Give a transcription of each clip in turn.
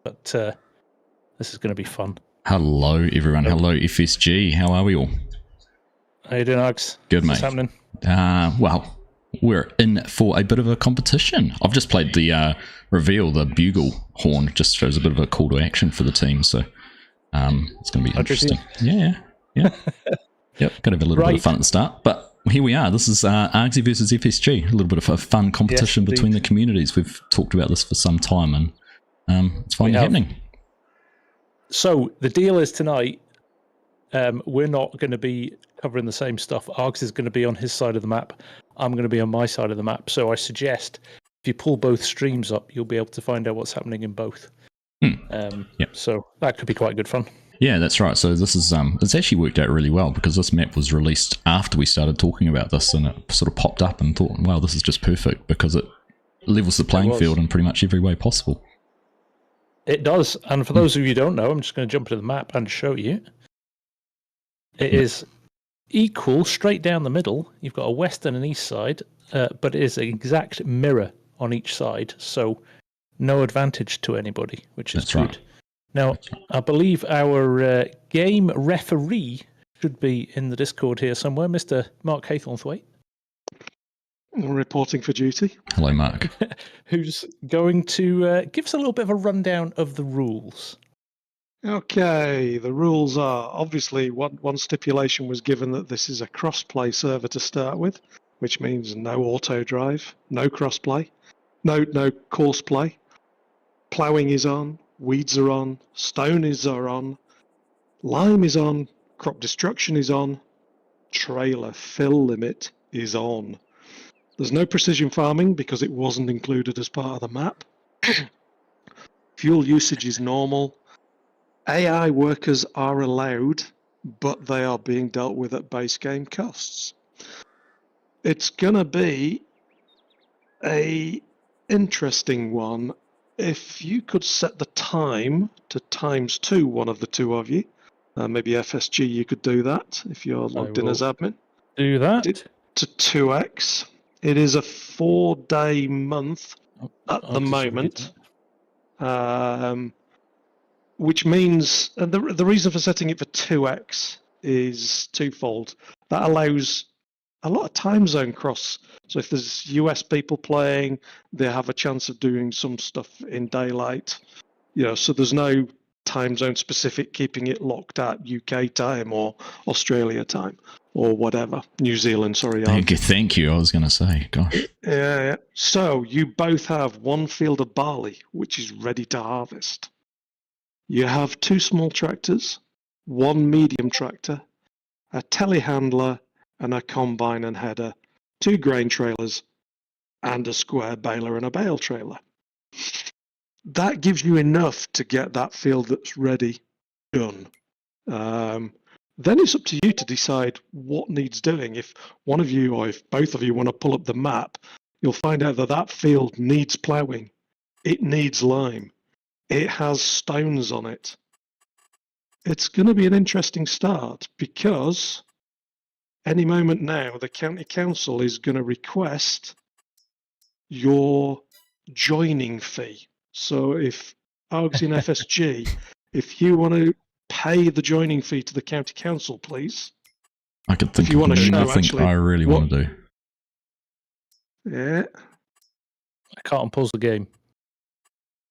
But this is going to be fun. Hello, everyone. Hello, FSG. How are we all? How you doing, Args? Good, mate. What's happening? Well, we're in for a bit of a competition. I've just played the reveal, the bugle horn, just shows a bit of a call to action for the team. So it's going to be interesting. Yeah. Yep, got to have a little bit of fun at the start. But here we are. This is Argsy versus FSG. A little bit of a fun competition between the communities. We've talked about this for some time, and it's finally happening. So the deal is tonight, we're not going to be covering the same stuff. Args is going to be on his side of the map. I'm going to be on my side of the map. So I suggest if you pull both streams up, you'll be able to find out what's happening in both. So that could be quite good fun. Yeah, that's right. So this is it's actually worked out really well because this map was released after we started talking about this, and it sort of popped up and thought, wow, this is just perfect because it levels the playing field in pretty much every way possible. It does. And for those of you who don't know, I'm just going to jump into the map and show you. It is equal straight down the middle. You've got a west and an east side, but it is an exact mirror on each side. So no advantage to anybody, which is good. Right. Now, I believe our game referee should be in the Discord here somewhere, Mr. Mark Haythornthwaite. Reporting for duty. Hello, Mark. Who's going to give us a little bit of a rundown of the rules. Okay, the rules are, obviously, one stipulation was given that this is a cross-play server to start with, which means no auto-drive, no cross-play, no course play. Ploughing is on, weeds are on, stone are on, lime is on, crop destruction is on, trailer fill limit is on. There's no precision farming because it wasn't included as part of the map. Fuel usage is normal. AI workers are allowed, but they are being dealt with at base game costs. It's going to be an interesting one. If you could set the time to ×2, one of the two of you, maybe FSG, you could do that if you're logged in as admin. Do that. To 2x. It is a 4-day month at the moment, which means, and the reason for setting it for 2x is twofold. That allows a lot of time zone cross. So if there's US people playing, they have a chance of doing some stuff in daylight. So there's no time zone specific, keeping it locked at UK time or Australia time or whatever. New Zealand, sorry. Thank you. I was going to say, gosh. Yeah. So you both have one field of barley, which is ready to harvest. You have 2 small tractors, 1 medium tractor, a telehandler, and a combine and header, 2 grain trailers, and a square baler and a bale trailer. That gives you enough to get that field that's ready done. Then it's up to you to decide what needs doing. If one of you or if both of you want to pull up the map, you'll find out that field needs ploughing. It needs lime. It has stones on it. It's going to be an interesting start because any moment now the county council is going to request your joining fee. So if Argsy and FSG, if you want to pay the joining fee to the county council, please. I could think of nothing I really want to do. Yeah. I can't pause the game.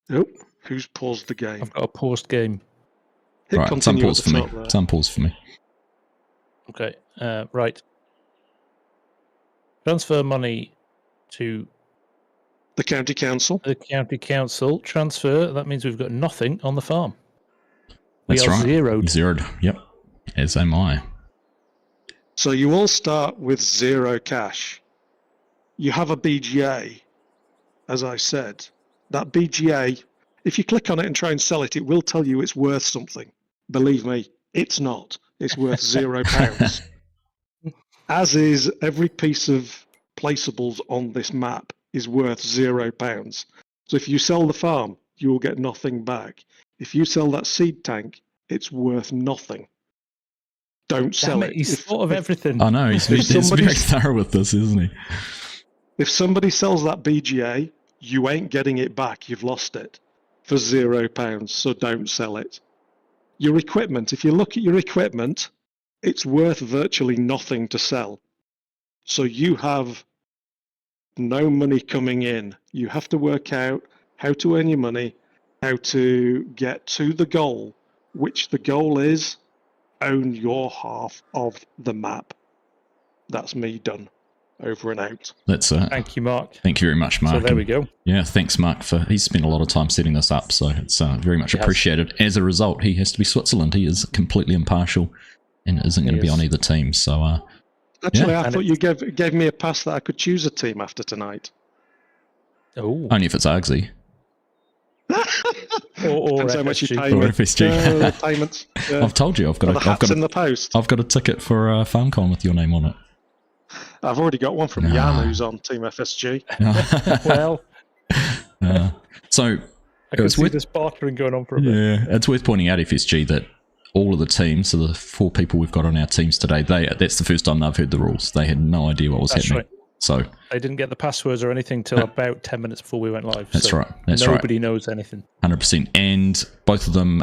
Nope. Who's paused the game? I've got a paused game. Right, it's unpaused for me. It's unpaused for me. Okay, right. Transfer money to the county council. The county council. Transfer, that means we've got nothing on the farm. That's right. Zeroed. Zeroed, yep. As am I. So you all start with 0 cash. You have a BGA, as I said. That BGA, if you click on it and try and sell it, it will tell you it's worth something. Believe me, it's not. It's worth £0. As is every piece of placeables on this map is worth £0. So if you sell the farm, you will get nothing back. If you sell that seed tank, it's worth nothing. Don't sell it. He's thought of everything. I know, he's very thorough with this, isn't he? If somebody sells that BGA, you ain't getting it back. You've lost it. for £0, so don't sell it. Your equipment, if you look at your equipment, it's worth virtually nothing to sell. So you have no money coming in. You have to work out how to earn your money, how to get to the goal, which the goal is own your half of the map. That's me done. Over and out. That's Thank you, Mark. Thank you very much, Mark. So there we go. Yeah, thanks, Mark. He's spent a lot of time setting this up, so it's very much appreciated. As a result, he has to be Switzerland. He is completely impartial and isn't going to be on either team. So, actually, I thought you gave me a pass that I could choose a team after tonight. Oh, only if it's Argsy. or how much you pay me. Or FSG. Payments. I've told you, I've got in the post. I've got a ticket for FarmCon with your name on it. I've already got one from Jan, who's on Team FSG. Well, so I can see this bartering going on for a bit. Yeah, it's worth pointing out, FSG, that all of the teams, so the 4 people we've got on our teams today, that's the first time they've heard the rules. They had no idea what was happening. Right. So they didn't get the passwords or anything till about 10 minutes before we went live. That's right. Nobody knows anything. 100%. And both of them,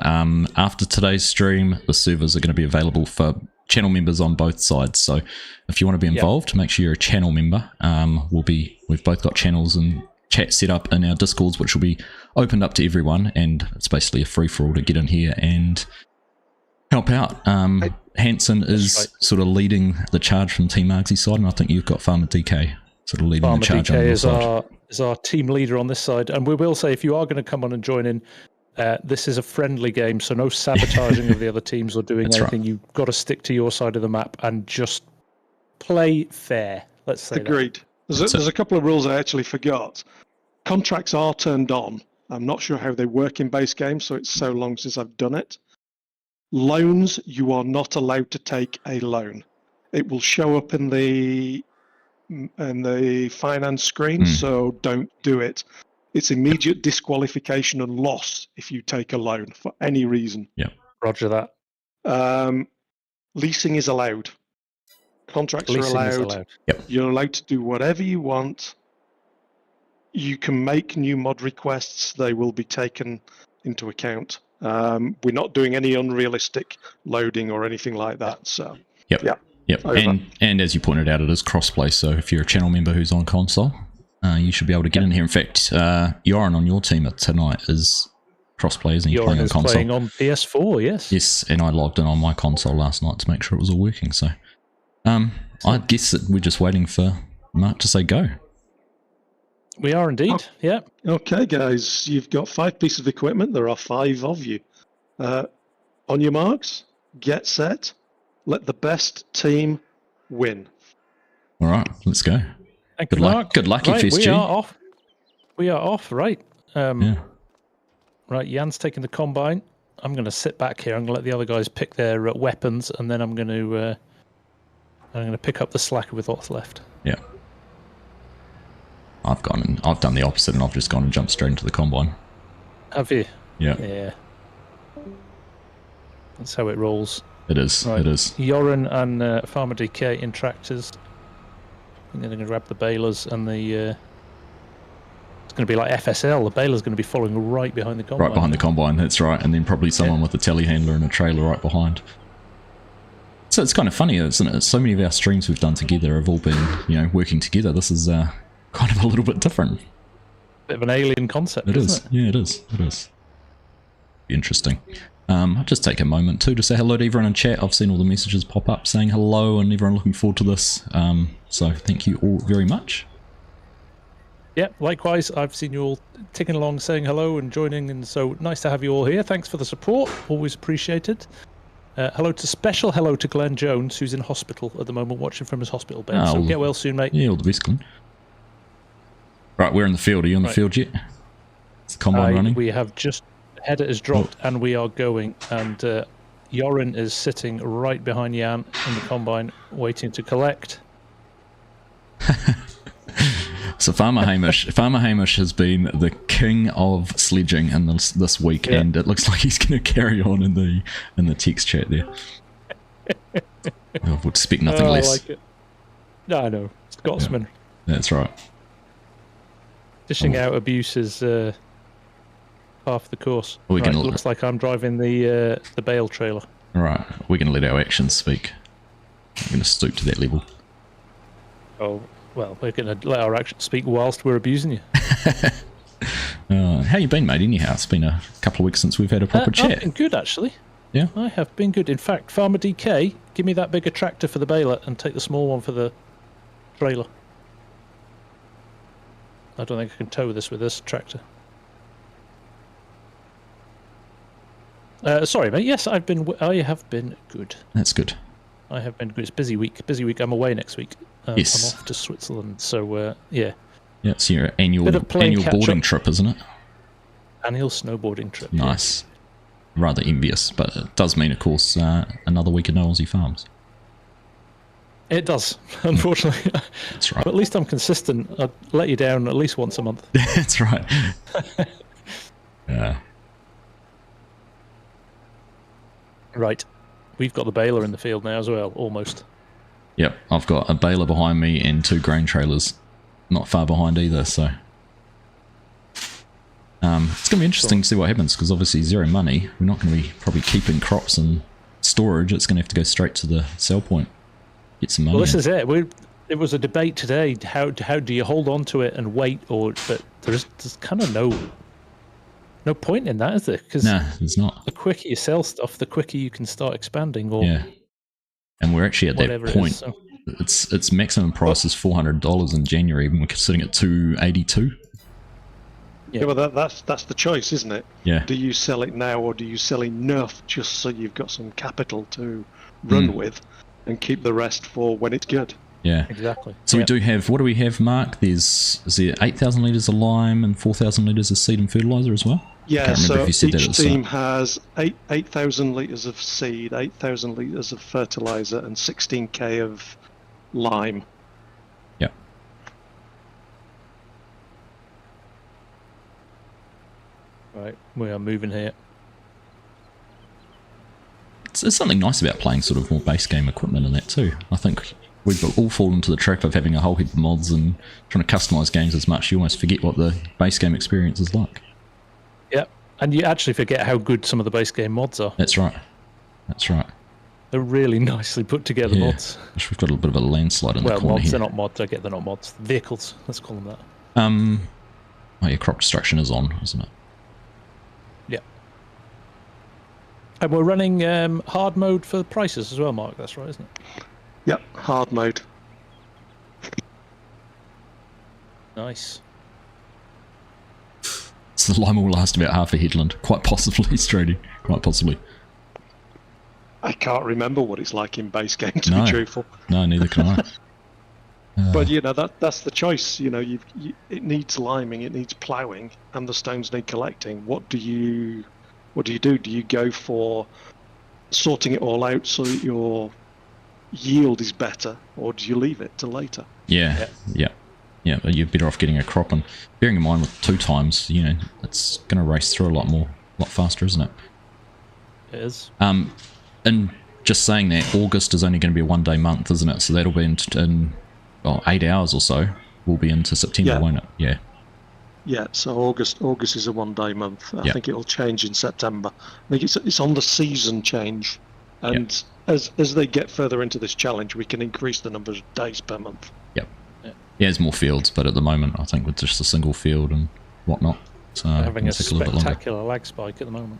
after today's stream, the servers are going to be available for channel members on both sides. So if you want to be involved, make sure you're a channel member. We've both got channels and chat set up in our Discords, which will be opened up to everyone, and it's basically a free-for-all to get in here and help out. Hanson is sort of leading the charge from Team Argsy side, and I think you've got Farmer DK sort of leading the charge on your side. Is our team leader on this side, and we will say, if you are going to come on and join in, this is a friendly game, so no sabotaging of the other teams or doing anything. Right. You've got to stick to your side of the map and just play fair. Let's say Agreed. There's a couple of rules I actually forgot. Contracts are turned on. I'm not sure how they work in base game, so it's so long since I've done it. Loans, you are not allowed to take a loan. It will show up in the finance screen, so don't do it. It's immediate disqualification and loss if you take a loan for any reason. Yeah, roger that. Leasing is allowed. Contracts are allowed. Yep. You're allowed to do whatever you want. You can make new mod requests. They will be taken into account. We're not doing any unrealistic loading or anything like that. So, Yep. And as you pointed out, it is crossplay. So if you're a channel member who's on console, you should be able to get in here. In fact, Joran on your team tonight is crossplay, isn't he? Joran is playing on PS4, yes. Yes, and I logged in on my console last night to make sure it was all working. So I guess that we're just waiting for Mark to say go. We are indeed, yeah. Okay, guys, you've got 5 pieces of equipment. There are 5 of you. On your marks, get set. Let the best team win. All right, let's go. Good luck. Good luck, right, FSG. We are off, right. Right, Jan's taking the combine. I'm going to sit back here. I'm going to let the other guys pick their weapons, and then I'm going to pick up the slacker with what's left. Yeah. I've done the opposite, and I've just gone and jumped straight into the combine. Have you? Yeah. Yeah. That's how it rolls. It is. Right. It is. Joran and Farmer DK in tractors. And then they're going to grab the balers and the... it's going to be like FSL. The baler's going to be following right behind the combine. Right behind the combine, that's right. And then probably someone with a telehandler and a trailer right behind. So it's kind of funny, isn't it? So many of our streams we've done together have all been, working together. This is kind of a little bit different. Bit of an alien concept, isn't it? Yeah, it is. It is. Interesting. I'll just take a moment too to say hello to everyone in chat. I've seen all the messages pop up saying hello and everyone looking forward to this. So thank you all very much. Yeah, likewise. I've seen you all ticking along saying hello and joining, and so nice to have you all here. Thanks for the support. Always appreciated. Hello to Glenn Jones, who's in hospital at the moment, watching from his hospital bed. So get well soon, mate. Yeah, all the best, Glenn. Right, we're in the field. Are you on the field yet? Is the combine running? We have just... header is dropped and we are going, and Joran is sitting right behind Jan in the combine waiting to collect. So Farmer Hamish has been the king of sledging in this week, and it looks like he's going to carry on in the text chat there. I would expect nothing less. I like it. No, I know. Scotsman. Yeah, that's right. Dishing out abuse is half of the course. We can looks like I'm driving the bale trailer. Right, we're going to let our actions speak. I'm going to stoop to that level. Oh, well, we're going to let our actions speak whilst we're abusing you. How you been, mate, anyhow? It's been a couple of weeks since we've had a proper chat. I've been good, actually. Yeah? I have been good. In fact, Farmer DK, give me that bigger tractor for the baler and take the small one for the trailer. I don't think I can tow this with this tractor. Sorry, mate. Yes, I have been good. That's good. I have been good. It's busy week. Busy week. I'm away next week. Yes. I'm off to Switzerland. So yeah. Yeah, it's your annual boarding trip, isn't it? Annual snowboarding trip. Nice. Yeah. Rather envious, but it does mean, of course, another week at no Aussie farms. It does, unfortunately. That's right. But at least I'm consistent. I'll let you down at least once a month. That's right. Yeah. Right. We've got the baler in the field now as well, almost. Yep, I've got a baler behind me and 2 grain trailers not far behind either, so... it's going to be interesting to see what happens, because obviously zero money. We're not going to be probably keeping crops in storage. It's going to have to go straight to the sell point. Get some money. Well, this is it. It was a debate today. How do you hold on to it and wait, but there's kind of no point in that, is there? Because there's not. The quicker you sell stuff, the quicker you can start expanding. Or yeah, and we're actually at that point. So. Its maximum price is $400 in January, and we're sitting at $282. Yeah, well, that's the choice, isn't it? Yeah. Do you sell it now, or do you sell enough just so you've got some capital to run with, and keep the rest for when it's good? Yeah, exactly. So we do have. What do we have, Mark? Is there 8,000 litres of lime and 4,000 litres of seed and fertiliser as well? Yeah. So each team has 8,000 litres of seed, 8,000 litres of fertiliser, and 16k of lime. Yeah. Right, we are moving here. There's something nice about playing sort of more base game equipment in that too. I think we've all fallen into the trap of having a whole heap of mods and trying to customise games as much. You almost forget what the base game experience is like. Yep, and you actually forget how good some of the base game mods are. That's right. That's right. They're really nicely put together mods. We've got a little bit of a landslide in the corner mods, here. They're not mods. I get they're not mods. Vehicles, let's call them that. Oh yeah, crop destruction is on, isn't it? Yeah. And we're running hard mode for prices as well, Mark. That's right, isn't it? Yep, hard mode. Nice. So the lime will last about half a headland. Quite possibly, Strady. Quite possibly. I can't remember what it's like in base game, to be truthful. No, neither can I. But you know that's the choice. You know, it needs liming, it needs ploughing, and the stones need collecting. What do you do? Do you go for sorting it all out so that your yield is better, or do you leave it till later? Yeah. You're better off getting a crop, and bearing in mind with 2 times, you know, it's going to race through a lot faster, isn't it? It is. And just saying that, August is only going to be a 1-day month, isn't it? So that'll be in 8 hours or so. We'll be into September, won't it? Yeah. Yeah. So August is a 1-day month. I think it'll change in September. I think it's on the season change, and as they get further into this challenge, we can increase the number of days per month. Yep. Yeah, there's more fields, but at the moment, I think with just a single field and whatnot, so we're having a spectacular lag spike at the moment.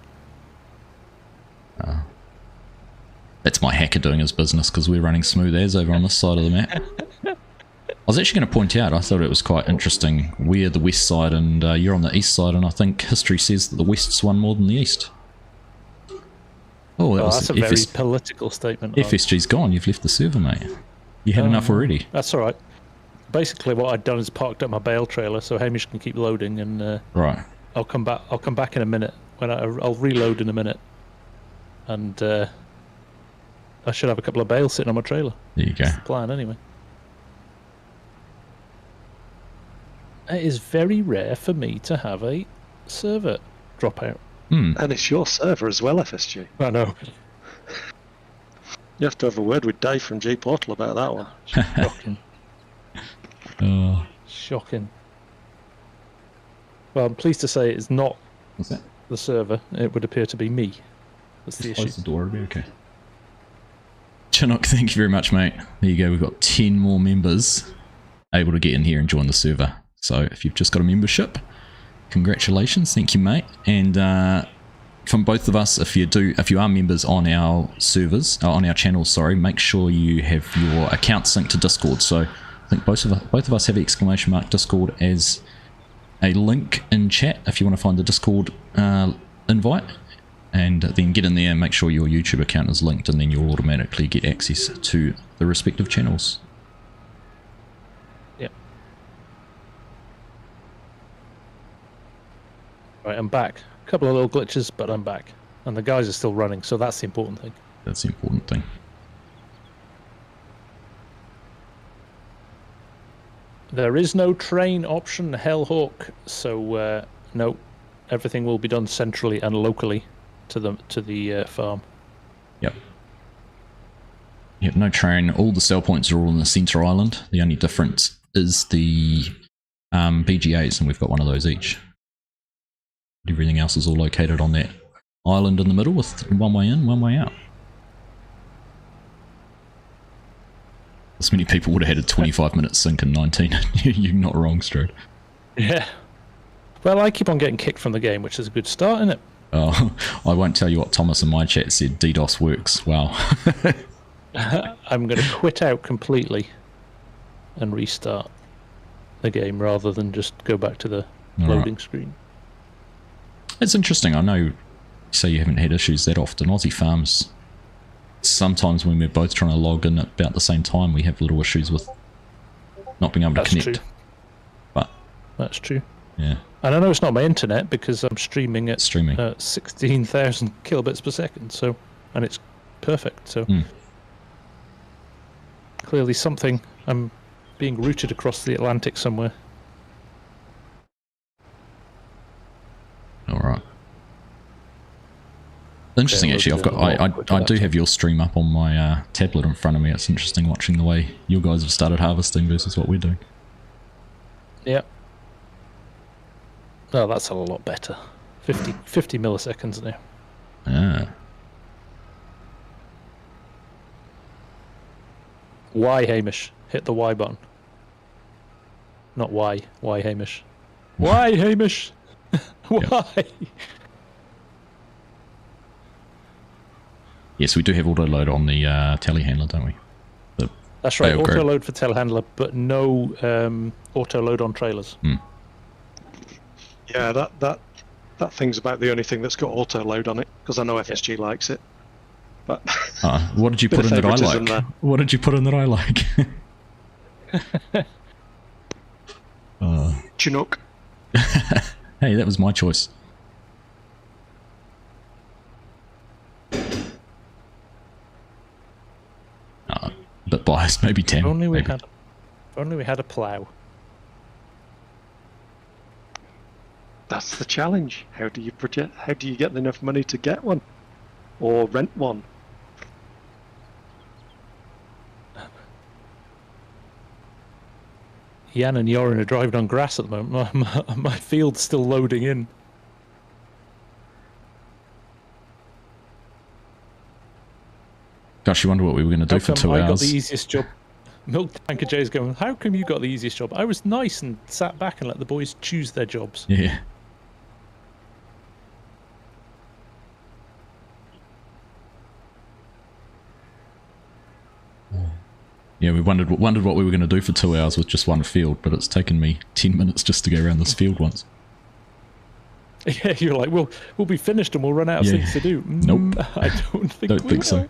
That's my hacker doing his business, because we're running smooth as over on this side of the map. I was actually going to point out, I thought it was quite interesting. We're the west side and you're on the east side, and I think history says that the west's won more than the east. Oh, that's a very political statement. FSG's gone. You've left the server, mate. You had enough already. That's all right. Basically, what I'd done is parked up my bale trailer so Hamish can keep loading, and right. I'll come back in a minute. I'll reload in a minute, and I should have a couple of bales sitting on my trailer. There you go. That's the plan, anyway. It is very rare for me to have a server drop out. And it's your server as well, FSG. I know. You have to have a word with Dave from G Portal about that one. Shocking. Shocking. Well, I'm pleased to say it's not the server, it would appear to be me. That's the issue. Close the door, it'll be okay. Chinook, thank you very much, mate. There you go, we've got 10 more members able to get in here and join the server. So if you've just got a membership, congratulations, thank you, mate. And from both of us, if you are members on our servers, on our channels, sorry, make sure you have your account synced to Discord. So I think both of us have ! Discord as a link in chat if you want to find the Discord invite, and then get in there and make sure your YouTube account is linked, and then you'll automatically get access to the respective channels. Yep. Right, I'm back. A couple of little glitches, but I'm back. And the guys are still running, so that's the important thing. That's the important thing. There is no train option, Hellhawk, so no, everything will be done centrally and locally to the farm. Yep. Yep, no train. All the sell points are all in the centre island. The only difference is the BGAs, and we've got one of those each. Everything else is all located on that island in the middle with one way in, one way out. This many people would have had a 25-minute sync in 19. You're not wrong, Strode. Yeah. Well, I keep on getting kicked from the game, which is a good start, isn't it? Oh, I won't tell you what Thomas in my chat said. DDoS works. Wow. I'm going to quit out completely and restart the game rather than just go back to the loading screen. It's interesting. I know you say you haven't had issues that often. Aussie Farms, sometimes when we're both trying to log in at about the same time, we have little issues with not being able to connect. True. But that's true. Yeah. And I know it's not my internet because I'm streaming at 16,000 kilobits per second, so, and it's perfect. So clearly something, I'm being routed across the Atlantic somewhere. All right. Interesting, actually. I do have your stream up on my tablet in front of me. It's interesting watching the way you guys have started harvesting versus what we're doing. Yeah. Oh, that's a lot better. 50 milliseconds now. Ah. Y, Hamish. Hit the Y button. Not Y. Y, Hamish. Why, Hamish? Why? Yes, we do have auto-load on the telehandler, don't we? That's right, auto-load for telehandler, but no auto-load on trailers. Yeah, that thing's about the only thing that's got auto-load on it, because I know FSG likes it. But what did you put in that I like? There. What did you put in that I like? Chinook. Hey, that was my choice. Bit biased, maybe 10. If only we had a plough. That's the challenge. How do you get enough money to get one? Or rent one? Jan and Joran are driving on grass at the moment. My field's still loading in. Gosh, you wonder what we were going to do for 2 hours. I got the easiest job. Milk Tanker Jay's going, how come you got the easiest job? I was nice and sat back and let the boys choose their jobs. Yeah. Yeah, we wondered what we were going to do for 2 hours with just one field, but it's taken me 10 minutes just to go around this field once. Yeah, you're like, we'll be finished and we'll run out of things to do. Nope. I don't think so.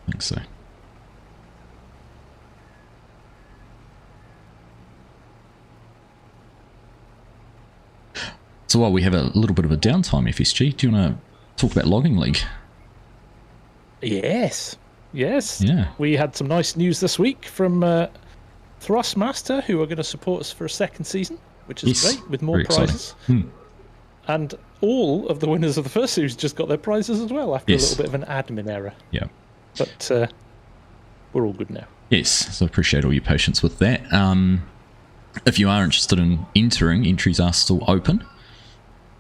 I think so. So while we have a little bit of a downtime, FSG, do you want to talk about Logging League? Yes. Yeah. We had some nice news this week from Thrustmaster, who are going to support us for a second season, which is great, with more prizes. And all of the winners of the first series just got their prizes as well after a little bit of an admin error. Yeah. But we're all good now. Yes, so I appreciate all your patience with that. If you are interested in entering, entries are still open.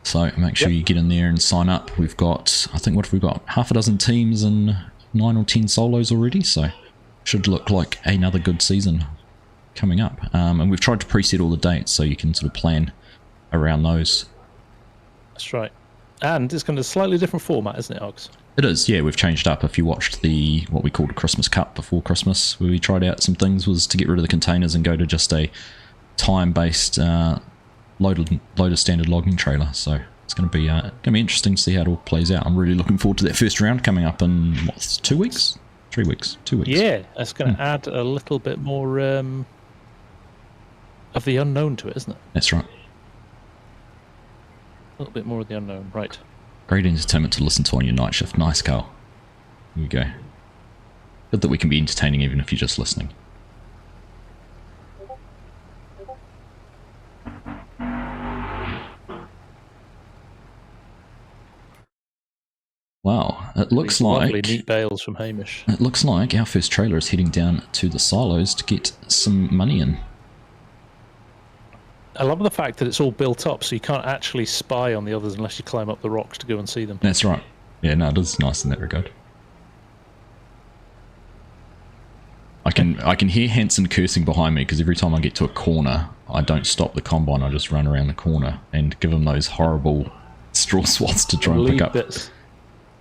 So make sure you get in there and sign up. We've got, I think, what have we got? Half a dozen teams and 9 or 10 solos already, so should look like another good season coming up. And we've tried to preset all the dates so you can sort of plan around those. That's right. And it's going to a slightly different format, isn't it, Args? It is, yeah. We've changed up. If you watched the what we called a Christmas Cup before Christmas, where we tried out some things, was to get rid of the containers and go to just a time-based loaded standard logging trailer. So it's going to be interesting to see how it all plays out. I'm really looking forward to that first round coming up in what, 2 weeks, 3 weeks, 2 weeks. Yeah, that's going to add a little bit more of the unknown to it, isn't it? That's right. A little bit more of the unknown, right? Great entertainment to listen to on your night shift. Nice, Carl. Here we go. Good that we can be entertaining even if you're just listening. Wow, it looks lovely like neat bales from Hamish. It looks like our first trailer is heading down to the silos to get some money in. I love the fact that it's all built up, so you can't actually spy on the others unless you climb up the rocks to go and see them. That's right. Yeah, no, it is nice in that regard. I can hear Hanson cursing behind me because every time I get to a corner, I don't stop the combine. I just run around the corner and give him those horrible straw swaths to try and pick up. Bits.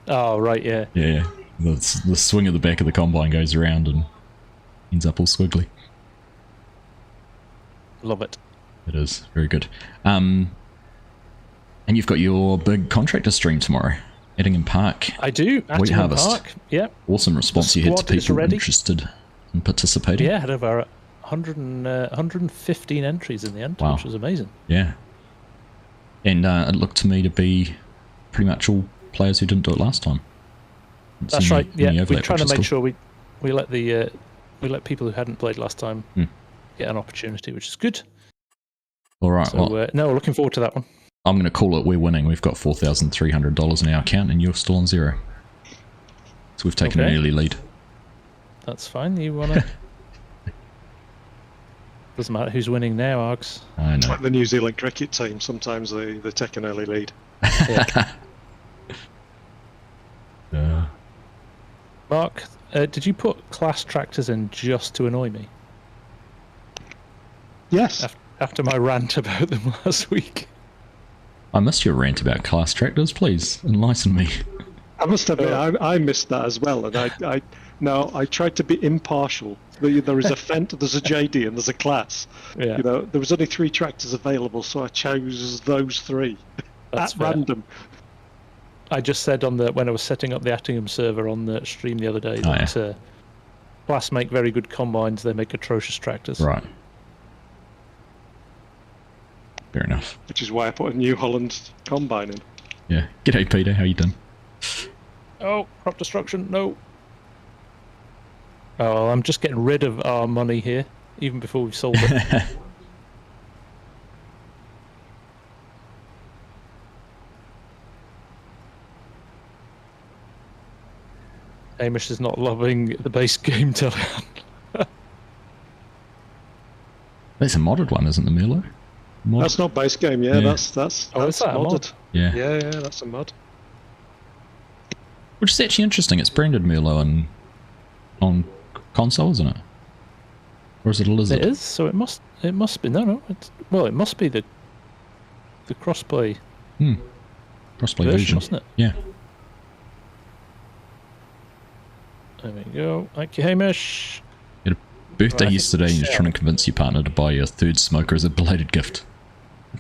Oh, right, yeah. Yeah, the swing of the back of the combine goes around and ends up all squiggly. Love it. It is very good. And you've got your big contractor stream tomorrow, Ettingham Park. I do. Wheat Harvest. Park. Yeah. Awesome response you had to people interested in participating. Yeah, had over 115 entries in the end, wow. Which was amazing. Yeah. And it looked to me to be pretty much all players who didn't do it last time. That's right. Yeah, we're trying to make sure we let people who hadn't played last time get an opportunity, which is good. All right. So, well, no, we're looking forward to that one. I'm going to call it. We're winning. We've got $4,300 in our account, and you're still on zero. So we've taken an early lead. That's fine. You want to? Doesn't matter who's winning now, Args. I know. Like the New Zealand cricket team. Sometimes they take an early lead. Yeah. Mark, did you put class tractors in just to annoy me? Yes. After my rant about them last week. I missed your rant about class tractors. Please enlighten me. I must admit, I missed that as well, and I tried to be impartial. There is a Fendt, there's a JD, and there's a class. Yeah. You know, there was only 3 tractors available, so I chose those 3 at random. I just said when I was setting up the Attingham server on the stream the other day that class make very good combines. They make atrocious tractors. Right. Fair enough. Which is why I put a New Holland combine in. Yeah. G'day, Peter. How you doing? Oh, crop destruction. No. Oh, I'm just getting rid of our money here, even before we've sold it. Hamish is not loving the base game, Telehan. That's a modded one, isn't the Milo? That's not base game, that's modded. Mod? Yeah, that's a mod. Which is actually interesting. It's branded Milo on console, isn't it? Or is it a lizard? It is. So it must be. No. It must be the crossplay. Crossplay version, mustn't it? Yeah. There we go. Thank you, Hamish. You had a birthday yesterday and you're trying to convince your partner to buy your 3rd smoker as a belated gift.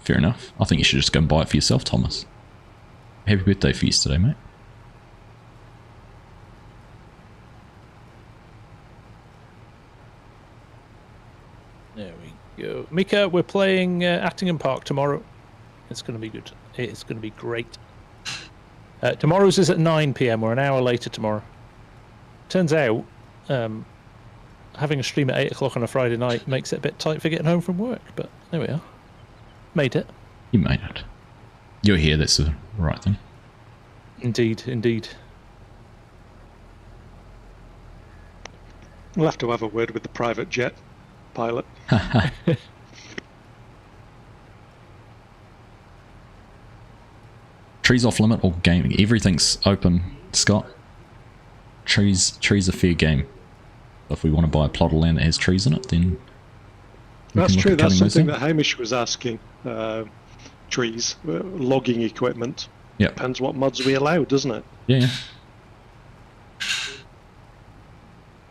Fair enough. I think you should just go and buy it for yourself, Thomas. Happy birthday for yesterday, mate. There we go. Mika, we're playing Attingham Park tomorrow. It's going to be good. It's going to be great. Tomorrow's is at 9 PM. We're an hour later tomorrow. Turns out, having a stream at 8 o'clock on a Friday night makes it a bit tight for getting home from work, but there we are. Made it. You made it. You're here, that's the right thing. Indeed. We'll have to have a word with the private jet pilot. Trees off limit or gaming? Everything's open, Scott. Trees are fair game. If we want to buy a plot of land that has trees in it, then that's true. That's something that Hamish was asking. Trees, logging equipment. Yeah. Depends what mods we allow, doesn't it? Yeah.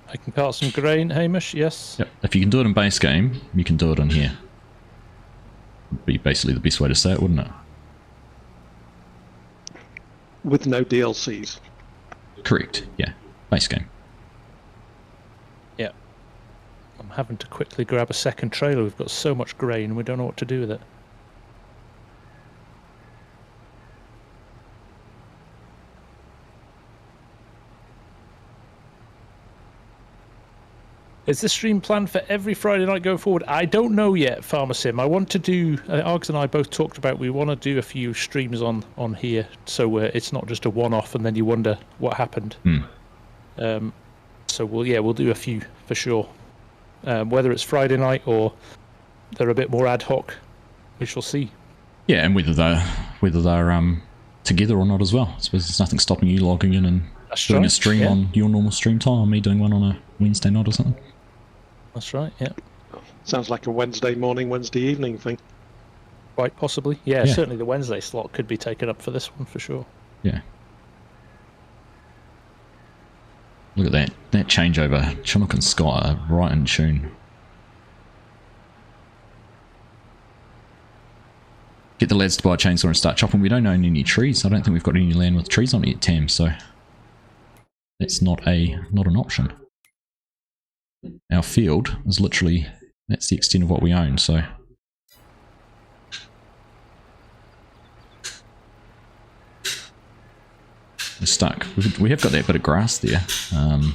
I can cart some grain, Hamish. Yes. Yep. If you can do it in base game, you can do it in here. Would be basically the best way to say it, wouldn't it? With no DLCs. Correct. Yeah. Base game. Yeah. I'm having to quickly grab a second trailer. We've got so much grain, we don't know what to do with it. Is the stream planned for every Friday night going forward? I don't know yet, FarmSim. I want to do... Args and I both talked about we want to do a few streams on here, so it's not just a one-off and then you wonder what happened. So we'll do a few for sure. Whether it's Friday night or they're a bit more ad hoc, we shall see. Yeah, and whether they're together or not as well. I suppose there's nothing stopping you logging in and doing a stream on your normal stream time, or me doing one on a Wednesday night or something. That's right, yeah. Sounds like a Wednesday morning, Wednesday evening thing. Quite possibly. Yeah, certainly the Wednesday slot could be taken up for this one for sure. Yeah. Look at that changeover. Chinook and Scott are right in tune. Get the lads to buy a chainsaw and start chopping. We don't own any trees. I don't think we've got any land with trees on it yet, Tam, so that's not an option. Our field is literally, that's the extent of what we own, so we're stuck. We have got that bit of grass there. We'll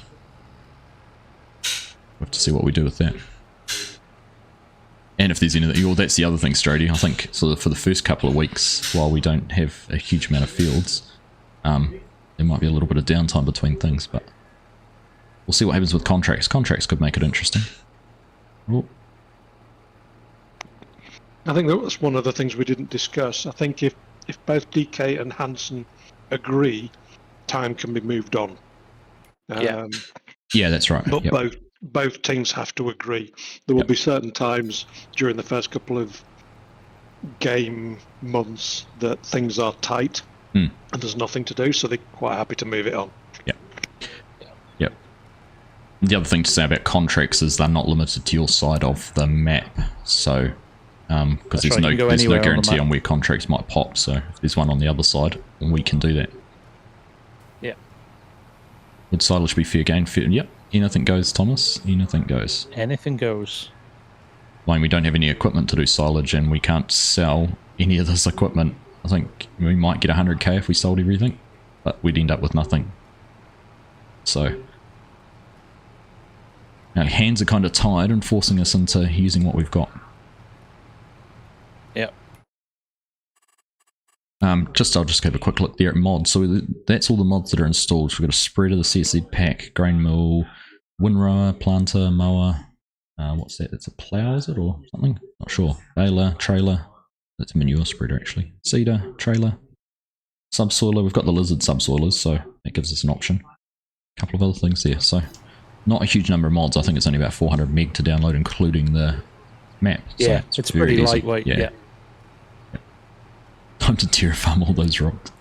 have to see what we do with that. And if there's anything, well, that's the other thing, Strody. I think so for the first couple of weeks, while we don't have a huge amount of fields, there might be a little bit of downtime between things, but we'll see what happens with contracts. Contracts could make it interesting. Ooh. I think that was one of the things we didn't discuss. I think if both DK and Hansen agree, time can be moved on. Yeah, that's right. But both teams have to agree. There will be certain times during the first couple of game months that things are tight and there's nothing to do, so they're quite happy to move it on. Yep. The other thing to say about contracts is they're not limited to your side of the map, so because there's no guarantee on where contracts might pop, so if there's one on the other side, then we can do that. Yeah. Would silage be fair game? Yep. Anything goes, Thomas. Anything goes. Anything goes. I mean, we don't have any equipment to do silage, and we can't sell any of this equipment. I think we might get 100k if we sold everything, but we'd end up with nothing. So our hands are kind of tied and forcing us into using what we've got. Yep. I'll just have a quick look there at mods. So that's all the mods that are installed. So we've got a spreader, the CSZ pack, grain mill, windrower, planter, mower. What's that? It's a plough, is it, or something? Not sure. Baler, trailer. That's a manure spreader, actually. Seeder, trailer, subsoiler. We've got the lizard subsoilers, so that gives us an option. A couple of other things there. So not a huge number of mods. I think it's only about 400 meg to download, including the map. Yeah, so it's pretty lightweight. Yeah. Time to terraform all those rocks.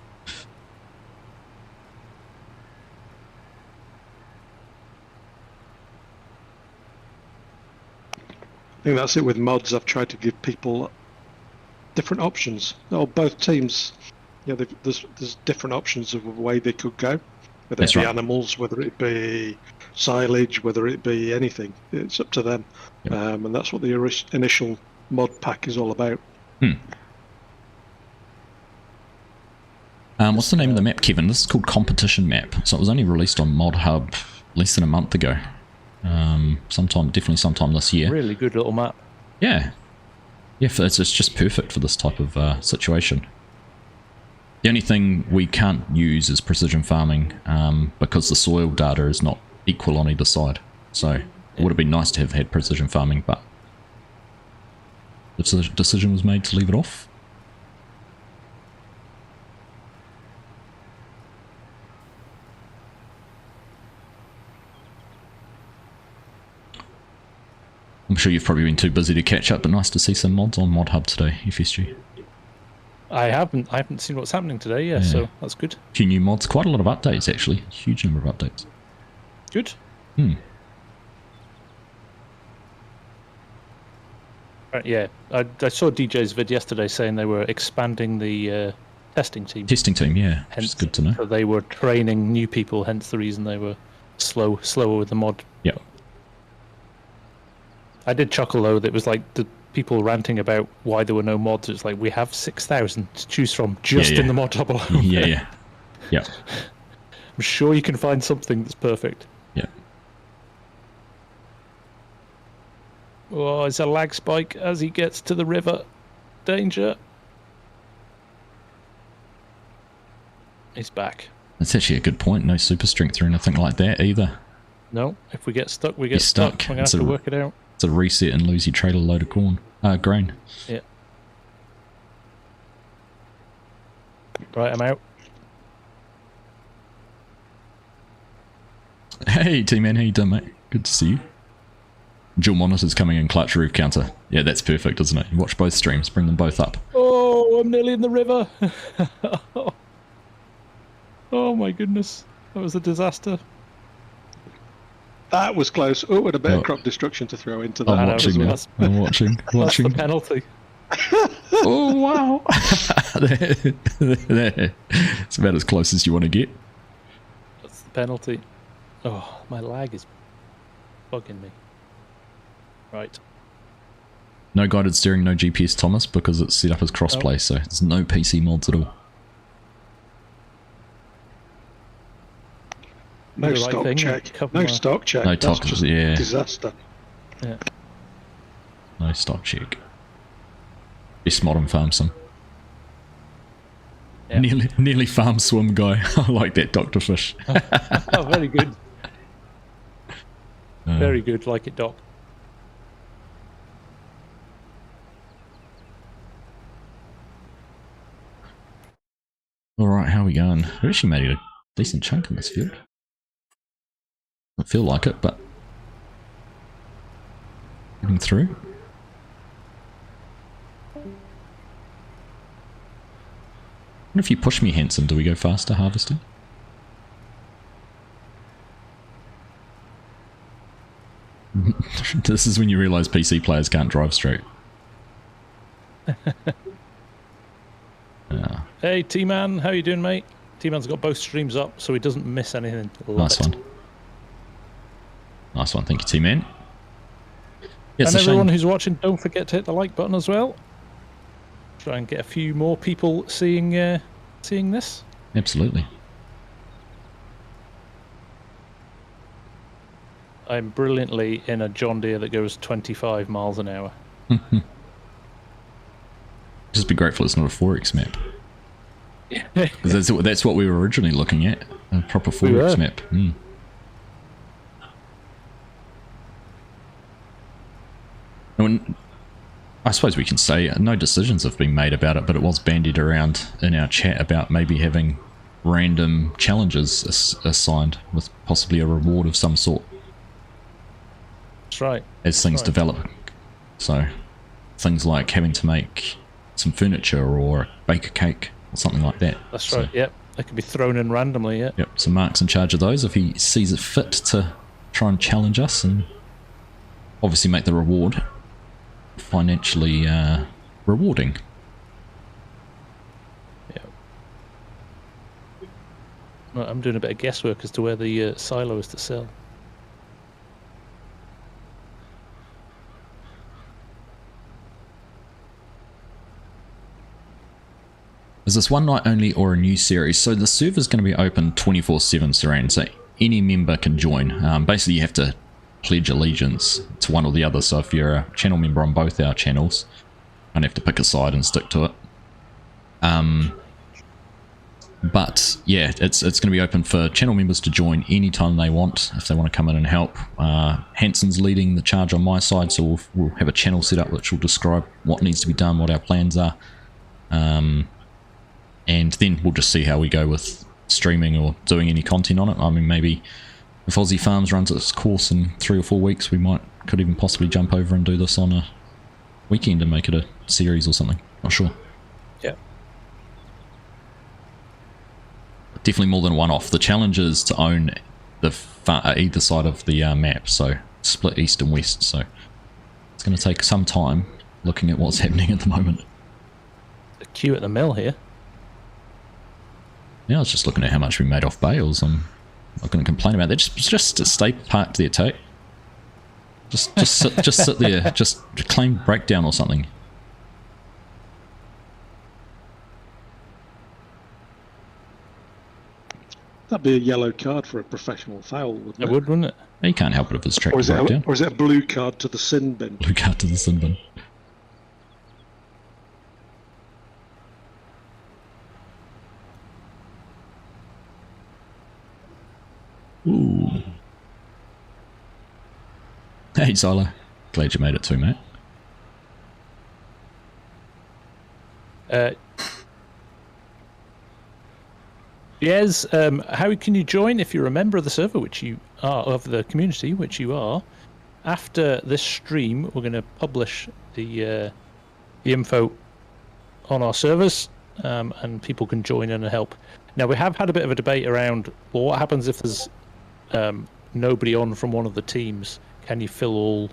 I think that's it with mods. I've tried to give people different options. Both teams, there's different options of the way they could go. Whether it be animals, whether it be silage, whether it be anything. It's up to them. Yep. And that's what the initial mod pack is all about. What's the name of the map, Kevin? This is called Competition Map. So it was only released on Mod Hub less than a month ago. Definitely sometime this year. Really good little map. Yeah. Yeah, it's just perfect for this type of situation. The only thing we can't use is precision farming because the soil data is not equal on either side. So it would have been nice to have had precision farming, but the decision was made to leave it off. I'm sure you've probably been too busy to catch up, but nice to see some mods on Mod Hub today, FSG. I haven't seen what's happening today, yeah, so that's good. A few new mods, quite a lot of updates actually, huge number of updates. Good. Yeah, I saw DJ's vid yesterday saying they were expanding the testing team. Testing team, yeah, which is good to know. So they were training new people, hence the reason they were slower with the mod. Yeah. I did chuckle though that it was like the people ranting about why there were no mods. It's like we have 6,000 to choose from just in the mod hub alone. Yeah. I'm sure you can find something that's perfect. Yeah. Oh, it's a lag spike as he gets to the river. Danger. He's back. That's actually a good point. No super strength or anything like that either. No, if we get stuck, we get stuck. We're going to have to work it out. It's a reset and lose your trailer load of grain. Yeah. Right, I'm out. Hey, T-Man, how you doing, mate? Good to see you. Dual monitors coming in, clutch roof counter. Yeah, that's perfect, isn't it? You watch both streams, bring them both up. Oh, I'm nearly in the river. Oh my goodness, that was a disaster. That was close. Oh, and a bit of crop destruction to throw into that. I'm watching now. I'm watching. That's the penalty. Oh, wow. It's about as close as you want to get. That's the penalty. Oh, my lag is bugging me. Right. No guided steering, no GPS, Thomas, because it's set up as crossplay, so there's no PC mods at all. No stock check. No stock check. No stock, yeah. Disaster. Yeah. No stock check. Best mod on FarmSim. Yeah. Nearly FarmSimGuy. I like that, Dr. Fish. Oh, very good. Very good, like it, Doc. Alright, how are we going? We actually made a decent chunk in this field. I feel like it, but getting through. What if you push me, Hanson? Do we go faster harvesting? This is when you realise PC players can't drive straight. Hey, T-Man, how you doing, mate? T-Man's got both streams up, so he doesn't miss anything. Nice one. Nice one, thank you, T-Man. Yeah, and everyone who's watching, don't forget to hit the like button as well. Try and get a few more people seeing this. Absolutely. I'm brilliantly in a John Deere that goes 25 miles an hour. Just be grateful it's not a 4X map. Because that's what we were originally looking at, a proper 4X map. I suppose we can say no decisions have been made about it, but it was bandied around in our chat about maybe having random challenges assigned with possibly a reward of some sort. That's right. As things develop. So things like having to make some furniture or bake a cake or something like that. That's right, yep. They can be thrown in randomly, yeah. Yep, so Mark's in charge of those if he sees it fit to try and challenge us and obviously make the reward financially rewarding. Yeah. Well, I'm doing a bit of guesswork as to where the silo is to sell. Is this one night only or a new series? So the server's going to be open 24/7, Saran, so any member can join. Basically you have to pledge allegiance to one or the other, so if you're a channel member on both our channels, you don't have to pick a side and stick to it. But yeah, it's going to be open for channel members to join anytime they want, if they want to come in and help. Hanson's leading the charge on my side, so we'll have a channel set up which will describe what needs to be done, what our plans are. And then we'll just see how we go with streaming or doing any content on it. I mean, maybe if Aussie Farms runs its course in 3 or 4 weeks, we could even possibly jump over and do this on a weekend and make it a series or something. Not sure. Yeah. Definitely more than one off. The challenge is to own the either side of the map, so split east and west. So it's going to take some time looking at what's happening at the moment. The queue at the mill here. Yeah, I was just looking at how much we made off bales. I'm not going to complain about that. Just stay parked there, Tate. Just sit there. Just claim breakdown or something. That'd be a yellow card for a professional foul, wouldn't it? It would, wouldn't it? You can't help it if it's tracked Or is breakdown. it a blue card to the sin bin? Blue card to the sin bin. Ooh. Hey, Silo. Glad you made it too, mate. Yes, how can you join if you're a member of the server, which you are, of the community, which you are? After this stream, we're going to publish the info on our servers, and people can join in and help. Now, we have had a bit of a debate around, well, what happens if there's nobody on from one of the teams? Can you fill all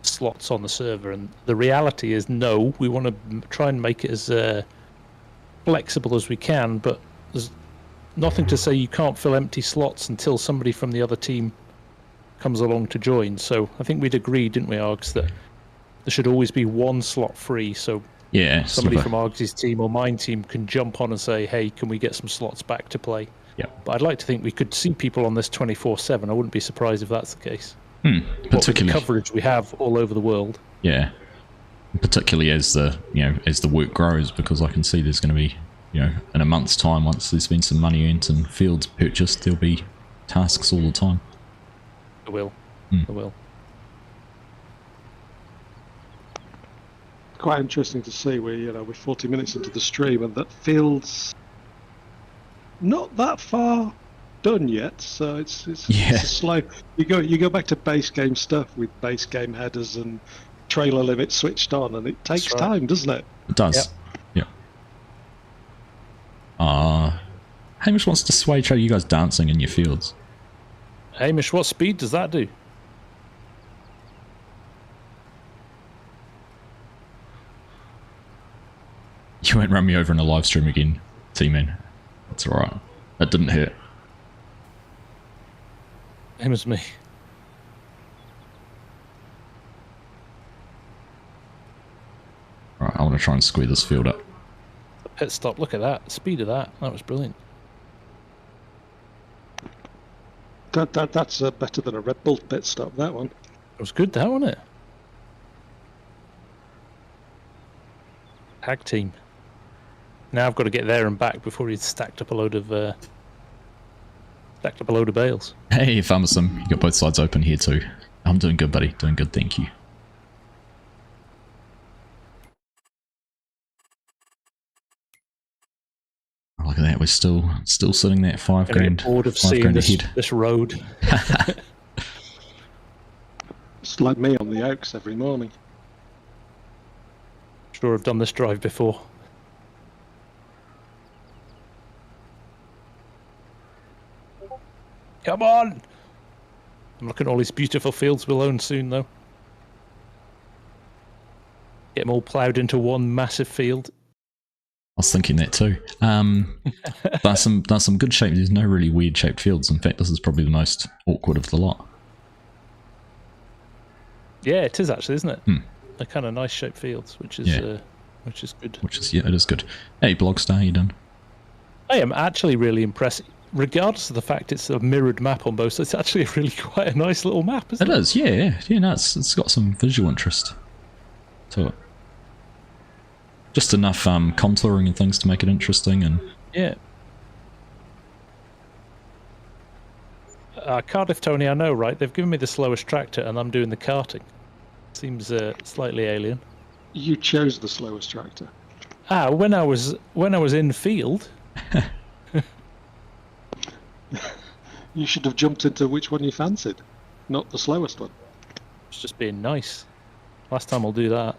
slots on the server? And the reality is no. We want to try and make it as flexible as we can, but there's nothing to say you can't fill empty slots until somebody from the other team comes along to join. So I think we'd agree, didn't we, Args, that there should always be one slot free, so yeah, somebody from Argsy's team or mine team can jump on and say, hey, can we get some slots back to play? Yeah. But I'd like to think we could see people on this 24/7. I wouldn't be surprised if that's the case. Particularly the coverage we have all over the world. Yeah. Particularly as the work grows, because I can see there's going to be, in a month's time, once there's been some money earned and fields purchased, there'll be tasks all the time. There will. There will. Quite interesting to see we're 40 minutes into the stream and that fields not that far done yet, so it's slow. You go back to base game stuff with base game headers and trailer limit switched on, and it takes time, doesn't it? It does. Yep. Hamish wants to sway trade you guys dancing in your fields. Hamish, what speed does that do? You won't run me over in a live stream again, T-Man. That's alright. That didn't hurt. Same as me. Right, I want to try and square this field up. The pit stop, look at that. The speed of that. That was brilliant. That's better than a Red Bull pit stop, that one. It was good, that, wasn't it? Tag team. Now I've got to get there and back before he's stacked up a load of bales. Hey, FarmSim, you got both sides open here too. I'm doing good, buddy. Doing good, thank you. Look at that, we're still sitting there at $5 grand. Bored of $5 seeing grand ahead. this road. It's like me on the Oaks every morning. Sure, I've done this drive before. Come on! I'm looking at all these beautiful fields we'll own soon, though. Get them all ploughed into one massive field. I was thinking that too. There's some good shape. There's no really weird shaped fields. In fact, this is probably the most awkward of the lot. Yeah, it is actually, isn't it? They're kind of nice shaped fields, which is good. It is good. Hey, Blogstar, how you done? I am actually really impressed. Regardless of the fact it's a mirrored map on both, it's actually really quite a nice little map, isn't it? It is, yeah. No, it's got some visual interest to it. Just enough contouring and things to make it interesting, and yeah. Cardiff Tony, I know, right? They've given me the slowest tractor, and I'm doing the karting. Seems slightly alien. You chose the slowest tractor. When I was in field. You should have jumped into which one you fancied, not the slowest one. It's just being nice. Last time I'll do that.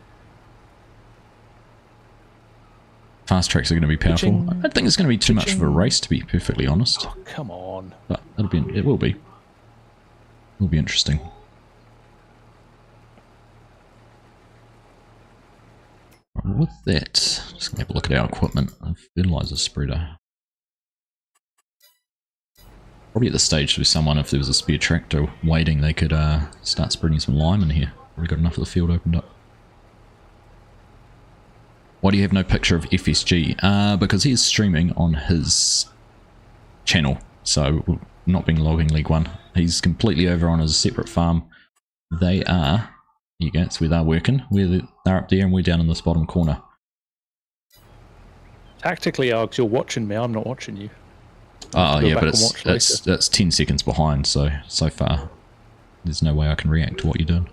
Fast tracks are going to be powerful. Ching. I don't think it's going to be too much of a race, to be perfectly honest. Oh, come on. But it will be. It will be interesting. With that, just gonna have a look at our equipment. A fertilizer spreader. Probably at the stage with someone, if there was a spare tractor waiting, they could start spreading some lime in here. Already got enough of the field opened up. Why do you have no picture of FSG? Because he is streaming on his channel, so not being Logging League 1. He's completely over on his separate farm. They are, there you go, that's where they're working. They're up there and we're down in this bottom corner. Tactically, Args, you're watching me, I'm not watching you. Oh yeah, but it's 10 seconds behind, so far there's no way I can react to what you're doing.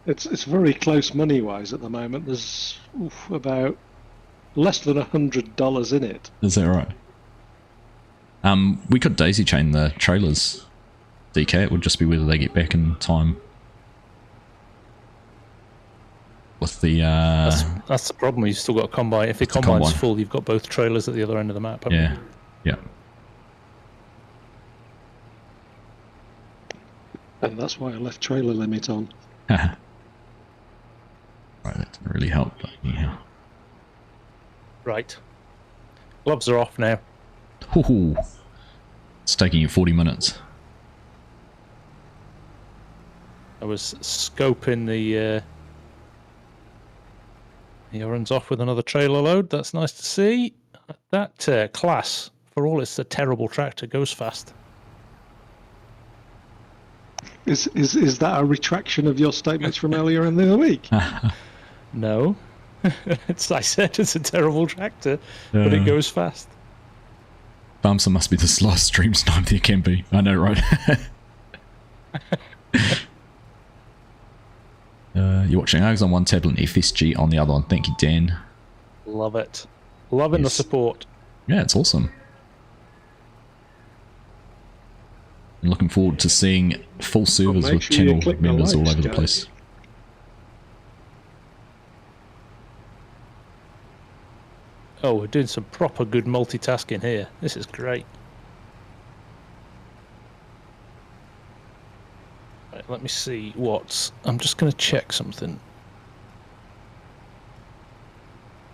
It's very close money-wise at the moment. There's about less than $100 in it. Is that right? We could daisy chain the trailers, DK. It would just be whether they get back in time. With the that's the problem. You've still got a combine. If the combine's full, you've got both trailers at the other end of the map. Yeah, yeah. And that's why I left trailer limit on. Right, that didn't really help, but yeah. Right. Gloves are off now. Ooh, it's taking you 40 minutes. I was scoping the orange off with another trailer load. That's nice to see. That class, for all it's a terrible tractor, goes fast. Is that a retraction of your statements from earlier in the week? No. I said it's a terrible tractor, but it goes fast. FarmSim must be the slowest stream snipe there can be. I know, right? You're watching Args on one tablet and FSG on the other one. Thank you, Dan. Love it. Loving the support. Yeah, it's awesome. I'm looking forward to seeing full servers with channel members all over the place. Oh, we're doing some proper good multitasking here. This is great. Right, let me see what... I'm just going to check something.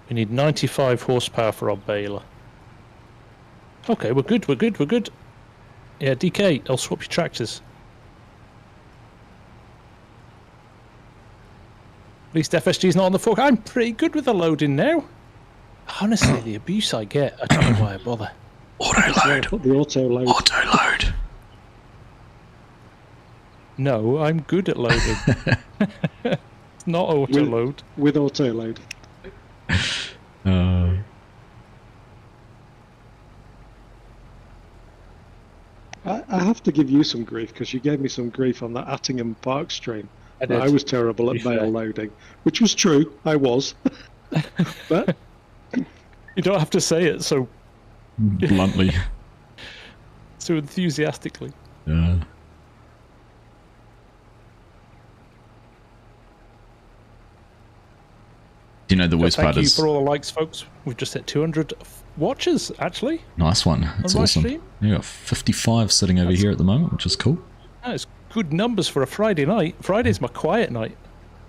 We need 95 horsepower for our baler. Okay, we're good, we're good, we're good. Yeah, DK, I'll swap your tractors. At least FSG's not on the fork. I'm pretty good with the loading now. Honestly, the abuse I get, I don't know why I bother. Auto-load. The auto-load. Auto-load. No, I'm good at loading. It's not auto-load. With auto-load. I have to give you some grief, because you gave me some grief on that Attingham Park stream. I was terrible at mail loading, which was true, I was. But you don't have to say it so bluntly, so enthusiastically. Yeah. Do you know the worst part is... Thank you for all the likes, folks. We've just hit 200 watches, actually. Nice one. That's awesome. You got 55 sitting over here at the moment, which is cool. That's good numbers for a Friday night. Friday's my quiet night.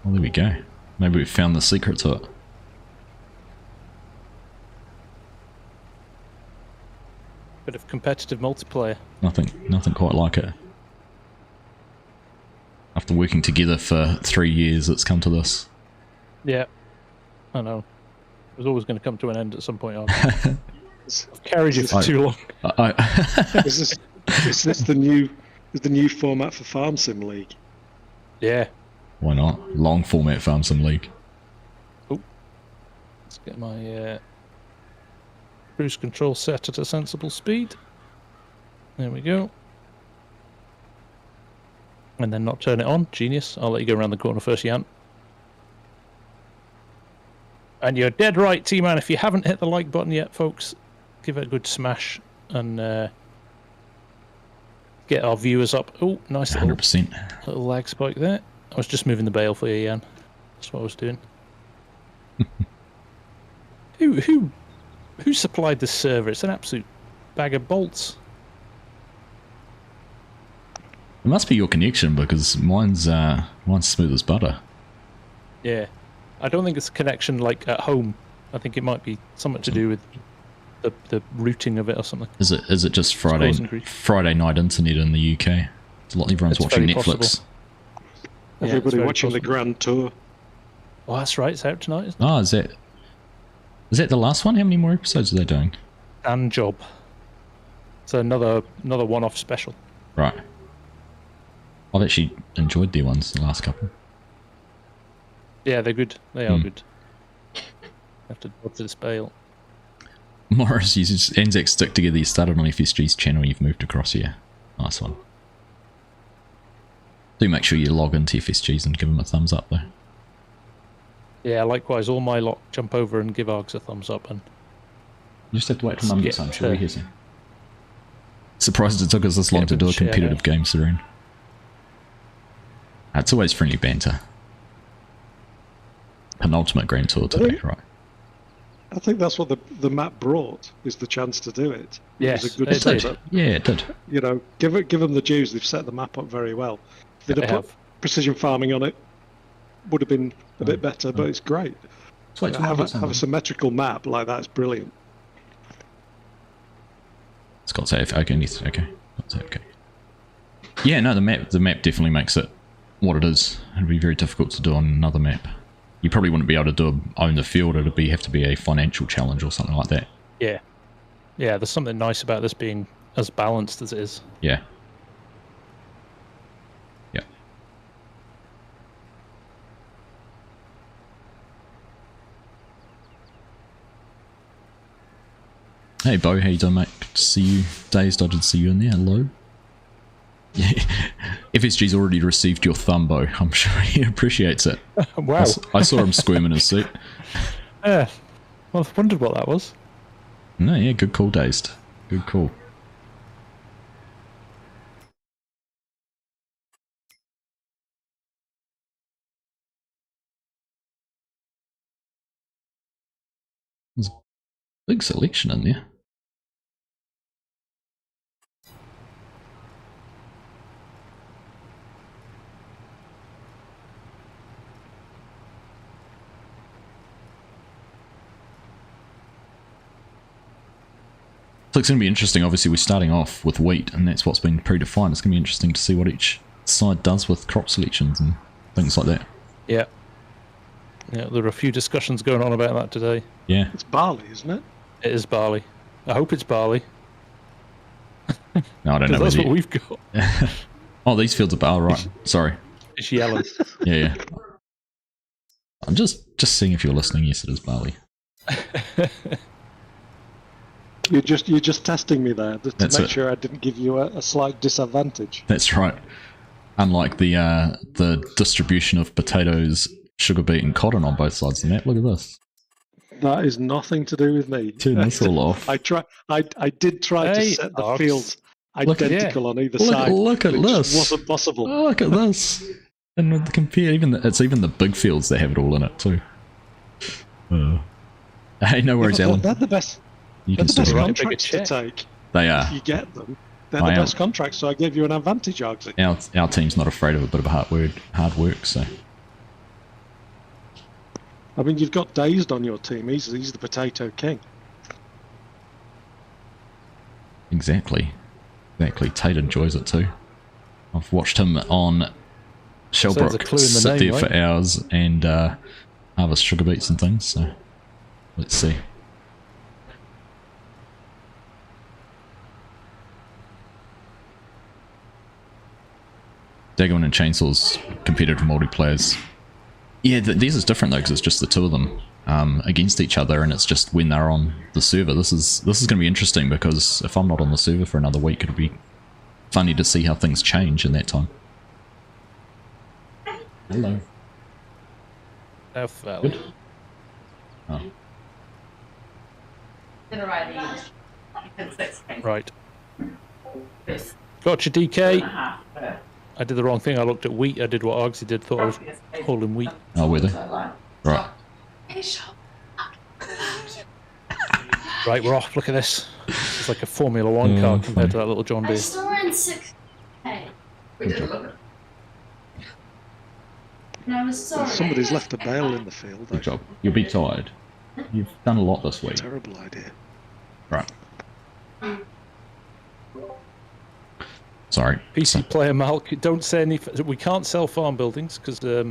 Well, there we go. Maybe we found the secret to it. Bit of competitive multiplayer. Nothing quite like it. After working together for 3 years, it's come to this. Yeah, I know. It was always going to come to an end at some point. I've carried you for too long. Is this the new format for FarmSim League? Yeah. Why not? Long format FarmSim League. Oh, let's get my cruise control set at a sensible speed. There we go. And then not turn it on. Genius. I'll let you go around the corner first, Jan. And you're dead right, T-Man. If you haven't hit the like button yet, folks, give it a good smash and get our viewers up. Oh, nice 100%. little lag spike there. I was just moving the bale for you, Ian. That's what I was doing. Who supplied this server? It's an absolute bag of bolts. It must be your connection because mine's smooth as butter. Yeah, I don't think it's a connection like at home. I think it might be something to do with the routing of it or something. Is it just Friday night internet in the UK? Everyone's watching Netflix. Possible. Everybody watching the Grand Tour. Oh, that's right. It's out tonight, isn't it? Oh, is that the last one? How many more episodes are they doing? And Job. So another one-off special. Right. I've actually enjoyed their ones, the last couple. Yeah, they're good. They are good. Have to dodge this bale. Morris uses Anzac Stick Together. You started on FSG's channel, you've moved across here. Nice one. Do make sure you log into FSG's and give them a thumbs up though. Yeah, likewise, all my lot jump over and give Args a thumbs up. And you just have to wait till Mum gets home, she'll be here soon. Surprised it took us this long to do a competitive game, Serene. It's always friendly banter. Penultimate Grand Tour today, right? I think that's what the map brought, is the chance to do it. Yes, it was a good setup. Yeah, it did. You know, give them the dues. They've set the map up very well. If they'd have put precision farming on it, would have been a bit better, but it's great. Have a symmetrical map like that is brilliant. It's got save. Okay, okay. Yeah, no, the map definitely makes it what it is. It'd be very difficult to do on another map. You probably wouldn't be able to own the field. It'd have to be a financial challenge or something like that. Yeah. Yeah, there's something nice about this being as balanced as it is. Yeah. Yeah. Hey Bo, how you doing, mate? Good to see you. Dazed, I did see you in there. Hello. Yeah. FSG's already received your thumb, Bo. I'm sure he appreciates it. Wow. I saw him squirm in his seat. Yeah. Well, I wondered what that was. No, yeah, good call, Dazed. Good call. There's a big selection in there. So it's going to be interesting. Obviously, we're starting off with wheat, and that's what's been predefined. It's going to be interesting to see what each side does with crop selections and things like that. Yeah. Yeah, there are a few discussions going on about that today. Yeah. It's barley, isn't it? It is barley. I hope it's barley. No, I don't know. That's what we've got. Oh, these fields are barley, right? Sorry. It's yellow. Yeah. I'm just seeing if you're listening. Yes, it is barley. You're just testing me there to make sure I didn't give you a slight disadvantage. That's right. Unlike the distribution of potatoes, sugar beet, and cotton on both sides of the map. Look at this. That is nothing to do with me. Turn this all off. I did try to set the fields identical on either side. Look at this. Wasn't possible. Oh, look at this. And with the compare, it's even the big fields that have it all in it too. Hey, no worries, Alan. They're the best. You can they're the best still contracts to take. They are. If you get them. They're the best contracts, so I gave you an advantage, Argsy. Our team's not afraid of a bit of hard work, so. I mean, you've got Dazed on your team. He's the potato king. Exactly. Tate enjoys it too. I've watched him on Shellbrook sit there for hours and harvest sugar beets and things, so let's see. Dagon and Chainsaws competitive multiplayers. Yeah, these is different though because it's just the two of them against each other, and it's just when they're on the server. This is going to be interesting because if I'm not on the server for another week, it'll be funny to see how things change in that time. Hello. Good. Oh. Right. Gotcha, DK. I did the wrong thing. I looked at wheat. I did what Argsy did. Thought I was holding wheat. Oh, were they? Right. Right, we're off. Look at this. It's like a Formula 1 car compared to that little John Deere. I saw in 6K. And I was sorry. Somebody's left a bale in the field. Good job. You'll be tired. You've done a lot this week. Terrible idea. Right. Sorry. PC player Malk, don't say any. We can't sell farm buildings because they're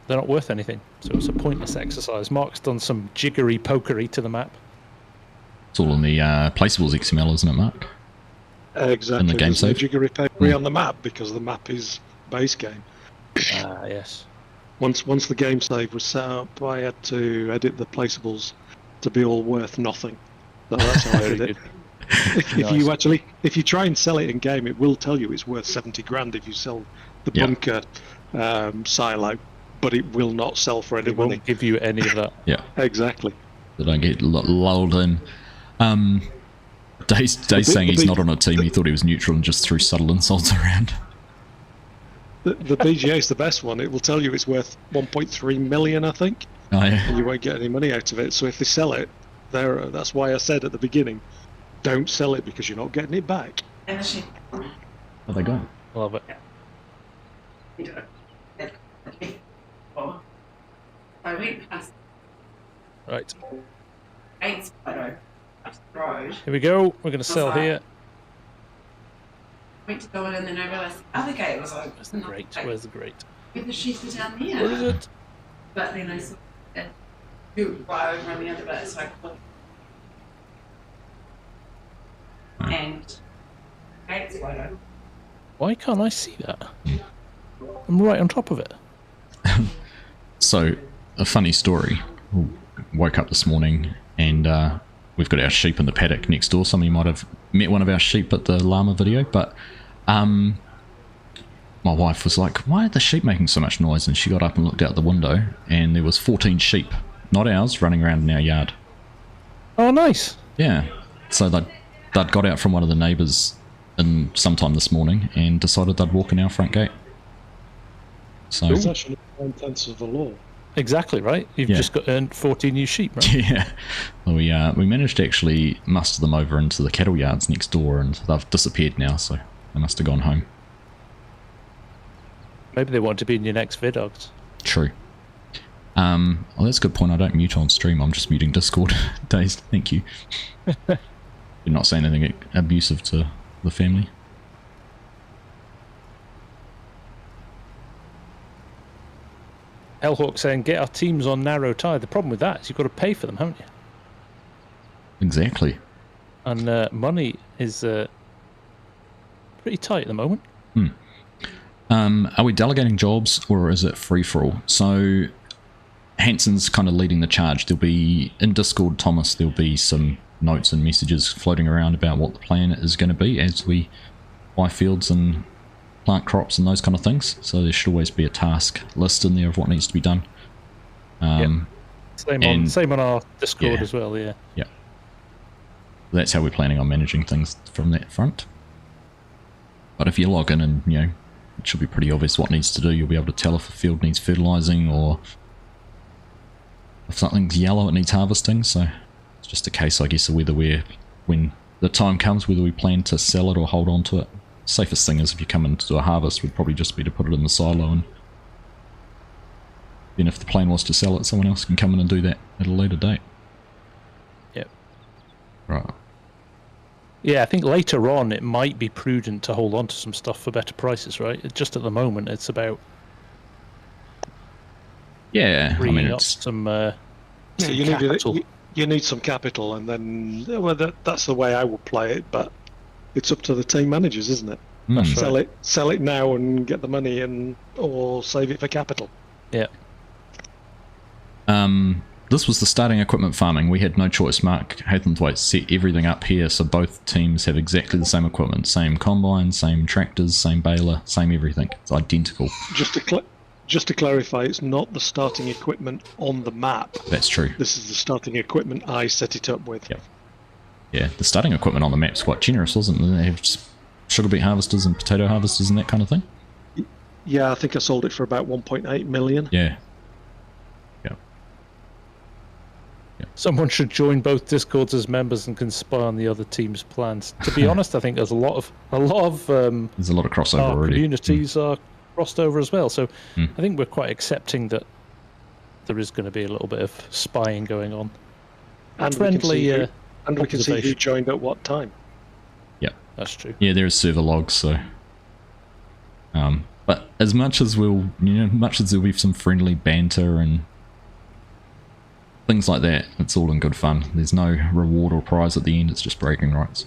not worth anything. So it's a pointless exercise. Mark's done some jiggery pokery to the map. It's all in the placeables XML, isn't it, Mark? Exactly. In the game There's no save? jiggery pokery on the map because the map is base game. Ah, yes. Once the game save was set up, I had to edit the placeables to be all worth nothing. So that's how I did it. If you try and sell it in game, it will tell you it's worth 70 grand if you sell the bunker silo, but it will not sell for any It money. won't give you any of that. Yeah. Exactly. They don't get lulled in. Dave's saying he's not on a team. He thought he was neutral and just threw subtle insults around. The BGA is the best one. It will tell you it's worth 1.3 million, I think, Oh, yeah. and you won't get any money out of it. So if they sell it, that's why I said at the beginning, don't sell it because you're not getting it back. Oh, they gone. Love it. I went past Right. 8 photo up the road. Here we go. We're going to sell here. Went to go in and then I realised the other gate was open. Where's the grate? Where's the grate? With the sheets were down there. Where is it? But then I saw a good road on the other bit, so I called. And gates were open. Why can't I see that? I'm right on top of it. So, a funny story. Woke up this morning and we've got our sheep in the paddock next door. Some of you might have met one of our sheep at the llama video, but my wife was like, why are the sheep making so much noise? And she got up and looked out the window and there was 14 sheep, not ours, running around in our yard. Oh, nice. Yeah. So they'd got out from one of the neighbours sometime this morning and decided they'd walk in our front gate. So It's actually 9/10 of the law. Exactly right. You've just got earned 14 new sheep, right? yeah, we managed to actually muster them over into the cattle yards next door, and they've disappeared now. So they must have gone home. Maybe they want to be in your next vidogs. True. Well, that's a good point. I don't mute on stream. I'm just muting Discord. Dazed. Thank you. You're not saying anything abusive to the family. Hellhawk saying, get our teams on narrow tide. The problem with that is you've got to pay for them, haven't you? Exactly. And money is pretty tight at the moment. Are we delegating jobs or is it free-for-all? So Hanson's kind of leading the charge. There'll be, in Discord, Thomas, there'll be some notes and messages floating around about what the plan is going to be as we buy fields and plant crops and those kind of things. So there should always be a task list in there of what needs to be done. Same on our Discord as well, yeah. Yeah. That's how we're planning on managing things from that front. But if you log in and, you know, it should be pretty obvious what needs to do. You'll be able to tell if a field needs fertilising or if something's yellow it needs harvesting. So it's just a case, I guess, of whether when the time comes, whether we plan to sell it or hold on to it. Safest thing is if you come into a harvest would probably just be to put it in the silo, and then if the plan was to sell it, someone else can come in and do that at a later date. Yep. Right. Yeah, I think later on it might be prudent to hold on to some stuff for better prices, right? Just at the moment it's about freeing up some you capital. need some capital, and then that's the way I would play it. But it's up to the team managers, isn't it? That's right. Sell it now and get the money, or save it for capital. Yeah. This was the starting equipment farming. We had no choice. Mark Hathaway set everything up here so both teams have exactly the same equipment. Same combine, same tractors, same baler, same everything. It's identical. Just to clarify, it's not the starting equipment on the map. That's true. This is the starting equipment I set it up with. Yep. Yeah, the starting equipment on the map's quite generous, wasn't it? They have sugar beet harvesters and potato harvesters and that kind of thing. Yeah, I think I sold it for about 1.8 million. Yeah. Someone should join both Discords as members and can spy on the other team's plans. To be honest, I think there's a lot of There's a lot of crossover our already. communities are crossed over as well. So Mm. I think we're quite accepting that there is going to be a little bit of spying going on. And Friendly, we can see who observation. joined at what time. That's true. Yeah, there is server logs, so. But as much as much as there'll be some friendly banter and things like that, it's all in good fun. There's no reward or prize at the end, it's just bragging rights.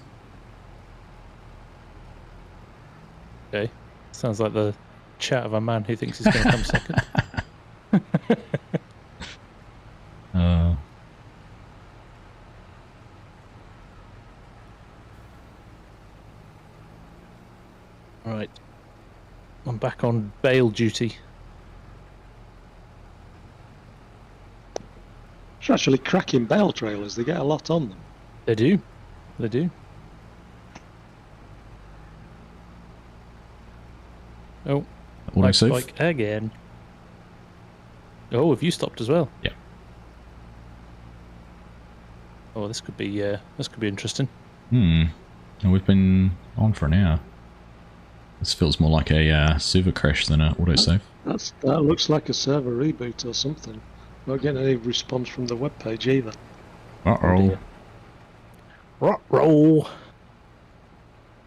Okay. Sounds like the chat of a man who thinks he's going to come second. Right. I'm back on bail duty. It's actually cracking bale trailers. They get a lot on them. They do. They do. Oh, Auto save? like again. Oh, have you stopped as well? Yeah. Oh, this could be interesting. And we've been on for an hour. This feels more like a server crash than an autosave. That looks like a server reboot or something. Not getting any response from the webpage either. Uh-oh. Roll.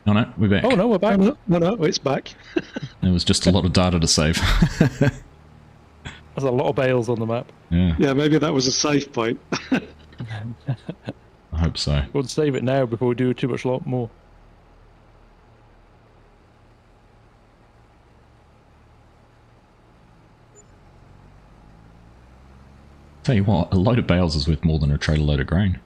Oh no, we're back. Oh no, we're back. No, it's back. There was just a lot of data to save. There's a lot of bales on the map. Yeah, Yeah, maybe that was a save point. I hope so. We'll save it now before we do too much lot more. Tell you what, a load of bales is worth more than a trailer load of grain.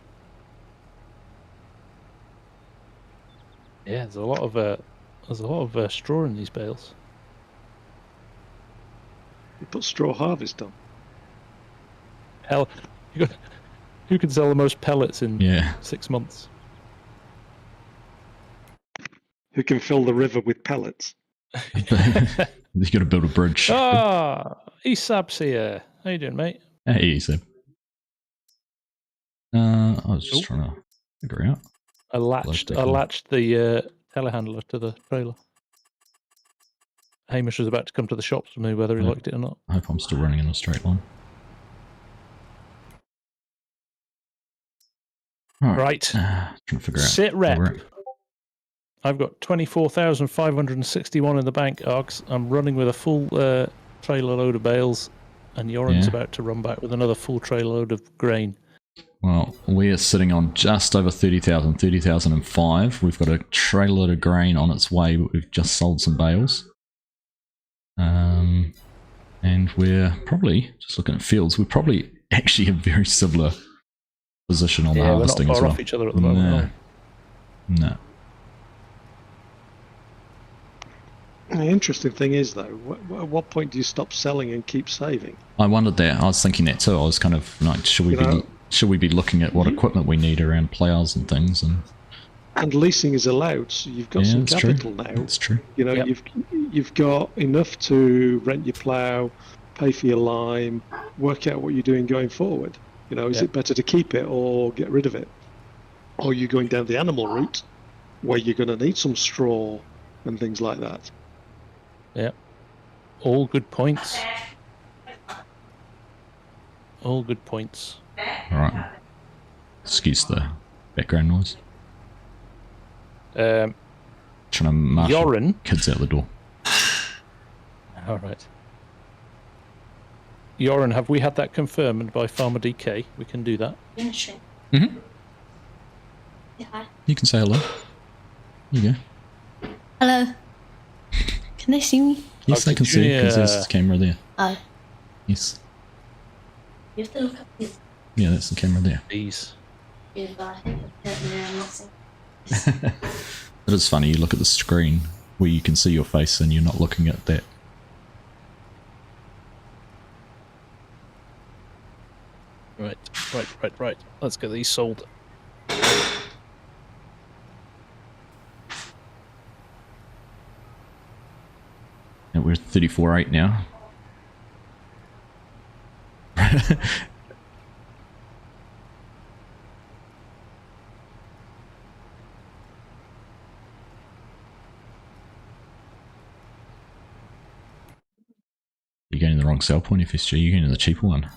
Yeah, there's a lot of straw in these bales. You put straw harvest on. Hell, who can sell the most pellets in Yeah. 6 months? Who can fill the river with pellets? You got to build a bridge. Ah, Esab's here. How you doing, mate? Hey, easy. I was just trying to figure out. I latched the telehandler to the trailer. Hamish was about to come to the shops with me, whether he liked it or not. I hope I'm still running in a straight line. Right. Trying to figure out. Sit rep. where we're at. I've got 24,561 in the bank, Args. I'm running with a full trailer load of bales, and Yoren's about to run back with another full trailer load of grain. Well, we are sitting on just over 30,000, 30,005. We've got a trailer load of grain on its way, but we've just sold some bales. And we're probably, just looking at fields, we're probably actually a very similar position on the harvesting we're not far as well. off each other at the moment. No. The interesting thing is, though, at what point do you stop selling and keep saving? I wondered that. I was thinking that too. I was kind of like, should we be looking at what equipment we need around plows and things? And leasing is allowed, so you've got some capital now. That's true. You know, you've got enough to rent your plough, pay for your lime, work out what you're doing going forward. You know, is it better to keep it or get rid of it? Or are you going down the animal route where you're going to need some straw and things like that? Yeah. All good points. All good points. Alright. Excuse the background noise. Trying to marshal Yoren. kids out the door. Alright. Yoren, have we had that confirmed by Farmer DK? We can do that. Mm-hmm. Yeah, hi. You can say hello. Here you go. Hello. Can they see me? Yes, they can see because there's the camera there. Oh. Yes. You have to look up here. Yeah, that's the camera there. Please. If I hit I'm missing. It is funny, you look at the screen where you can see your face and you're not looking at that. Right. Let's get these sold. 34.8 now. You're getting the wrong sell point, FSG. You're getting the cheaper one.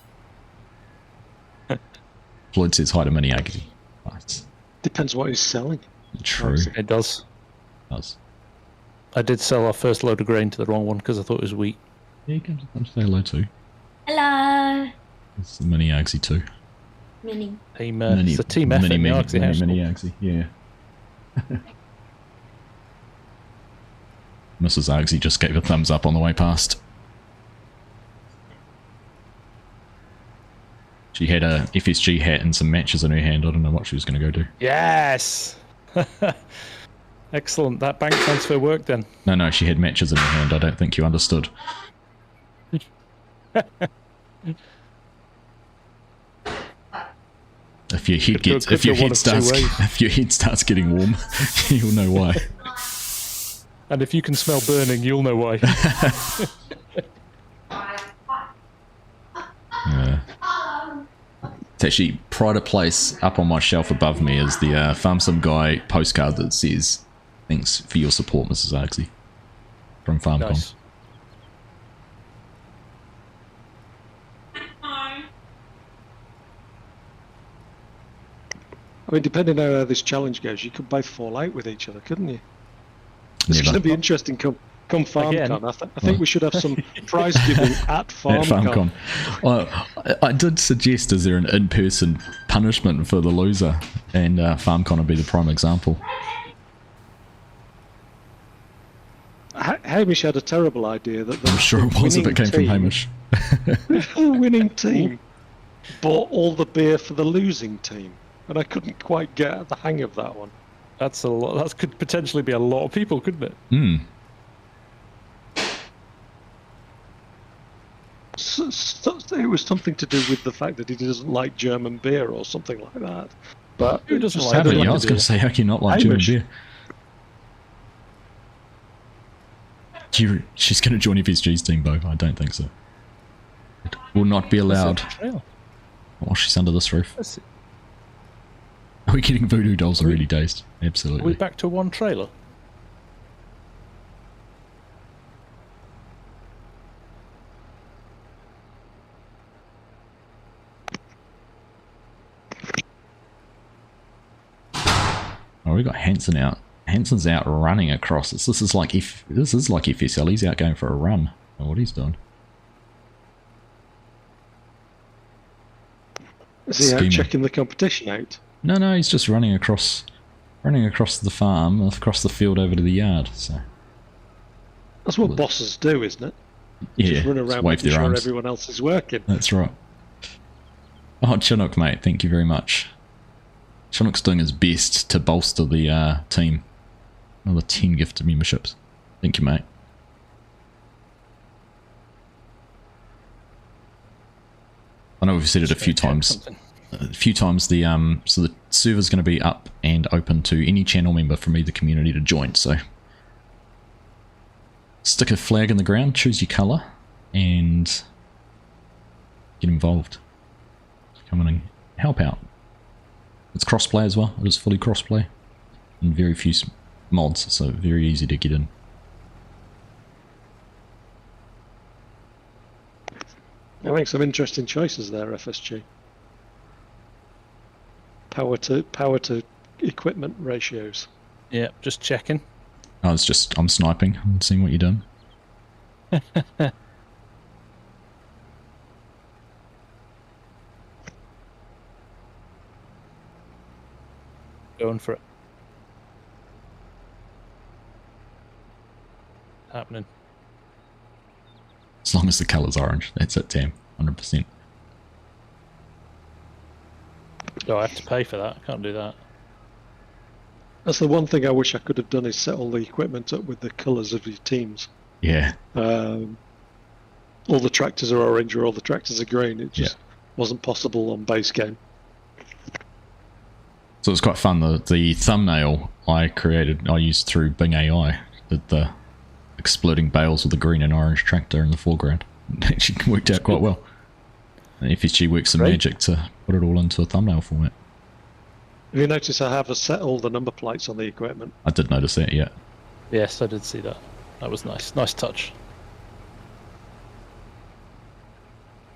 Floyd says hi to Mini Argsy. Right. Depends what he's selling. True. It does. It does. I did sell our first load of grain to the wrong one because I thought it was wheat. Yeah, come to say hello too. Hello. It's the Mini Argsy too. Mini. Team, it's a team effort in the Argsy household. Mini Argsy, yeah. Mrs. Argsy just gave a thumbs up on the way past. She had a FSG hat and some matches in her hand. I don't know what she was going to go do. Yes! Excellent. That bank transfer worked then. No, she had matches in her hand. I don't think you understood. If your head starts getting warm, you'll know why. And if you can smell burning, you'll know why. It's actually pride of place up on my shelf above me is the FarmSimGuy postcard that says, "Thanks for your support, Mrs. Argsy," from FarmCom. Nice. I mean, depending on how this challenge goes, you could both fall out with each other, couldn't you? It's Never. going to be interesting come FarmCon. I think we should have some prize giving at At FarmCon. FarmCon. I did suggest, is there an in-person punishment for the loser? And FarmCon would be the prime example. Hamish had a terrible idea that I'm sure it was if it came from Hamish. The winning team bought all the beer for the losing team. And I couldn't quite get the hang of that one. That's a lot. That could potentially be a lot of people, couldn't it? Hmm. So it was something to do with the fact that he doesn't like German beer or something like that. But who doesn't like Sadly, German I was going to say, how can you not like Hamish. German beer? She's going to join FSG's team, Bo. I don't think so. It will not be allowed while she's under this roof. Are we getting voodoo dolls already dazed? Absolutely. Are we back to one trailer? Oh, we got Hanson out. Hanson's out running across us. This is like FSL. He's out going for a run. I don't know what he's doing. Is he out Scheming. checking the competition out? No, he's just running across the farm, across the field over to the yard. So That's what bosses do, isn't it? yeah, Just run just around wave making their sure arms. everyone else is working. That's right. Oh, Chinook, mate, thank you very much. Chinook's doing his best to bolster the team. Another 10 gifted memberships. Thank you, mate. I know we've said it a few times. So the server's going to be up and open to any channel member from either community to join. So stick a flag in the ground, choose your colour, and get involved. Come in and help out. It's crossplay as well. It is fully crossplay, and very few mods, so very easy to get in. I think some interesting choices there, FSG. Power to equipment ratios. Yeah, just checking. I'm sniping and seeing what you're doing. Going for it. Happening. As long as the colour's orange, that's it, Tam. 100%. Oh, I have to pay for that. I can't do that. That's the one thing I wish I could have done, is set all the equipment up with the colours of your teams. Yeah. All the tractors are orange or all the tractors are green. It just wasn't possible on base game. So it's quite fun. The thumbnail I used through Bing AI, did the exploding bales with a green and orange tractor in the foreground. It actually worked out quite well. And FSG works some magic to put it all into a thumbnail format. Have you noticed I have set all the number plates on the equipment? I did notice that, yeah. Yes, I did see that. That was nice. Nice touch.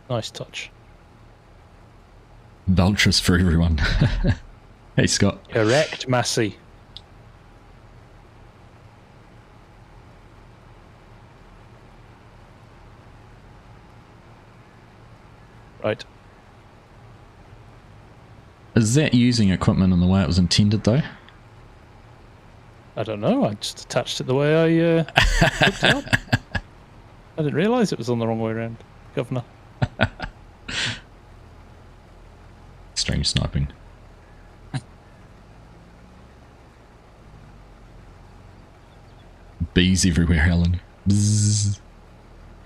Nice touch. Vultures for everyone. Hey, Scott. Correct, Massey. Right. Is that using equipment in the way it was intended, though? I don't know. I just attached it the way I hooked it up. I didn't realise it was on the wrong way around, Governor. Strange sniping. Bees everywhere, Alan. Bzzz.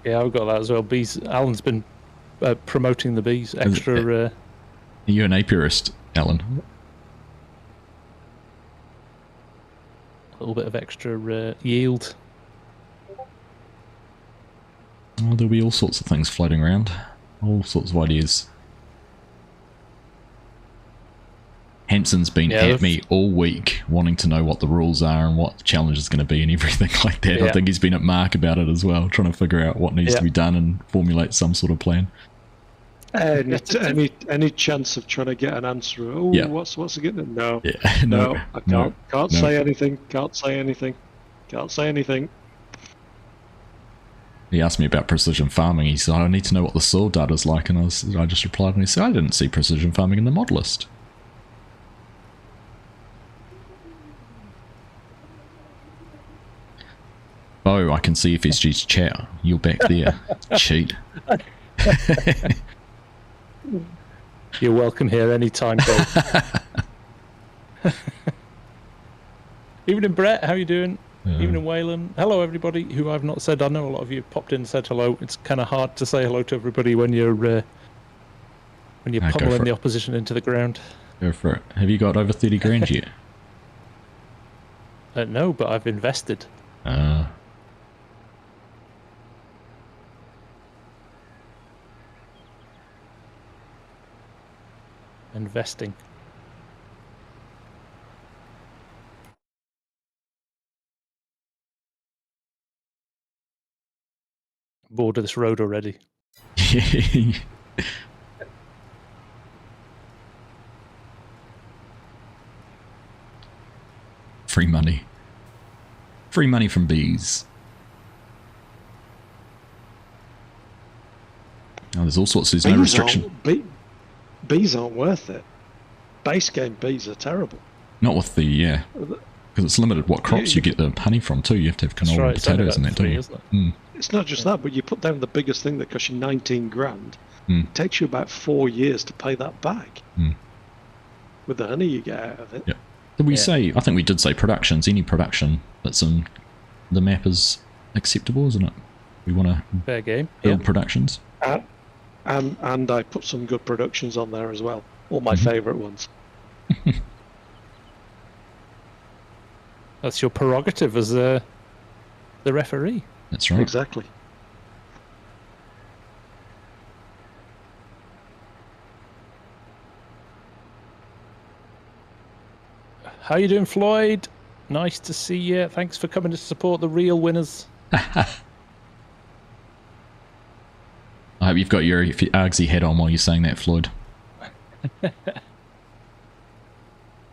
Yeah, I've got that as well. Bees. Alan's been promoting the bees. Extra. Are you an apiarist, Alan? A little bit of extra yield. Oh, there'll be all sorts of things floating around. All sorts of ideas. Hanson's been at me all week wanting to know what the rules are and what the challenge is going to be and everything like that. Yeah. I think he's been at Mark about it as well, trying to figure out what needs to be done and formulate some sort of plan. Any chance of trying to get an answer? Oh, what's it getting? No, no, I can't say anything. Can't say anything. Can't say anything. He asked me about precision farming. He said, I need to know what the soil data is like, and I just replied and he said, I didn't see precision farming in the mod list. Oh, I can see FSG's chat. You're back there. Cheat. You're welcome here anytime, Bill. Evening, Brett. How you doing? Evening, Waylon. Hello, everybody who I've not said. I know a lot of you popped in and said hello. It's kind of hard to say hello to everybody when you're pummeling the opposition into the ground. Go for it. Have you got over 30 grand yet? No, but I've invested. Investing. Bored of this road already. Free money. Free money from bees. Oh, there's all sorts. There's no restriction. Bees aren't worth it. Base game bees are terrible. Not with the because it's limited what crops you get the honey from too. You have to have canola and potatoes and that, don't you? It's not just that, but you put down the biggest thing that costs you 19 grand. It takes you about 4 years to pay that back. With the honey you get out of it. Yeah. Did we say? I think we did say productions. Any production that's in the map is acceptable, isn't it? We want to fair game. Build productions. And I put some good productions on there as well. All my favourite ones. That's your prerogative as the referee. That's right. Exactly. How you doing, Floyd? Nice to see you. Thanks for coming to support the real winners. I hope you've got your Argsy head on while you're saying that, Floyd.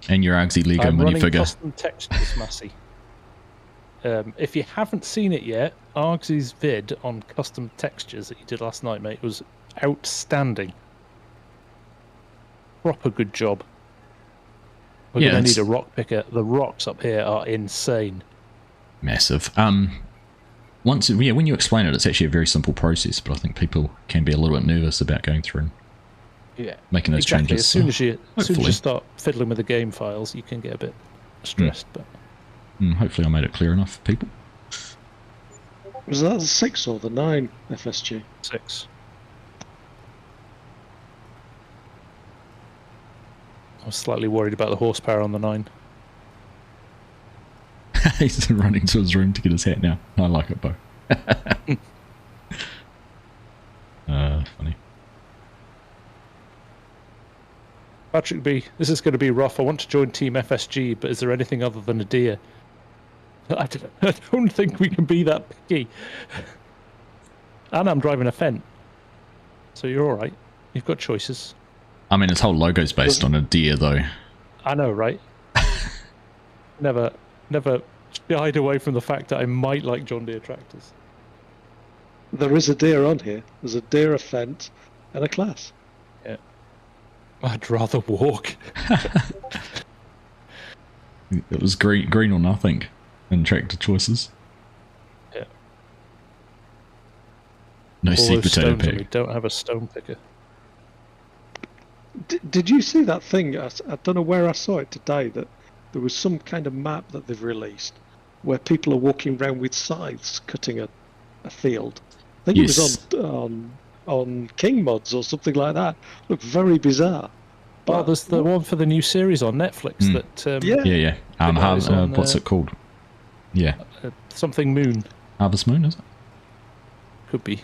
And your Argsy Lego minifigure. Custom textures, Massey. If you haven't seen it yet, Argsy's vid on custom textures that you did last night, mate, was outstanding. Proper good job. We're going to need a rock picker. The rocks up here are insane. Massive. When you explain it, it's actually a very simple process, but I think people can be a little bit nervous about going through and making those changes. As soon as you start fiddling with the game files, you can get a bit stressed. But hopefully I made it clear enough for people. Was that the 6 or the 9 FSG? 6. I was slightly worried about the horsepower on the 9. He's running to his room to get his hat now. I like it, Bo. Funny. Patrick B, this is going to be rough. I want to join Team FSG, but is there anything other than a deer? I don't think we can be that picky. And I'm driving a Fendt. So you're alright. You've got choices. I mean, his whole logo's based on a deer, though. I know, right? Never shied away from the fact that I might like John Deere tractors. There is a deer on here. There's a deer, a Fendt, and a Class. Yeah. I'd rather walk. It was green or nothing in tractor choices. Yeah. No All seed those potato stones, and pick. we don't have a stone picker. Did you see that thing? I don't know where I saw it today, that there was some kind of map that they've released where people are walking around with scythes cutting a field. I think Yes. it was on King Mods or something like that. Looked very bizarre. Well, there's the one for the new series on Netflix that... Yeah. guys on, what's it called? Yeah. Something Moon. Harvest Moon, is it? Could be.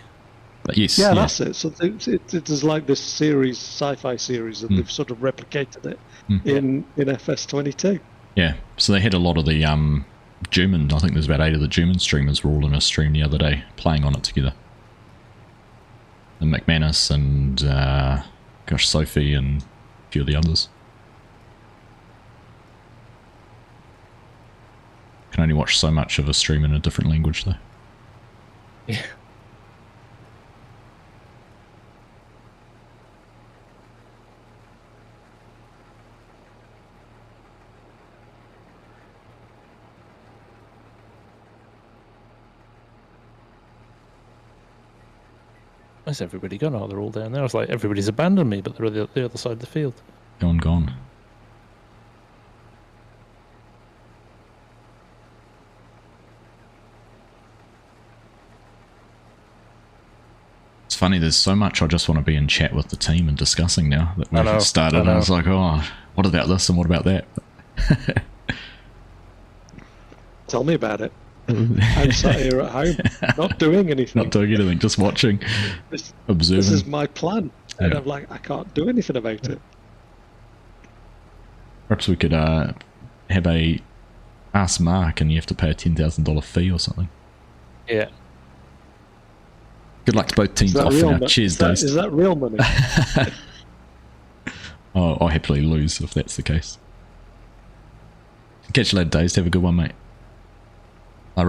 But yes. Yeah, that's it. So it is like this series, sci-fi series, and they've sort of replicated it in FS22. Yeah, so they had a lot of the German, I think there's about 8 of the German streamers were all in a stream the other day, playing on it together. And McManus and, Sophie and a few of the others. Can only watch so much of a stream in a different language, though. Yeah. Where's everybody gone? Oh, they're all down there. I was like, everybody's abandoned me, but they're at the other side of the field. Gone. It's funny, there's so much I just want to be in chat with the team and discussing now that we've started. And I was like, oh, what about this and what about that? Tell me about it. I'm sat here at home, not doing anything. Not doing anything, just watching, observing. This is my plan, and Yeah. I'm like, I can't do anything about it. Perhaps we could have a Ask Mark and you have to pay a $10,000 fee or something. Yeah. Good luck to both teams Is that offering real our cheers days. Is that real money? Oh, I'll happily lose if that's the case. Catch you later, Days. Have a good one, mate. I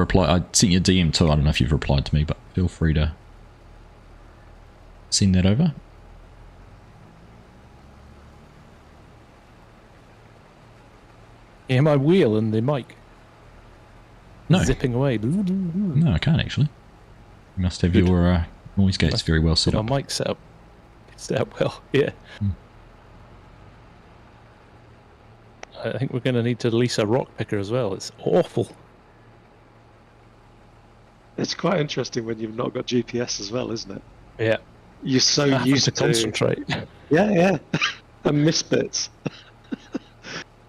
sent you a DM too. I don't know if you've replied to me, but feel free to send that over. Yeah, my wheel and the mic. No. Zipping away. No, I can't actually. You must have your noise gates very well set up. My mic set up well, yeah. I think we're going to need to lease a rock picker as well. It's awful. It's quite interesting when you've not got GPS as well, isn't it? Yeah. You're so Having used to concentrate. Yeah. And miss bits.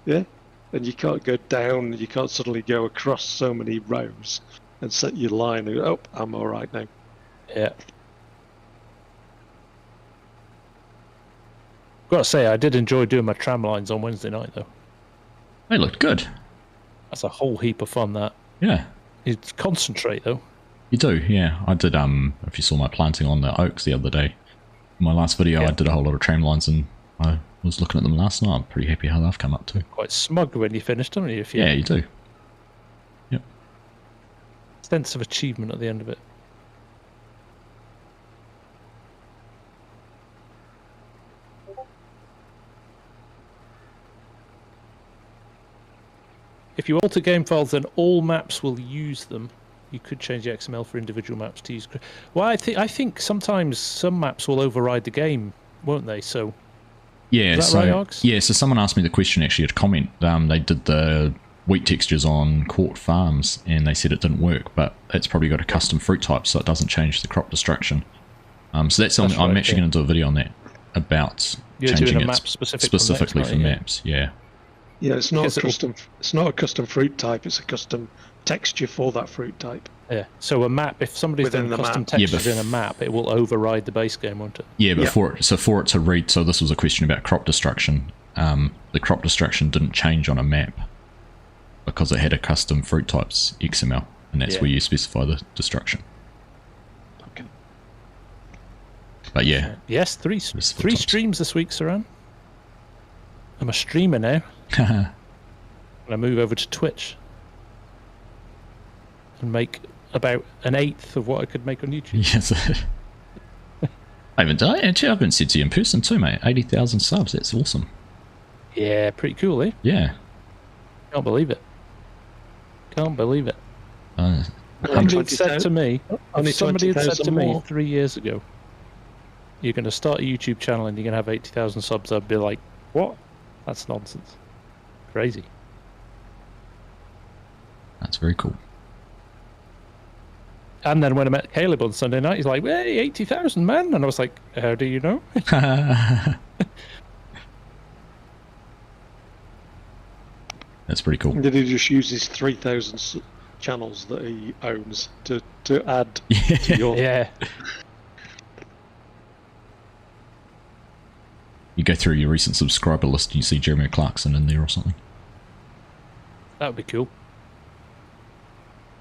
Yeah. And you can't go down, you can't suddenly go across so many rows and set your line and go, oh, I'm all right now. Yeah. Got to say, I did enjoy doing my tram lines on Wednesday night, though. They looked good. That's a whole heap of fun, that. Yeah. You concentrate, though. You do, yeah. I did, if you saw my planting on the oaks the other day, in my last video, I did a whole lot of tram lines and I was looking at them last night. I'm pretty happy how they've come up to. Quite smug when you finished, don't you? Yeah, you do. Yep. Sense of achievement at the end of it. If you alter game files, then all maps will use them. You could change the XML for individual maps to use. Well, I think sometimes some maps will override the game, won't they? So, yeah, is that right, Args? Yeah. So someone asked me the question actually at a comment. They did the wheat textures on Court Farms, and they said it didn't work, but it's probably got a custom fruit type, so it doesn't change the crop destruction. So that's something I'm actually going to do a video on that about changing doing a it map specifically for maps. Yeah. Yeah, it's not Because a it'll- custom. It's not a custom fruit type. It's a custom texture for that fruit type. Yeah. So a map, if somebody's Within done the custom map. Yeah, textures but in a map, it will override the base game, won't it? Yeah, but Yeah. for it to read, so this was a question about crop destruction. The crop destruction didn't change on a map because it had a custom fruit types XML, and that's Yeah. where you specify the destruction. Okay. But yeah, Yes, three It's full types. streams this week, Saran. I'm a streamer now. And I move over to Twitch and make about an eighth of what I could make on YouTube. yes. I haven't said to you in person too, mate. 80,000 subs. That's awesome. Yeah, pretty cool, eh? Yeah. Can't believe it. Can't believe it. Uh, Somebody had said to me, Only if somebody had said 20,000 to me more. 3 years ago, you're going to start a YouTube channel and you're going to have 80,000 subs, I'd be like, what? That's nonsense. Crazy. that's very cool. And then when I met Caleb on Sunday night, he's like, hey, 80,000, man. And I was like, how do you know? That's pretty cool. Did he just use his 3,000 channels that he owns to add to your? Yeah. You go through your recent subscriber list and you see Jeremy Clarkson in there or something. That would be cool.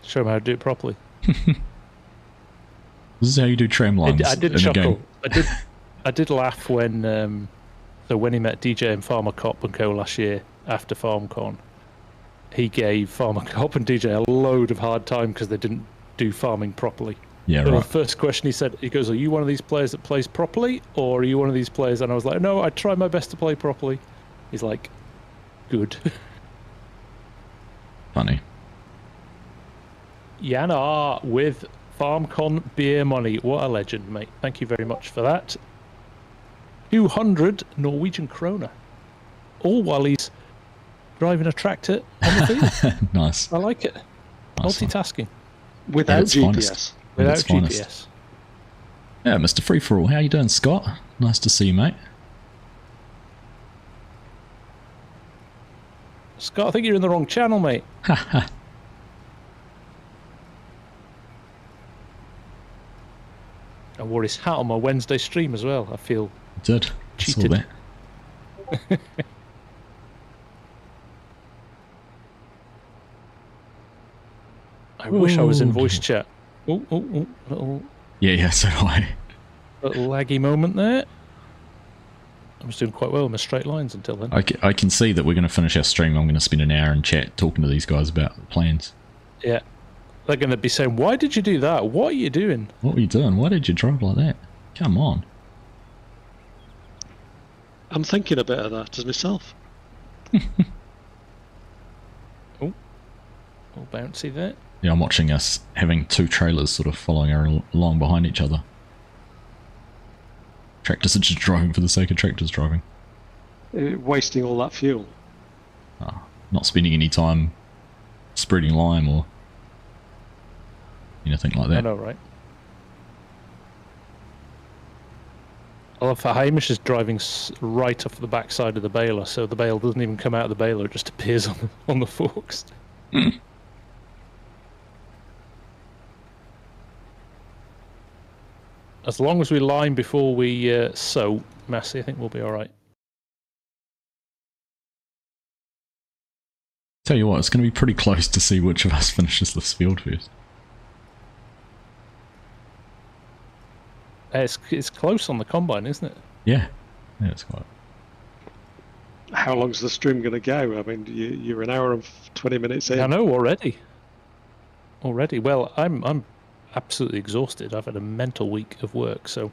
Show him how to do it properly. This is how you do tram lines I did in a chuckle. game. I did laugh when so when he met DJ and Farmer Cop and Co last year after FarmCon, he gave Farmer Cop and DJ a load of hard time because they didn't do farming properly. Yeah, So right. the first question he goes, are you one of these players that plays properly, or are you one of these players? And I was like, no, I try my best to play properly. He's like, good. Funny. Yana with FarmCon beer money. What a legend, mate. Thank you very much for that. 200 Norwegian kroner. All while he's driving a tractor on the field. Nice. I like it. Nice one. Multitasking. Without its GPS. finest. At Without its finest. GPS. Yeah, Mr. Free For All, how you doing, Scott? Nice to see you, mate. Scott, I think you're in the wrong channel, mate. I wore his hat on my Wednesday stream as well. I feel Did. I saw Cheated. that. I wish I was in Ooh. voice chat. Little Yeah, so do I. laggy moment there. I was doing quite well in my straight lines until then. I can see that we're going to finish our stream. I'm going to spend an hour in chat talking to these guys about the plans. Yeah. They're going to be saying, why did you do that? What are you doing? What were you doing? Why did you drive like that? Come on. I'm thinking a bit of that as myself. All bouncy there. Yeah, I'm watching us having two trailers sort of following along behind each other. Tractors are just driving for the sake of tractors driving. Wasting all that fuel. Not spending any time spreading lime or anything like I that. know, right? I love how Hamish is driving right off the backside of the baler, so the bale doesn't even come out of the baler, it just appears on the forks. As long as we lime before we sow, Massey, I think we'll be alright. Tell you what, it's going to be pretty close to see which of us finishes this field first. It's close on the combine, isn't it? Yeah, it's quite. How long's the stream going to go? I mean, you're an hour and 20 minutes in. I know already. Already. Well, I'm absolutely exhausted. I've had a mental week of work, so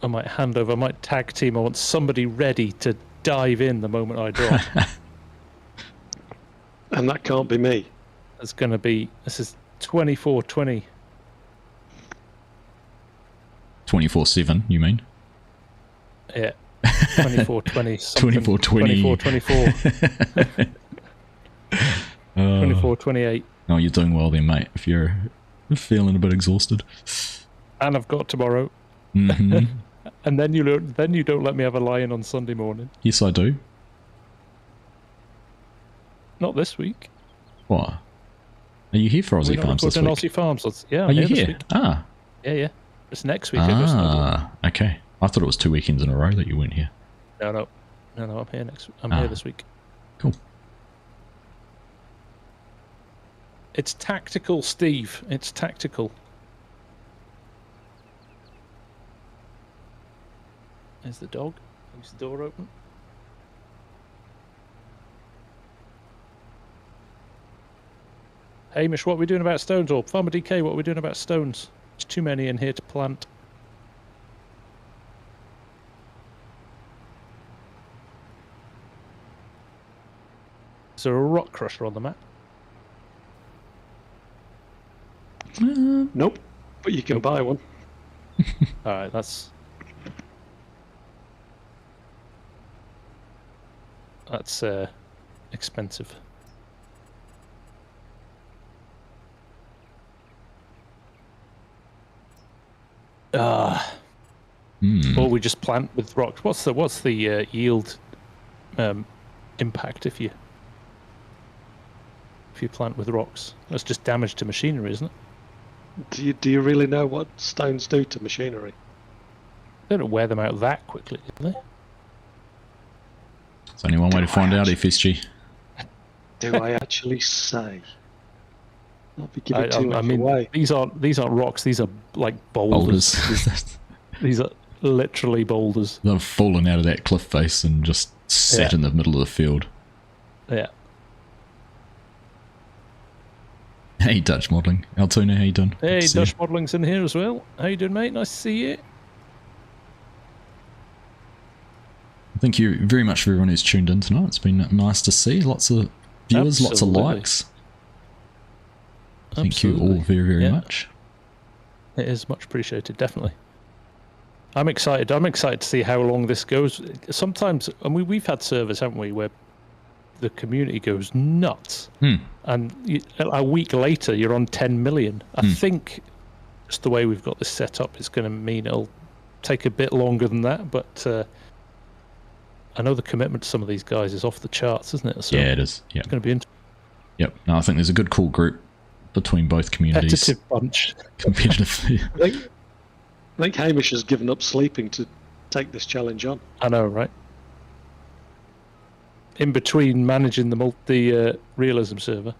I might hand over. I might tag team. I want somebody ready to dive in the moment I drop. And that can't be me. It's going to be. This is 24/20. 24/7, you mean? Yeah. 24/20. 24/20. 24/24. 24/28. Oh, you're doing well then, mate. If you're feeling a bit exhausted. And I've got tomorrow. Mm-hmm. And then you don't let me have a lie-in on Sunday morning. Yes, I do. Not this week. What? Are you here for Aussie Farms this week? Aussie Farms. Yeah, Are you this here? week. Ah. Yeah. It's next week. I go snowboarding. Okay. I thought it was 2 weekends in a row that you weren't here. No. I'm here I'm here this week. Cool. It's tactical, Steve. It's tactical. There's the dog. Leaves the door open. Hamish, what are we doing about stones? Or Farmer DK, what are we doing about stones? There's too many in here to plant. Is there a rock crusher on the map? Nope, but you can buy one. Alright, that's expensive. Or we just plant with rocks. What's the yield impact if you plant with rocks? That's just damage to machinery, isn't it? Do you really know what stones do to machinery? They don't wear them out that quickly, do they? There's only one way to find out, FSG. Do I actually say? I'll be giving too much away. These aren't rocks. These are like boulders. These are literally boulders. They've fallen out of that cliff face and just sat in the middle of the field. Yeah. Hey, Dutch Modelling. Altoona, how you doing? Hey, Dutch Modelling's in here as well. How you doing, mate? Nice to see you. Thank you very much for everyone who's tuned in tonight. It's been nice to see. Lots of viewers, lots of likes. Thank you all very, very much. It is much appreciated, definitely. I'm excited. I'm excited to see how long this goes. Sometimes, I mean, we've had servers, haven't we, where the community goes nuts. And a week later, you're on 10 million. I think just the way we've got this set up is going to mean it'll take a bit longer than that, but I know the commitment to some of these guys is off the charts, isn't it? So yeah, it is. Yeah. It's going to be interesting. Yep. No, I think there's a good, cool group between both communities. Competitive bunch. Competitive. I think Hamish has given up sleeping to take this challenge on. I know, right? In between managing the realism server.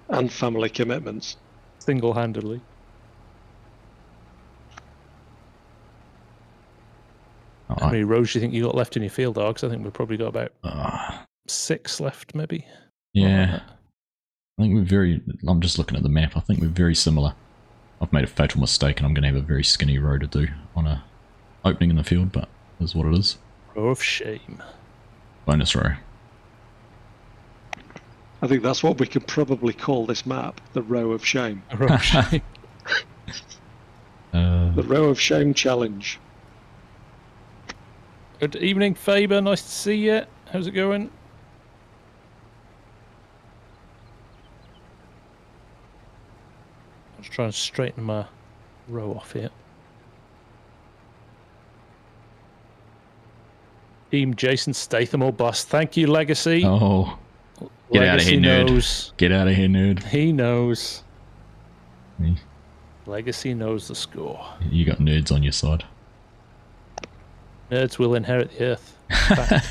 And family commitments. Single-handedly. How many rows do you think you got left in your field, Args? I think we've probably got about 6 left, maybe. Yeah. I think I'm just looking at the map. I think we're very similar. I've made a fatal mistake and I'm going to have a very skinny row to do on a opening in the field, but that's what it is. Row of shame. Bonus row. I think that's what we could probably call this map, the row of shame. A row of shame. The row of shame challenge. Good evening, Faber. Nice to see you. How's it going? I'll just try and straighten my row off here. Team Jason Statham or bust. Thank you, Legacy. Oh. Get out of here, nerd. Knows. Get out of here, nerd. He knows. Legacy knows the score. You got nerds on your side. Nerds will inherit the earth. I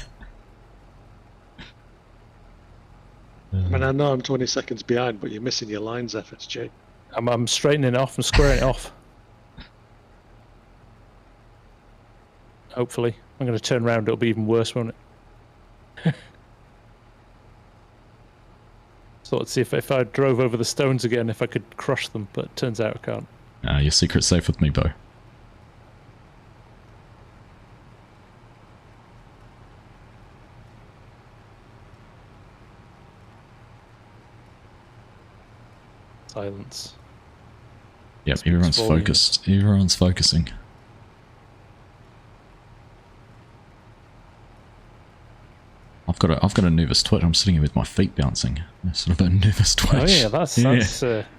mean, I know I'm 20 seconds behind, but you're missing your lines, FSG. I'm straightening it off and squaring it off. Hopefully. I'm going to turn around, it'll be even worse, won't it? Thought I'd see if I drove over the stones again, if I could crush them, but it turns out I can't. Your secret's safe with me, Bo. Silence. Yep, everyone's focused. Everyone's focusing. I've got a nervous twitch. I'm sitting here with my feet bouncing. Sort of a nervous twitch. Oh yeah, that's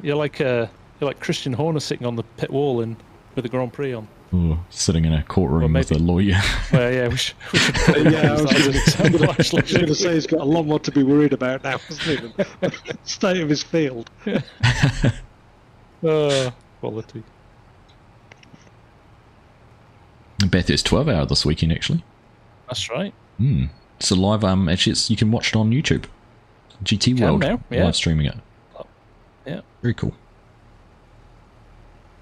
you're like Christian Horner sitting on the pit wall in with the Grand Prix on. Ooh, sitting in a courtroom with a lawyer. Well, yeah, we should probably Yeah, I use that as an example, actually. was going to say he's got a lot more to be worried about now, hasn't he? The state of his field. Quality. Bathurst 12 hour this weekend, actually. That's right. It's a live, actually, you can watch it on YouTube. GT World, now, yeah. live streaming it. Yeah. Very cool.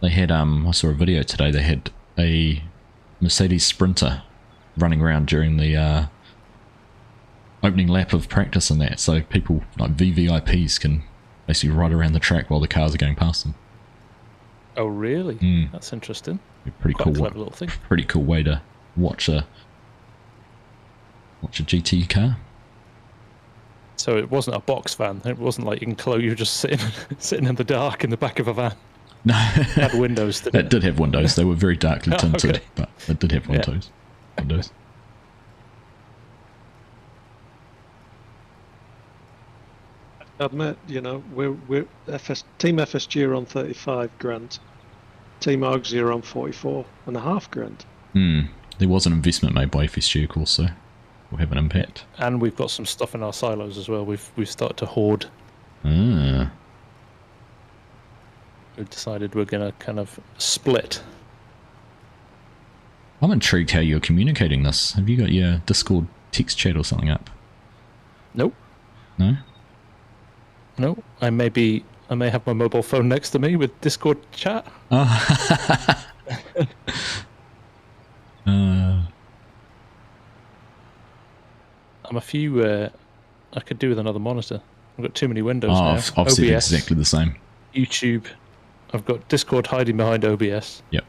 They had, I saw a video today, they had a Mercedes Sprinter running around during the opening lap of practice and that, so people, like VVIPs, can basically ride around the track while the cars are going past them. Oh, really? That's interesting. Pretty Quite cool. a clever little thing. Pretty cool way to watch a GT car. So it wasn't a box van. It wasn't like enclosed. You were just sitting in the dark in the back of a van. No, it had windows. Didn't it did have windows. They were very darkly tinted, okay. but it did have windows. Windows. I admit, you know, we're Team FSG are on 35 grand. Team Argsy are on 44.5 grand. There was an investment made by FSG, of course, so we'll have an impact. And we've got some stuff in our silos as well. We've started to hoard. Ah. We've decided we're going to kind of split. I'm intrigued how you're communicating this. Have you got your Discord text chat or something up? Nope. No? No. I may have my mobile phone next to me with Discord chat. I'm a few. I could do with another monitor. I've got too many windows now. I've said exactly the same. YouTube. I've got Discord hiding behind OBS. Yep.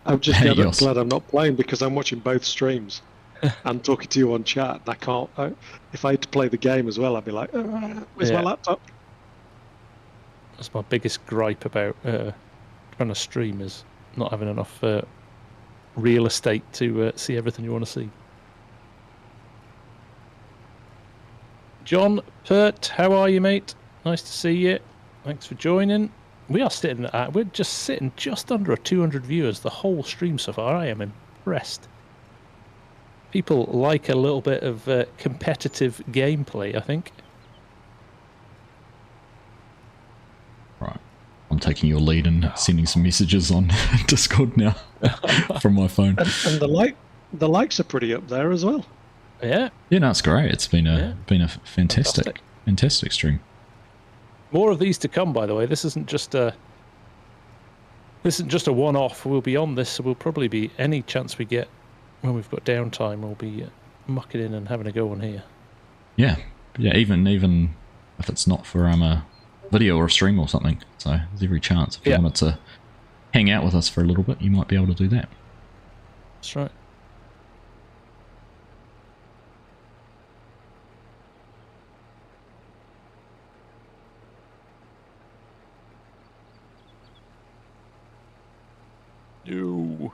I'm just glad I'm not playing because I'm watching both streams and talking to you on chat. And I can't. If I had to play the game as well, I'd be like, "Where's my laptop?" That's my biggest gripe about trying to stream is not having enough real estate to see everything you want to see. John Pert, how are you, mate? Nice to see you. Thanks for joining. We're just sitting just under 200 viewers the whole stream so far. I am impressed. People like a little bit of competitive gameplay, I think. Right. I'm taking your lead and sending some messages on Discord now from my phone. And the likes are pretty up there as well. Yeah. Yeah, no, it's great. It's been a fantastic stream. More of these to come, by the way. This isn't just a one-off. We'll be on this, so we'll probably be any chance we get when we've got downtime. We'll be mucking in and having a go on here. Yeah, even if it's not for a video or a stream or something. So there's every chance if you wanted to hang out with us for a little bit, you might be able to do that. That's right. No.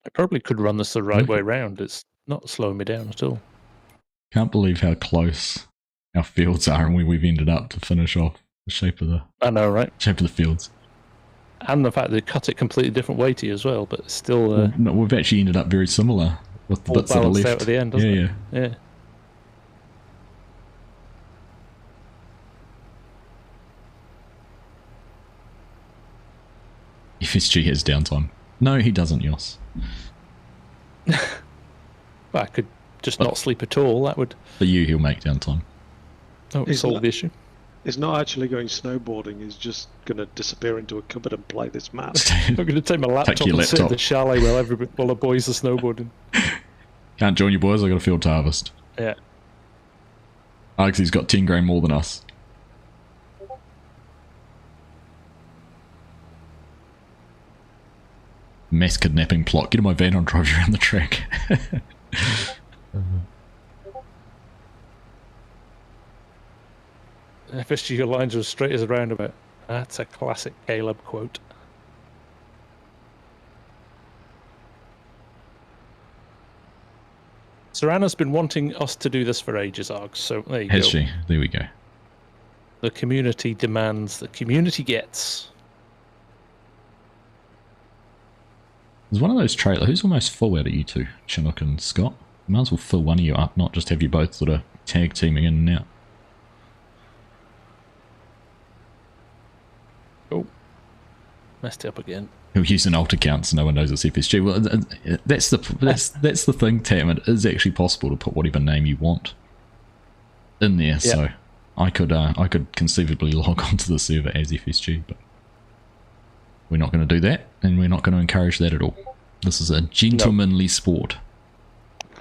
I probably could run this the right way round. It's not slowing me down at all. Can't believe how close our fields are and where we've ended up to finish off the shape of the. I know, right? Shape of the fields. And the fact that they cut it completely different way to you as well, but still. Well, no, we've actually ended up very similar with the bits that are left. Out at the end, doesn't it? Yeah. FSG has downtime. No, he doesn't, Yoss. Well, I could just not sleep at all. That would. For you, he'll make downtime. That would solve the issue. He's not actually going snowboarding. He's just going to disappear into a cupboard and play this map. I'm going to take my laptop and sit in the chalet while the boys are snowboarding. Can't join you boys. I got a field to harvest. Yeah. Argsy's got 10 grand more than us. Mass kidnapping plot. Get in my van and drive you around the track. FSG lines are as straight as a roundabout. That's a classic Caleb quote. Serana's been wanting us to do this for ages, Args, so there you go. Has she? There we go. the community demands, the community gets. There's one of those trailers. Who's almost full out of you two, Chinook and Scott? Might as well fill one of you up, not just have you both sort of tag teaming in and out. Oh, messed up again. He'll use an alt account so no one knows it's FSG. Well, that's the thing, Tam. It is actually possible to put whatever name you want in there. Yep. So I could conceivably log onto the server as FSG, but we're not going to do that, and we're not going to encourage that at all. This is a gentlemanly sport.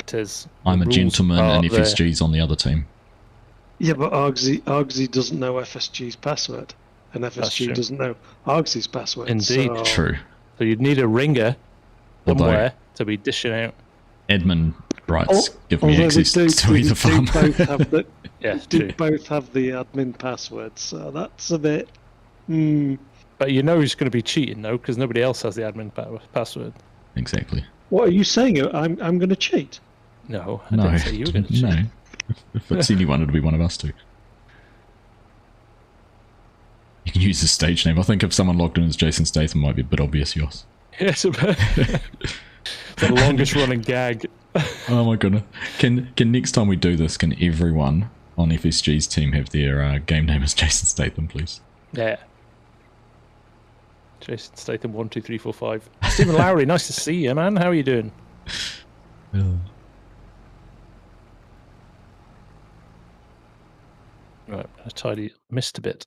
It is. I'm a gentleman, and FSG's on the other team. Yeah, but Argsy doesn't know FSG's password. And FSG doesn't know Argsy's password. Indeed. So... True. So you'd need a ringer somewhere to be dishing out. Admin rights give me access to the farm. Both have the, true. Both have the admin password, so that's a bit... But you know who's going to be cheating, though, because nobody else has the admin password. Exactly. What are you saying? I'm going to cheat? No, I didn't say you were going to cheat. No. If it's anyone, it'll be one of us two. You can use the stage name. I think if someone logged in as Jason Statham, it might be a bit obvious, Yoss. Yes, the longest running gag. Oh my goodness. Can next time we do this, can everyone on FSG's team have their game name as Jason Statham, please? Yeah. Jason Statham 1, 2, 3, 4, 5. Stephen Lowry, nice to see you, man. How are you doing? Right, I totally missed a bit.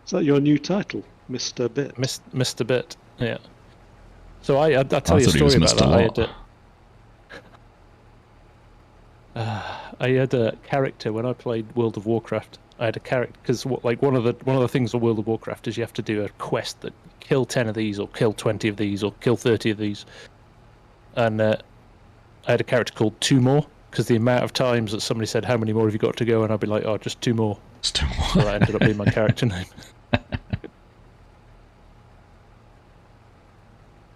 Is that your new title, Mr. Bit? Mr. Bit, yeah. So I'll tell you a story about that. I had a character when I played World of Warcraft. I had a character because one of the things of World of Warcraft is you have to do a quest that kill 10 of these or kill 20 of these or kill 30 of these. And I had a character called 2 More because the amount of times that somebody said, "How many more have you got to go?" and I'd be like, "Oh, just 2 more." Just 2 more. So that ended up being my character name.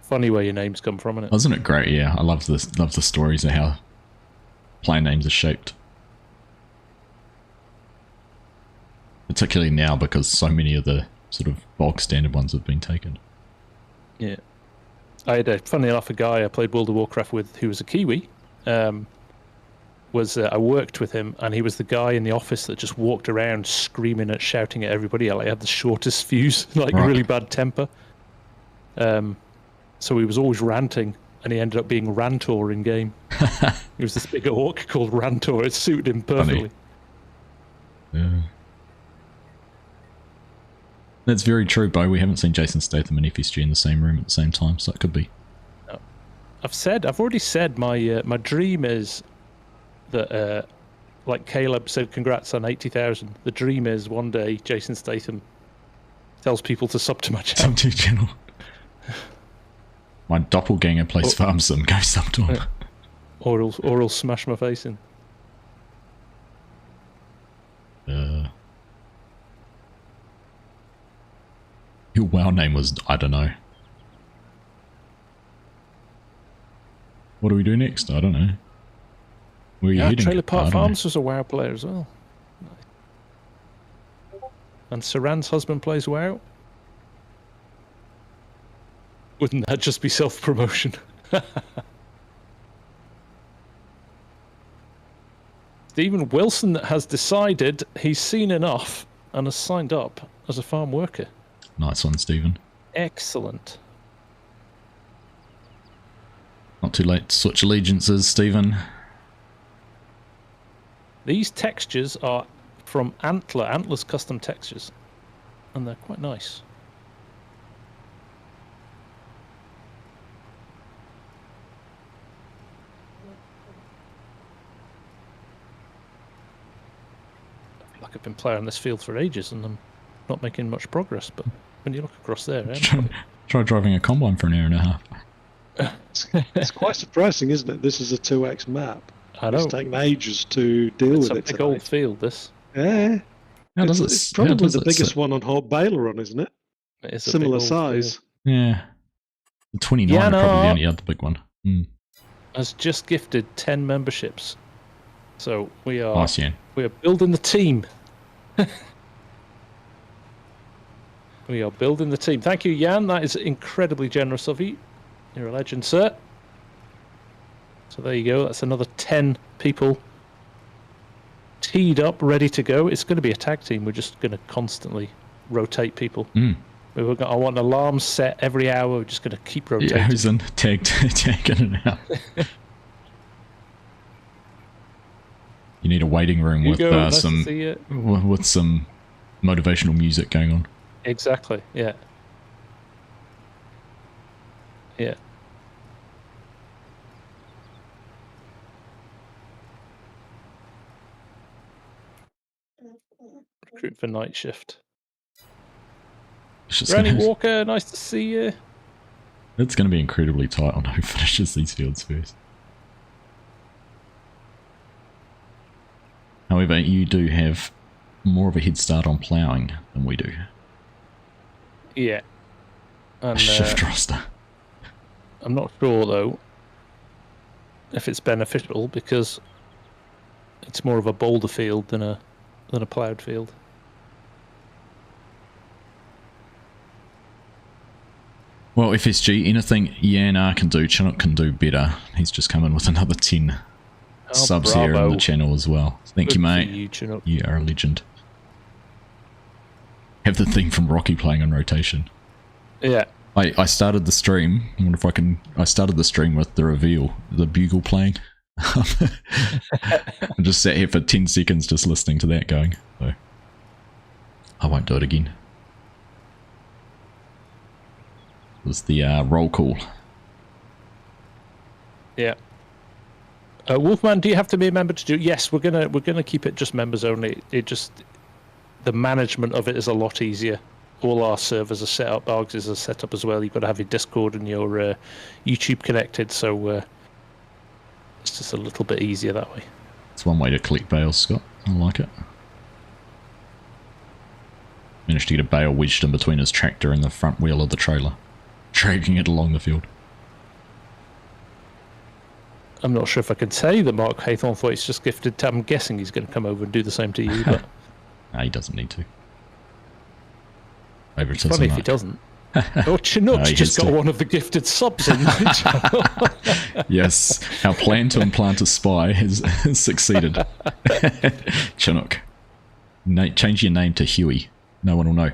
Funny where your names come from, isn't it? Isn't it great? Yeah, I love this. Love the stories of how player names are shaped. Particularly now because so many of the sort of bog standard ones have been taken. Yeah. I had funny enough, a guy I played World of Warcraft with who was a Kiwi. I worked with him, and he was the guy in the office that just walked around screaming and shouting at everybody. Like, had the shortest fuse, really bad temper. So he was always ranting, and he ended up being Rantor in game. He was this big orc called Rantor. It suited him perfectly. Funny. Yeah. That's very true, Bo. We haven't seen Jason Statham and FSG in the same room at the same time, so it could be. No. I've already said my dream is that, like Caleb said, congrats on 80,000. The dream is one day Jason Statham tells people to sub to my channel. My doppelganger plays FarmSim. Go sub to him. Or he'll smash my face in. Your WoW name was, I don't know. What do we do next? I don't know. Where are you heading? Trailer Park Farms was a WoW player as well. And Saran's husband plays WoW. Wouldn't that just be self-promotion? Stephen Wilson has decided he's seen enough and has signed up as a farm worker. Nice one, Stephen. Excellent. Not too late to switch allegiances, Stephen. These textures are from Antler's custom textures, and they're quite nice. I feel like I've been playing this field for ages, and I'm not making much progress, but when you look across there... Try driving a combine for an hour and a half. It's quite surprising, isn't it? This is a 2x map. I know. It's taken ages to deal with it. It's a big old field, this. Yeah. It's probably the biggest one on Hot Baylor on, isn't it? It is similar size. Field. Yeah. The 29 are probably the only other big one. Has just gifted 10 memberships So we are Nice, Ian. we are building the team. We are building the team. Thank you, Jan. That is incredibly generous of you. You're a legend, sir. So there you go. That's another 10 people teed up, ready to go. It's going to be a tag team. We're just going to constantly rotate people. I want alarms set every hour. We're just going to keep rotating. Yeah, who's in tag in and out. You need a waiting room with some motivational music going on. Exactly. Yeah. Yeah. Recruit for night shift. Granny Walker, nice to see you. It's going to be incredibly tight on who finishes these fields first. However, you do have more of a head start on ploughing than we do. Yeah. And, shift roster. I'm not sure, though, if it's beneficial, because it's more of a boulder field than a ploughed field. Well, FSG, anything Yana can do, Chinook can do better. He's just come in with another 10 subs here in the channel as well. Thank you, mate. You are a legend. Have the theme from Rocky playing on rotation. Yeah. I started the stream. I wonder if I can. I started the stream with the reveal, the bugle playing. I just sat here for 10 seconds just listening to that going. So I won't do it again. It was the roll call. Yeah. Wolfman, do you have to be a member to do? Yes, we're gonna keep it just members only. The management of it is a lot easier. All our servers are set up. Argsy's are set up as well. You've got to have your Discord and your YouTube connected, so it's just a little bit easier that way. It's one way to collect bales, Scott. I like it. Managed to get a bale wedged in between his tractor and the front wheel of the trailer, dragging it along the field. I'm not sure if I can say that Mark Haythornthwaite's just gifted. I'm guessing he's going to come over and do the same to you, but no, he doesn't need to. It's funny if he doesn't. Oh, Chinook's just got one of the gifted subs in. Yes, our plan to implant a spy has succeeded. Chinook, change your name to Huey. No one will know.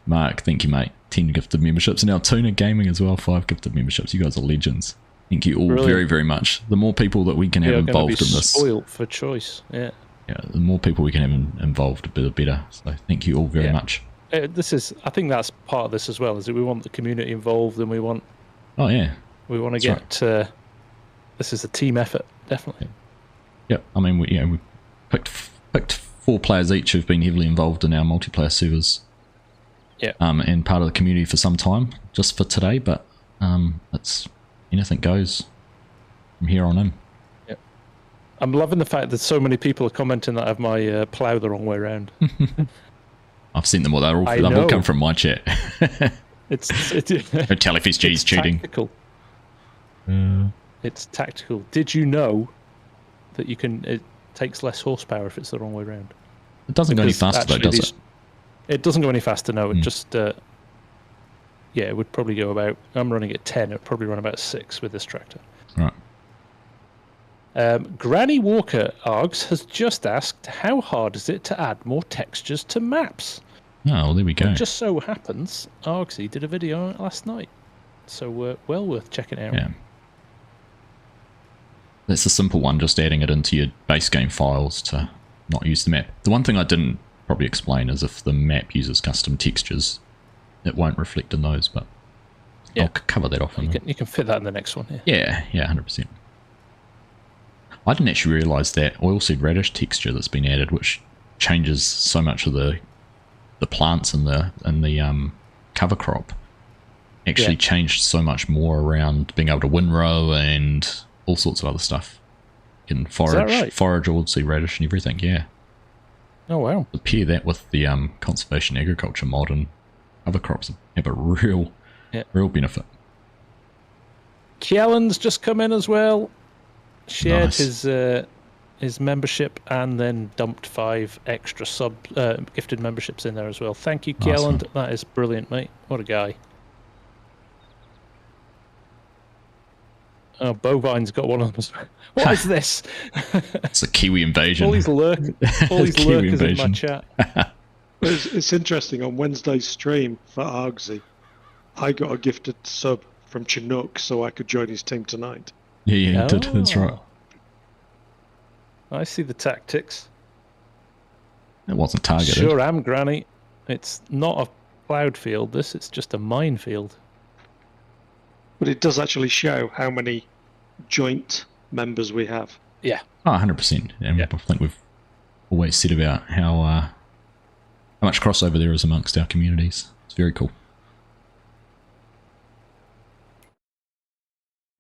Mark, thank you, mate. 10 gifted memberships. And now Tuna Gaming as well, 5 gifted memberships. You guys are legends. Thank you all very, very much. The more people that we can have involved in this. Spoiled for choice, yeah. Yeah, the more people we can have involved, the better. So thank you all very much. I think that's part of this as well, is that we want the community involved and we want... Oh, yeah. We want to get... this is a team effort, definitely. Yep. I mean, we picked 4 players each who've been heavily involved in our multiplayer servers. Yeah. And part of the community for some time, just for today, but it's anything goes from here on in. Yeah. I'm loving the fact that so many people are commenting that I have my plough the wrong way around. I've seen them all. They've all come from my chat. Don't tell if FSG's cheating. Tactical. It's tactical. Did you know that it takes less horsepower if it's the wrong way around? It doesn't go any faster though, does it? It doesn't go any faster, no. It just... it would probably go about... I'm running at 10. It would probably run about 6 with this tractor. Right. Granny Walker Args has just asked, how hard is it to add more textures to maps? Oh, well, there we go. It just so happens Argsy did a video on it last night. So well worth checking out. Yeah. That's a simple one, just adding it into your base game files to not use the map. The one thing I didn't probably explain is if the map uses custom textures, it won't reflect in those, but I'll cover that off. You can fit that in the next one. Yeah, 100%. I didn't actually realise that oilseed radish texture that's been added, which changes so much of the plants and the cover crop, actually changed so much more around being able to windrow and all sorts of other stuff. You can forage oilseed radish and everything. Yeah. Oh wow. Pair that with the conservation agriculture mod and cover crops have a real benefit. Kjellen's just come in as well. shared Nice. his membership and then dumped 5 extra gifted memberships in there as well. Thank you, Nice Kjelland. one. That is brilliant, mate. What a guy. Oh, Bovine's got one of them. What is this? It's a Kiwi invasion. all these Kiwi lurkers in my invasion. chat. It's interesting. On Wednesday's stream for Argsy, I got a gifted sub from Chinook so I could join his team tonight. Yeah, you did. That's right. I see the tactics. It wasn't targeted. Sure am, Granny. It's not a ploughed field, it's just a minefield. But it does actually show how many joint members we have. Yeah. Oh, 100%. And Yeah. I think we've always said about how much crossover there is amongst our communities. It's very cool.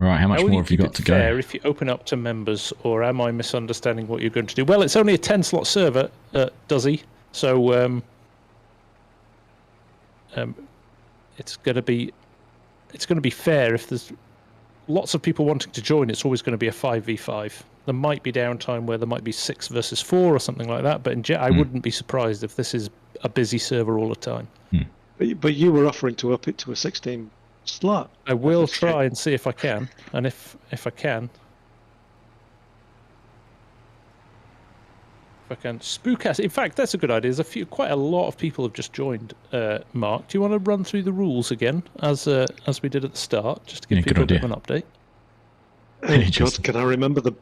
Right, how much more have you got to go? Fair if you open up to members, or am I misunderstanding what you're going to do? Well, it's only a 10-slot server, does he? So it's going to be fair. If there's lots of people wanting to join, it's always going to be a 5v5. There might be downtime where there might be 6 versus 4 or something like that, but I wouldn't be surprised if this is a busy server all the time. But you were offering to up it to a 16 slot. I will try and see if I can, and if I can, Spookcast. In fact, that's a good idea. There's quite a lot of people have just joined. Mark, do you want to run through the rules again, as we did at the start, just to give people a bit of an update? Oh, God, can I remember the?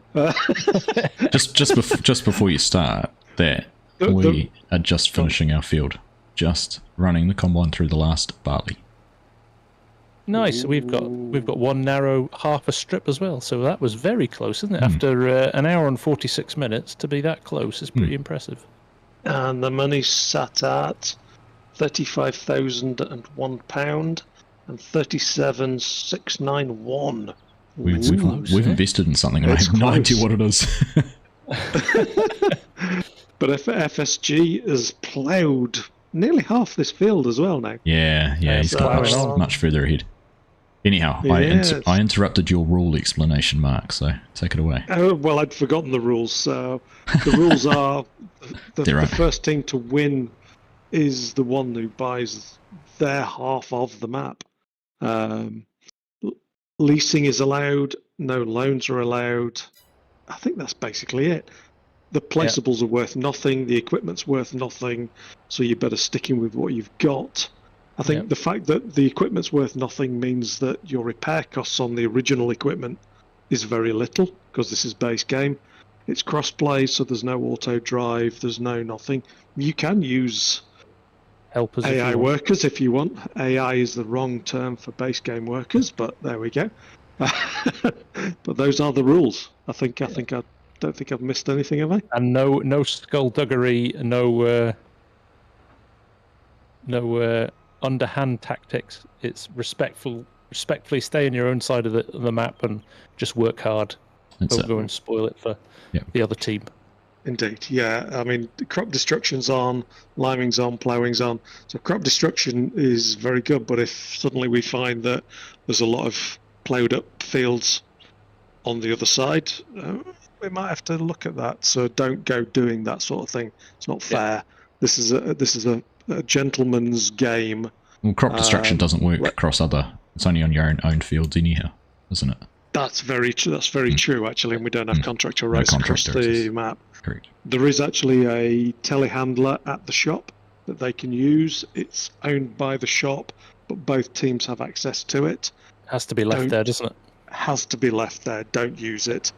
just before you start, we are just finishing our field, just running the combine through the last barley. Nice. We've got one narrow half a strip as well, so that was very close, isn't it? After an hour and 46 minutes, to be that close is pretty impressive. And the money sat at £35,001 and 37,691. We've invested in something, and I have no idea what it is. But FSG has ploughed nearly half this field as well now. Yeah, he's got much further ahead. Anyhow, I interrupted your rule explanation, Mark, so take it away. Oh, well, I'd forgotten the rules. So the rules are the first team to win is the one who buys their half of the map. Leasing is allowed, no loans are allowed. I think that's basically it. The placeables are worth nothing, the equipment's worth nothing, so you're better sticking with what you've got. I think the fact that the equipment's worth nothing means that your repair costs on the original equipment is very little, because this is base game. It's cross-play, so there's no auto drive, there's no nothing. You can use helpers, AI workers if you want. AI is the wrong term for base game workers, but there we go. But those are the rules. I don't think I've missed anything, have I? And no skullduggery, no underhand tactics. It's respectfully stay on your own side of the map and just work hard. Don't go and spoil it for the other team. Indeed, yeah. I mean, crop destruction's on, liming's on, ploughing's on. So crop destruction is very good, but if suddenly we find that there's a lot of ploughed up fields on the other side, we might have to look at that. So don't go doing that sort of thing. It's not fair. This is a gentleman's game. Well, crop destruction doesn't work across other. It's only on your own fields anyhow, isn't it? That's very true. That's very true, actually. And we don't have contractor rights across the map. Correct. There is actually a telehandler at the shop that they can use. It's owned by the shop, but both teams have access to it. Has to be left there, doesn't it? Has to be left there. Don't use it.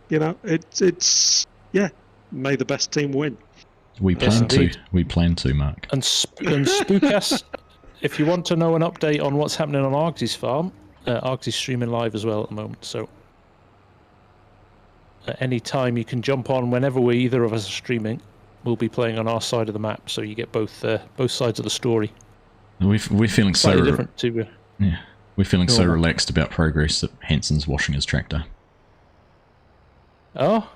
It's may the best team win. We plan to. We plan to, Mark. And Spookcast, if you want to know an update on what's happening on Argsy's farm, Argsy's streaming live as well at the moment. So at any time you can jump on whenever either of us are streaming. We'll be playing on our side of the map, so you get both sides of the story. We're feeling so different to we're feeling so relaxed about progress that Hanson's washing his tractor. Oh.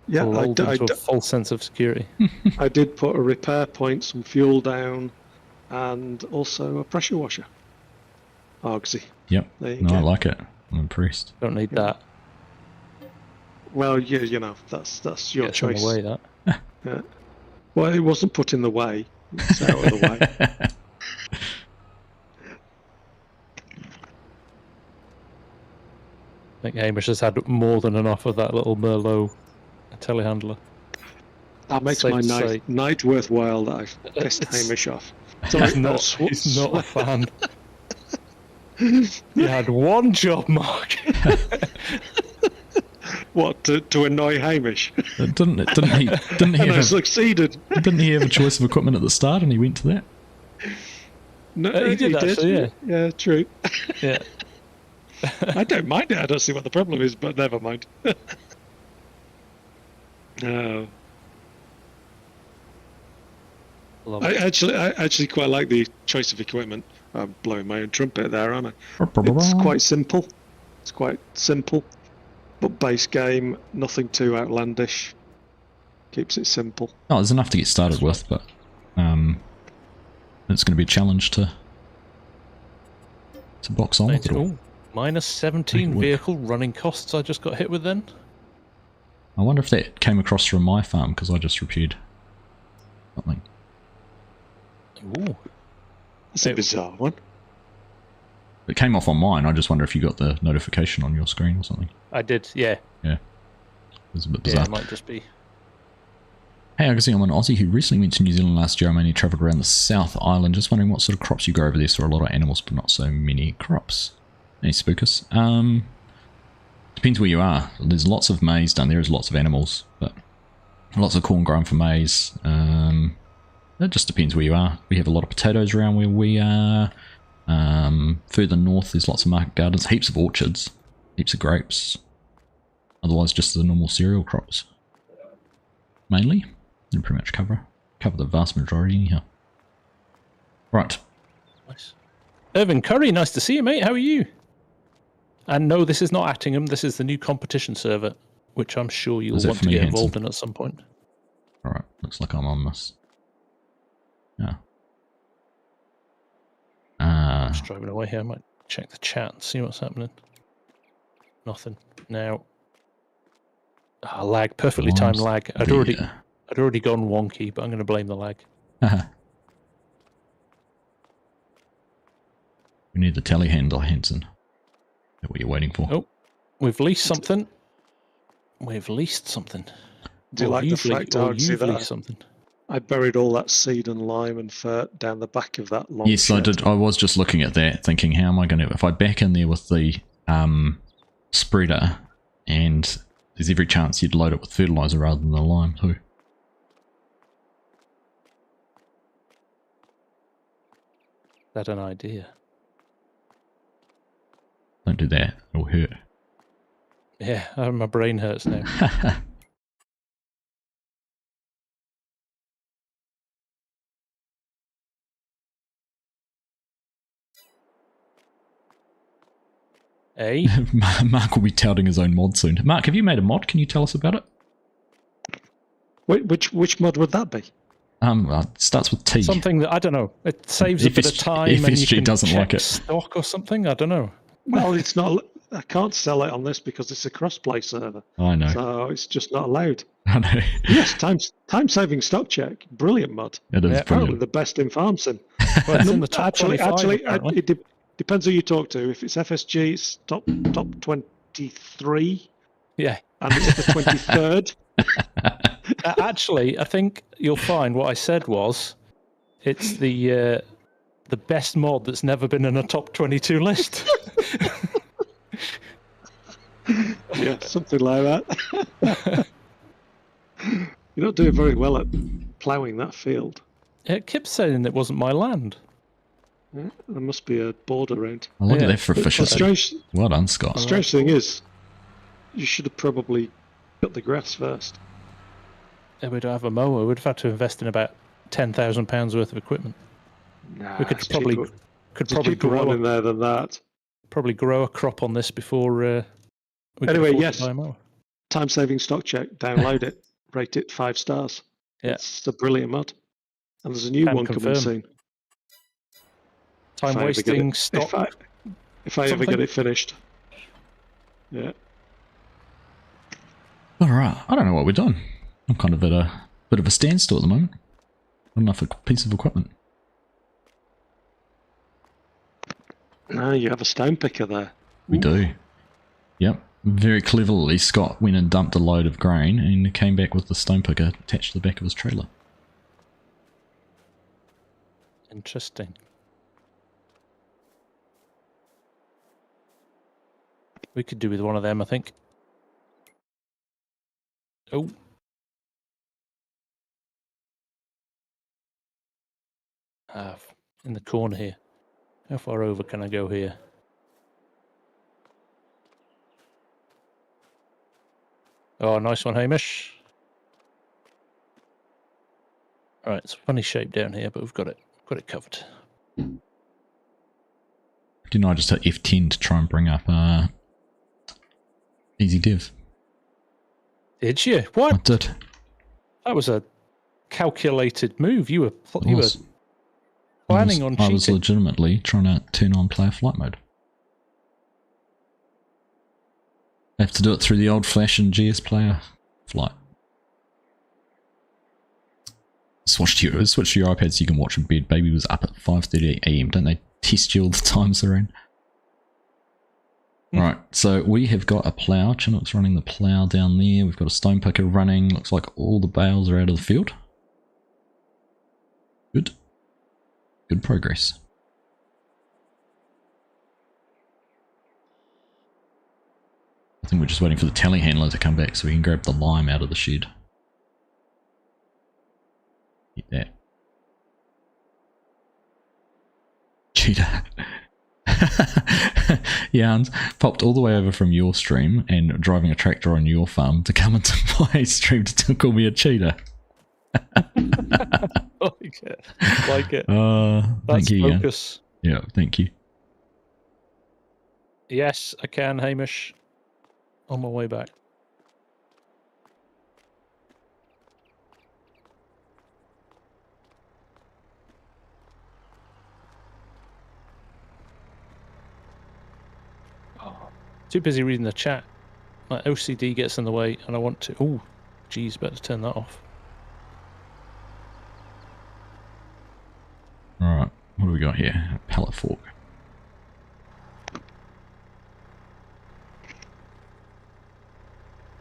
Yeah, I a false sense of security. I did put a repair point, some fuel down, and also a pressure washer. Argsy. Yep. There you go. I like it. I'm impressed. Don't need that. Well, you know, that's your Gets in choice. the way, that. Yeah. Well, it wasn't put in the way. It's out of the way. I think Hamish has had more than enough of that little Merlot telehandler. That makes Safe my to say. night worthwhile that I've pissed Hamish off. He's not a fan. You had one job, Mark. What, to annoy Hamish? Didn't he And I succeeded. Didn't he have a choice of equipment at the start and he went to that? No, He did actually, yeah. Yeah, true. Yeah. I don't mind it. I don't see what the problem is, but never mind. No. Love I it. actually quite like the choice of equipment. I'm blowing my own trumpet there, aren't I? It's quite simple. It's quite simple, but base game, nothing too outlandish. Keeps it simple. Oh, there's enough to get started with, but it's going to be a challenge to box on with it all. Ooh, minus 17 vehicle running costs I just got hit with then. I wonder if that came across from my farm because I just repaired something. Ooh. It's a bizarre one. It came off on mine. I just wonder if you got the notification on your screen or something. I did, yeah. Yeah. It was a bit Yeah, bizarre. it might just be. Hey, I'm an Aussie who recently went to New Zealand last year. I mainly travelled around the South Island. Just wondering what sort of crops you grow over there. Saw a lot of animals, but not so many crops. Any spookers? Depends where you are. There's lots of maize down there. There's lots of animals, but lots of corn grown for maize. It just depends where you are. We have a lot of potatoes around where we are. Further north, there's lots of market gardens, heaps of orchards, heaps of grapes. Otherwise, just the normal cereal crops. Mainly, and pretty much cover the vast majority anyhow. Right. Nice. Irvin Curry, nice to see you, mate. How are you? And no, this is not Attingham. This is the new competition server, which I'm sure you'll want to get involved in at some point. Alright, looks like I'm on this. Yeah. Just driving away here. I might check the chat and see what's happening. Nothing. Now. Lag. Perfectly timed lag. I'd already gone wonky, but I'm going to blame the lag. We need the telehandler, Hanson. Is that what you're waiting for? Oh, we've leased something. We've leased something. Do you like the fact, Argsy, that something? I buried all that seed and lime and fert down the back of that long Yes, shed? I did. I was just looking at that, thinking, how am I going to... If I back in there with the spreader, and there's every chance you'd load it with fertilizer rather than the lime, too. Is that an idea? Don't do that. It'll hurt. Yeah, my brain hurts now. Hey? Mark will be touting his own mod soon. Mark, have you made a mod? Can you tell us about it? Wait, which mod would that be? It starts with T. Something that, I don't know, it saves a bit of time and you FSG can doesn't check like it. stock or something, I don't know. Well, it's not. I can't sell it on this because it's a cross-play server. I know. So it's just not allowed. I know. Yes, time-saving stock check. Brilliant mod. It is Probably brilliant. the best in FarmSim. Well, it's in the top 25, apparently. It depends who you talk to. If it's FSG, it's top 23. Yeah. And it's the 23rd. Actually, I think you'll find what I said was it's the best mod that's never been in a top 22 list. Yeah, something like that. You're not doing very well at ploughing that field. It kept saying it wasn't my land. Yeah, there must be a board around. I look at Yeah. that for efficiency. Well done, Scott. The strange thing is, you should have probably cut the grass first. Yeah, we don't have a mower. We'd have had to invest in about £10,000 worth of equipment. Nah, We could it's probably cheaper. It's cheaper grow one in there than that. probably grow a crop on this before we could Anyway, afford yes. to buy a mower. Time-saving stock check. Download it. Rate it 5 stars. Yeah. It's a brilliant mod. And there's a new Can one confirm. coming soon. Time wasting stock. If I ever something? get it finished. Yeah. Alright, I don't know what we're doing. I'm kind of at a bit of a standstill at the moment. Not enough a piece of equipment. No, you have a stone picker there. We do. Yep. Very cleverly, Scott went and dumped a load of grain and came back with the stone picker attached to the back of his trailer. Interesting. We could do with one of them, I think. Oh. In the corner here. How far over can I go here? Oh, nice one, Hamish. Alright, it's a funny shape down here, but we've got it covered. Didn't I just hit F10 to try and bring up Easy Div? Did you? What? I did. That was a calculated move. You were planning on cheating. I was legitimately trying to turn on player flight mode. I have to do it through the old fashioned GS player flight. Switch to your iPad so you can watch in bed. Baby was up at 5:30 AM. Don't they test you all the times they're in? Right, so we have got a plough. Chinook's running the plough down there. We've got a stone picker running. Looks like all the bales are out of the field. Good. Good progress. I think we're just waiting for the telehandler to come back so we can grab the lime out of the shed. Get that. Cheetah. Yarns popped all the way over from your stream and driving a tractor on your farm to come into my stream to call me a cheetah. Like it. Thank you, focus. Yeah, thank you. Yes, I can, Hamish. On my way back. Too busy reading the chat. My OCD gets in the way and I want to... Oh, geez, better turn that off. Alright, what do we got here? A pallet fork.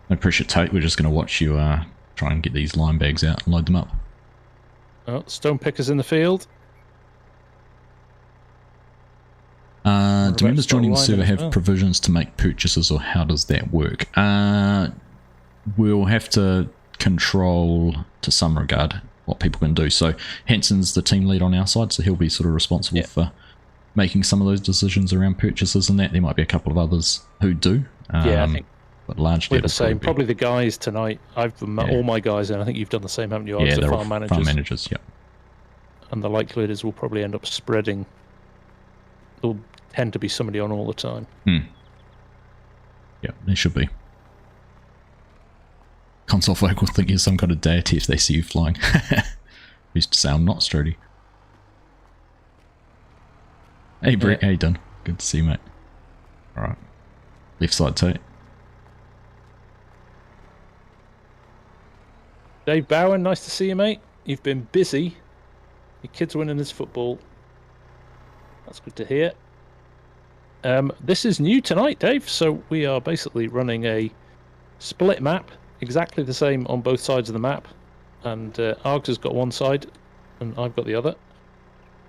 No pressure, Tate. We're just going to watch you try and get these lime bags out and load them up. Oh, stone pickers in the field. Do members joining the server have provisions to make purchases, or how does that work? We'll have to control, to some regard, what people can do. So Hanson's the team lead on our side, so he'll be sort of responsible for making some of those decisions around purchases and that. There might be a couple of others who do. I think but largely we're the same. Probably the guys tonight. I've all my guys in. I think you've done the same, haven't you? Yeah, they're farm managers. Farm managers, yep. And the likelihood is we'll probably end up spreading. There'll tend to be somebody on all the time. Yeah, there should be. Console folk will think you're some kind of deity if they see you flying. Used to say I'm not sturdy. Hey Brett, how you done? Good to see you, mate. Alright. Left side Tate. Dave Bowen, nice to see you, mate. You've been busy. Your kid's winning his football. That's good to hear. This is new tonight, Dave. So we are basically running a split map, exactly the same on both sides of the map. And Args has got one side, and I've got the other.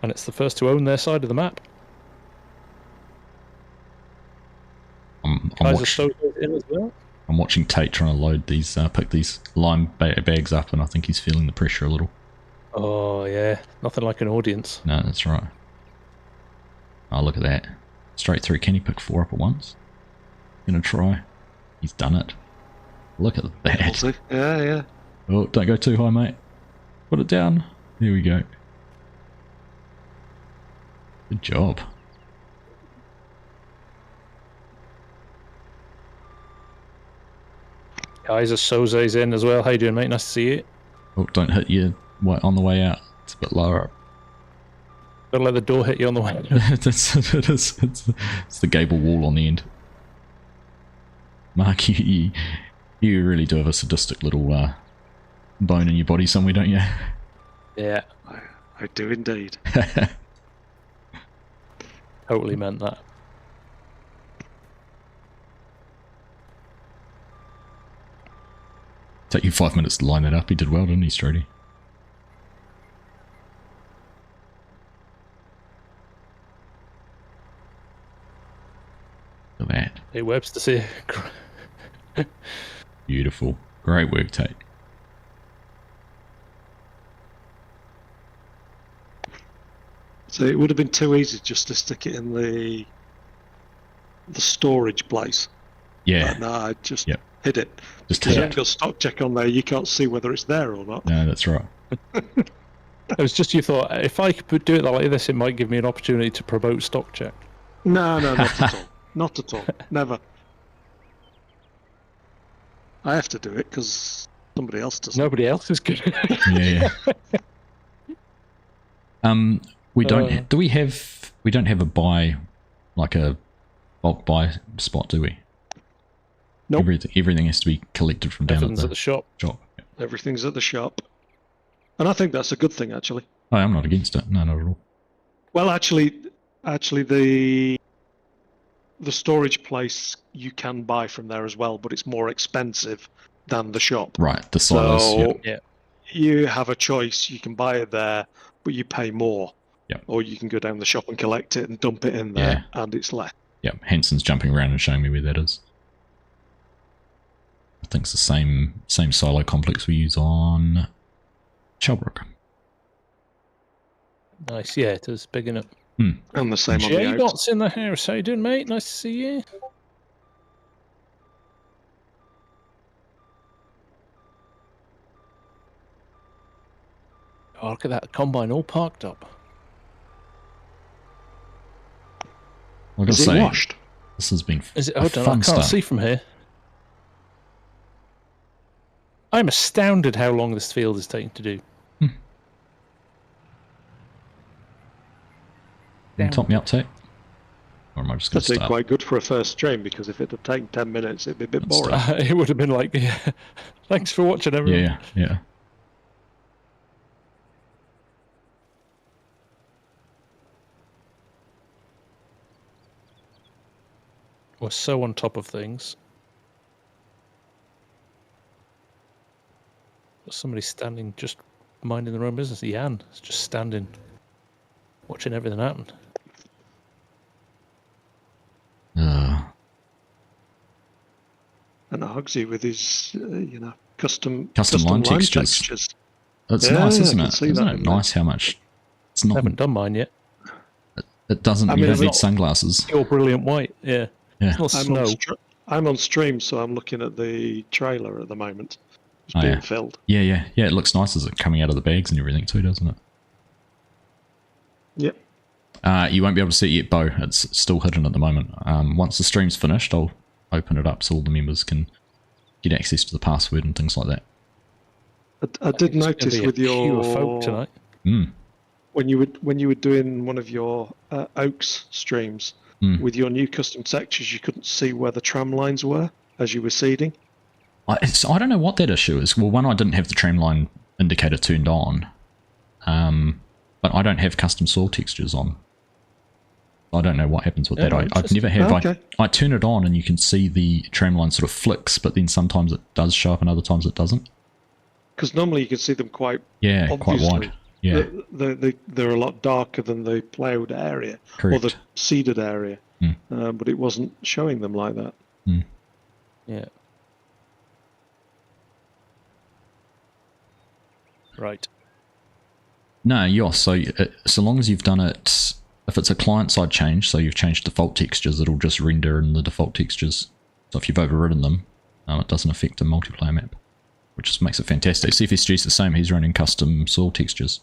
And it's the first to own their side of the map. I'm watching Tate trying to load these, pick these lime bags up, and I think he's feeling the pressure a little. Oh yeah, nothing like an audience. No, that's right. Oh, look at that. Straight through. Can he pick 4 up at once? Gonna try. He's done it. Look at that. Yeah. Oh, don't go too high, mate. Put it down. There we go. Good job. Guys, Soze's in as well. How you doing, mate? Nice to see you. Oh, don't hit you on the way out. It's a bit lower up. Gotta let the door hit you on the way. It's the gable wall on the end. Mark, you really do have a sadistic little bone in your body somewhere, don't you? Yeah, I do indeed. totally meant that. Take you 5 minutes to line that up. He did well, didn't he, Strody? Look at that. Hey, Webster, see. Beautiful. Great work, Tate. So it would have been too easy just to stick it in the storage place. Yeah. But no, I just Yep. hid it. Just Because hit you've it. got stock check on there, you can't see whether it's there or not. No, that's right. It was just you thought, if I could do it like this, it might give me an opportunity to promote stock check. No, not at all. Not at all. Never. I have to do it because somebody else does. Nobody else is good. Yeah. We don't. Do we have? We don't have a buy, like a bulk buy spot, do we? Nope. Everything has to be collected from down Everything's at at the shop. shop. Everything's at the shop. And I think that's a good thing, actually. Oh, I'm not against it. No, not at all. Well, actually, the storage place you can buy from there as well, but it's more expensive than the shop. Right, the silos. So Yeah. you have a choice. You can buy it there, but you pay more. Yep. Or you can go down the shop and collect it and dump it in there, and it's less. Yep. Hanson's jumping around and showing me where that is. I think it's the same silo complex we use on Shelbrook. Nice, yeah, it is big enough. And the same on the Jay outs. Dots in the house. How you doing, mate? Nice to see you. Oh, look at that combine all parked up. Like Is I it say, washed? this has been Is it? a Hold on, I fun can't start. see from here. I'm astounded how long this field is taking to do. Can you top me up, Tate? Or am I just going That's to start? quite good for a first stream, because if it had taken 10 minutes, it'd be a bit Let's boring. start. It would have been like, yeah. Thanks for watching, everyone. Yeah. We're so on top of things. There's somebody standing, just minding their own business. Jan is just standing, watching everything happen. And Argsy with his, custom line textures. It's nice, isn't I can it? see Isn't that it in there. nice how much it's I not? haven't done mine yet. It doesn't. I You mean, don't it's need not- sunglasses. Pure brilliant white, yeah. Yeah. It's not I'm snow. I'm on stream, so I'm looking at the trailer at the moment. It's Oh, being yeah. filled. Yeah. It looks nice as it coming out of the bags and everything too, doesn't it? Yep. You won't be able to see it yet, Bo. It's still hidden at the moment. Once the stream's finished, I'll open it up so all the members can get access to the password and things like that. I did It's gonna notice be a with queue your of folk tonight. when you were doing one of your Oaks streams with your new custom textures, you couldn't see where the tram lines were as you were seeding. I don't know what that issue is. Well, one, I didn't have the tramline indicator turned on, but I don't have custom soil textures on. I don't know what happens with Yeah, that. I've never had. Okay. I turn it on and you can see the tramline sort of flicks, but then sometimes it does show up and other times it doesn't. Because normally you can see them quite Yeah, quite obviously. wide. Yeah, They're a lot darker than the ploughed area correct. or the seeded area, but it wasn't showing them like that. Yeah. Right. No, yeah. So long as you've done it, if it's a client-side change, so you've changed default textures, it'll just render in the default textures. So if you've overridden them, it doesn't affect the multiplayer map, which just makes it fantastic. CFSG's the same. He's running custom soil textures.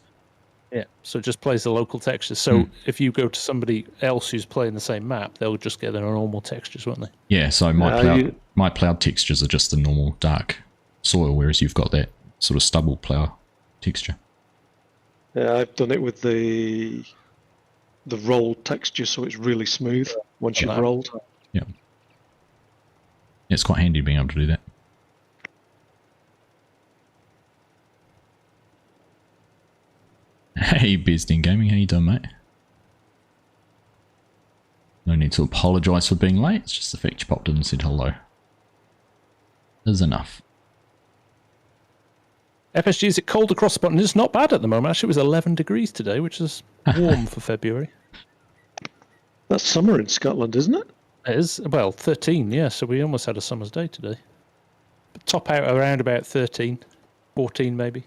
Yeah, so it just plays the local textures. So if you go to somebody else who's playing the same map, they'll just get their normal textures, won't they? Yeah, so my ploughed textures are just the normal dark soil, whereas you've got that sort of stubble plough texture. Yeah, I've done it with the rolled texture, so it's really smooth once you've rolled. Yeah, It's quite handy being able to do that. Hey, Bearsden Gaming, how you doing, mate? No need to apologise for being late, it's just the fact you popped in and said hello. Is enough. FSG, is it cold across the bottom? It's not bad at the moment. Actually, it was 11 degrees today, which is warm for February. That's summer in Scotland, isn't it? It is, well, 13, yeah, so we almost had a summer's day today. But top out around about 13, 14 maybe.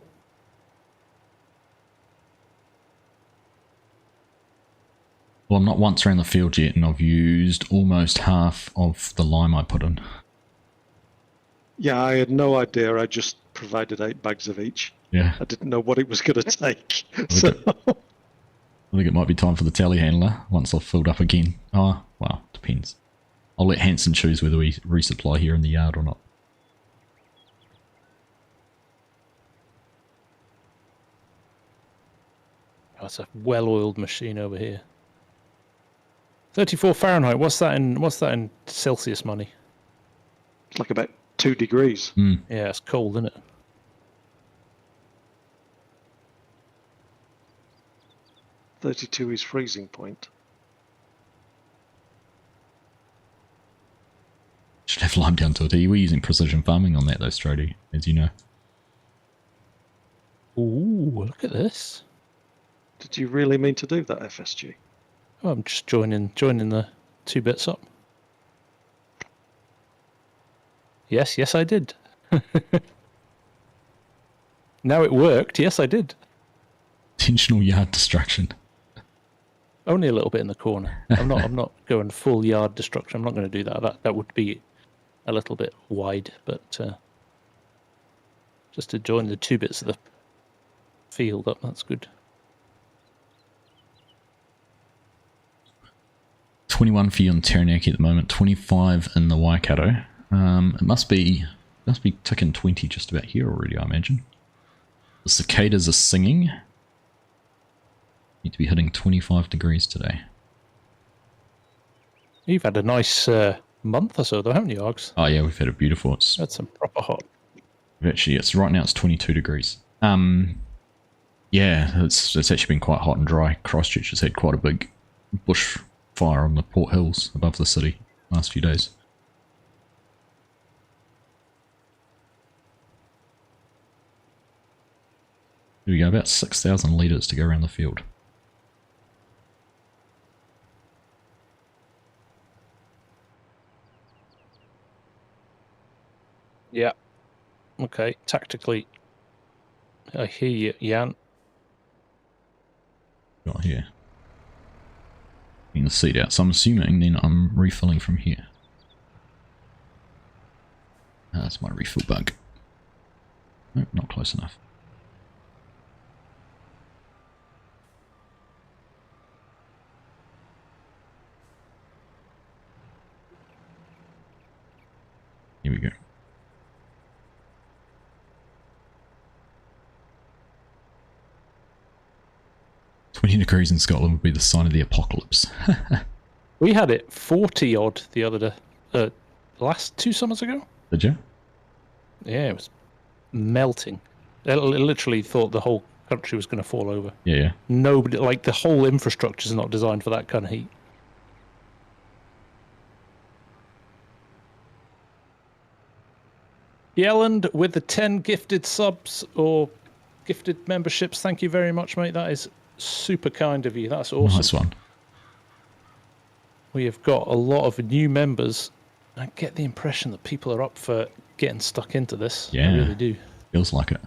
Well, I'm not once around the field yet, and I've used almost half of the lime I put in. Yeah, I had no idea. I just provided 8 bags of each. Yeah. I didn't know what it was going to take. I So, think it might be time for the telehandler once I've filled up again. Oh, well, depends. I'll let Hanson choose whether we resupply here in the yard or not. Oh, it's a well-oiled machine over here. 34 Fahrenheit. What's that in Celsius money? it's like about 2 degrees. Mm. Yeah, it's cold, isn't it? .32 is freezing point. Should have lime down to it. We're using precision farming on that though, Strody, as you know. Ooh, look at this. Did you really mean to do that, FSG? Oh, I'm just joining the 2 bits up. Yes, I did. Now it worked. Yes, I did. Intentional yard destruction. Only a little bit in the corner. I'm not going full yard destruction. I'm not going to do that. That would be a little bit wide, but just to join the 2 bits of the field up, that's good. 21 for you on Taranaki at the moment, 25 in the Waikato. It must be ticking 20 just about here already, I imagine. The cicadas are singing. Need to be hitting 25 degrees today. You've had a nice month or so, though, haven't you, Args? Oh yeah, we've had it beautiful. It's That's some proper hot. actually, right now it's 22 degrees. Yeah, it's actually been quite hot and dry. Christchurch has had quite a big bush fire on the Port Hills above the city last few days. Here we go, about 6,000 litres to go around the field. Yeah. Okay, tactically, I hear you, Jan. Got here. Getting the seat out, so I'm assuming then I'm refilling from here. That's my refill bug. Nope, not close enough. Here we go. .20 in Scotland would be the sign of the apocalypse. We had it 40 odd the other day, last 2 summers ago. Did you? Yeah, it was melting. It literally thought the whole country was going to fall over. Yeah. Nobody, like the whole infrastructure is not designed for that kind of heat. Yelland with the 10 gifted subs or gifted memberships. Thank you very much, mate. That is super kind of you. That's awesome. Nice one. We have got a lot of new members. I get the impression that people are up for getting stuck into this. Yeah. I really do. Feels like it.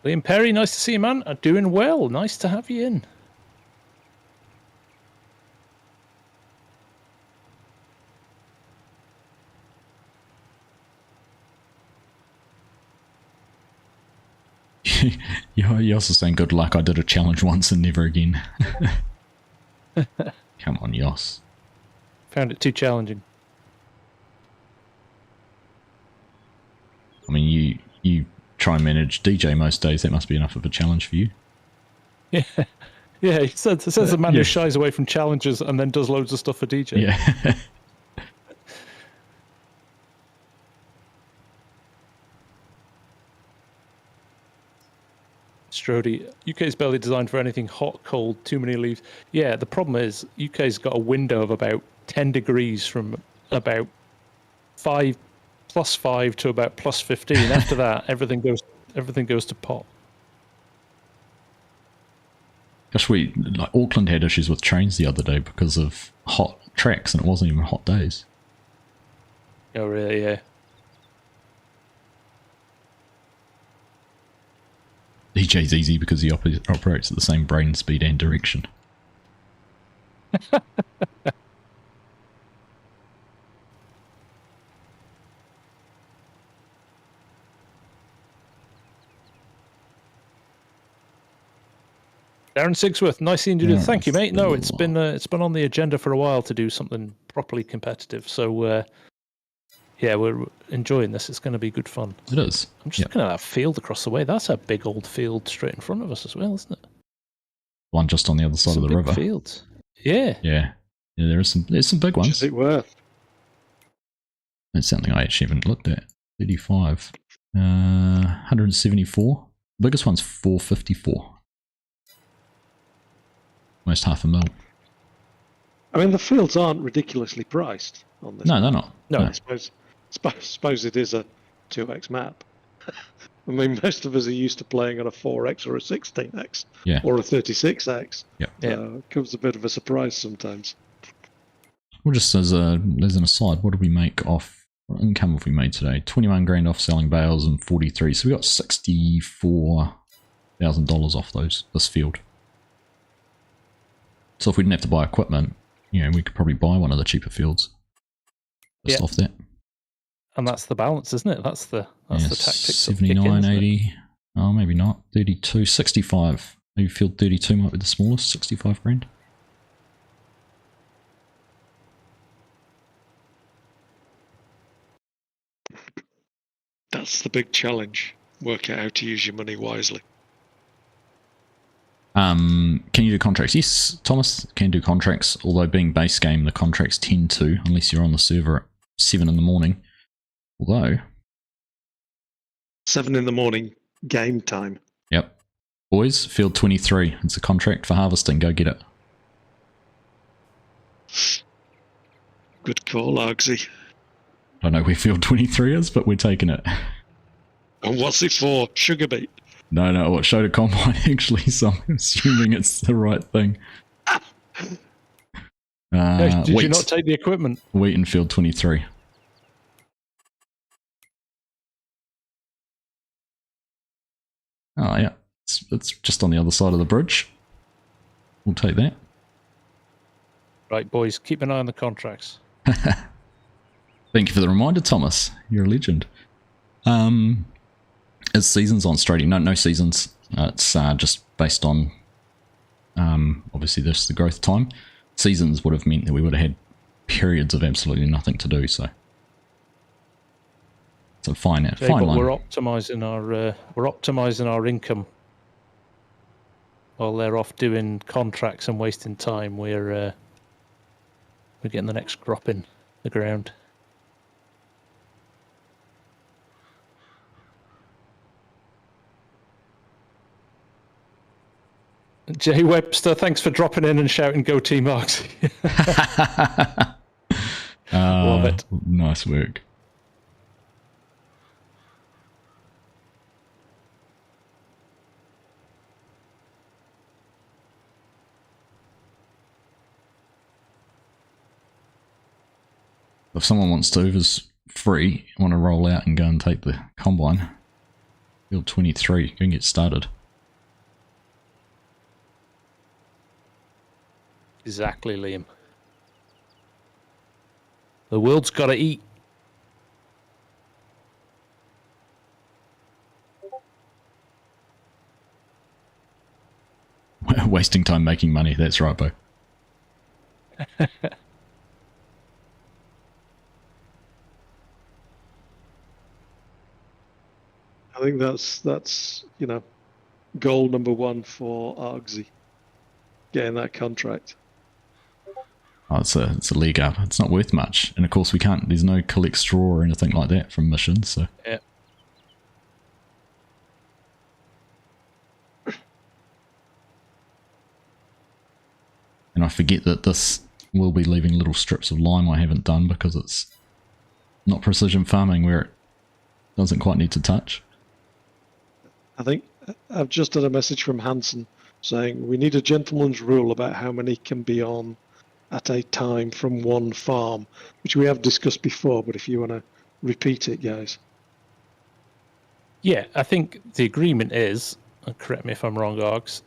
Liam Perry, nice to see you, man. Doing well. Nice to have you in. You also saying good luck. I did a challenge once and never again. Come on, Yoss. Found it too challenging. I mean, you try and manage DJ most days. That must be enough of a challenge for you. Yeah. Yeah, he says the man who shies away from challenges and then does loads of stuff for DJ. Yeah. Strody, UK's barely designed for anything hot, cold, too many leaves. Yeah, the problem is UK's got a window of about 10 degrees from about +5 to about +15. After that, everything goes to pot. Gosh, like Auckland had issues with trains the other day because of hot tracks, and it wasn't even hot days. Oh, really? Yeah. DJ's easy because he operates at the same brain speed and direction. Darren Sigsworth, nice seeing you. Thank you, mate. No, it's been on the agenda for a while to do something properly competitive. So, yeah, we're enjoying this. It's going to be good fun. It is. I'm just looking at that field across the way. That's a big old field straight in front of us as well, isn't it? One just on the other side of the river. Fields. Yeah. Yeah. Yeah, there's some big ones. What's it worth? It's something I actually haven't looked at. 35. 174. The biggest one's 454. Almost $500,000. I mean, the fields aren't ridiculously priced on this. No, they're not. No. I suppose it is a 2x map. I mean, most of us are used to playing on a 4x or a 16x or a 36x. Yep. It comes a bit of a surprise sometimes. Well, just as an aside, what did we make off? What income have we made today? 21 grand off selling bales and 43. So we got $64,000 off this field. So if we didn't have to buy equipment, we could probably buy one of the cheaper fields. Just off that. And that's the balance, isn't it? That's the tactics. 79, 80. Oh, maybe not. 32, 65. Maybe field 32 might be the smallest. 65 grand. That's the big challenge. Work out how to use your money wisely. Can you do contracts? Yes, Thomas can do contracts, although being base game, the contracts tend to, unless you're on the server at 7 in the morning. Although 7 in the morning, game time. Yep. Boys, field 23. It's a contract for harvesting. Go get it. Good call, Argsy. I don't know where field 23 is, but we're taking it. And what's it for? Sugar beet? No, it showed a combine actually, so I'm assuming it's the right thing. Did you not take the equipment? Wheat in field 23. Oh yeah, it's just on the other side of the bridge. We'll take that. Right, boys, keep an eye on the contracts. Thank you for the reminder, Thomas. You're a legend. Is seasons on Strady? No seasons. It's just based on, obviously, the growth time. Seasons would have meant that we would have had periods of absolutely nothing to do. So it's a fine line. We're optimizing our income while they're off doing contracts and wasting time. We're getting the next crop in the ground. Jay Webster, thanks for dropping in and shouting "Go Team Argsy." Love it. Nice work. If someone wants to, if it's free, want to roll out and go and take the combine, field 23, go and get started. Exactly, Liam. The world's got to eat. Wasting time making money, that's right, Bo. I think that's goal number one for Argsy, getting that contract. Oh, it's a leg up. It's not worth much, and of course we can't. There's no collect straw or anything like that from missions. So Yeah. And I forget that this will be leaving little strips of lime I haven't done because it's not precision farming where it doesn't quite need to touch. I think I've just had a message from Hanson saying we need a gentleman's rule about how many can be on at a time from one farm, which we have discussed before, but if you want to repeat it, guys. Yeah, I think the agreement is, and correct me if I'm wrong, Args,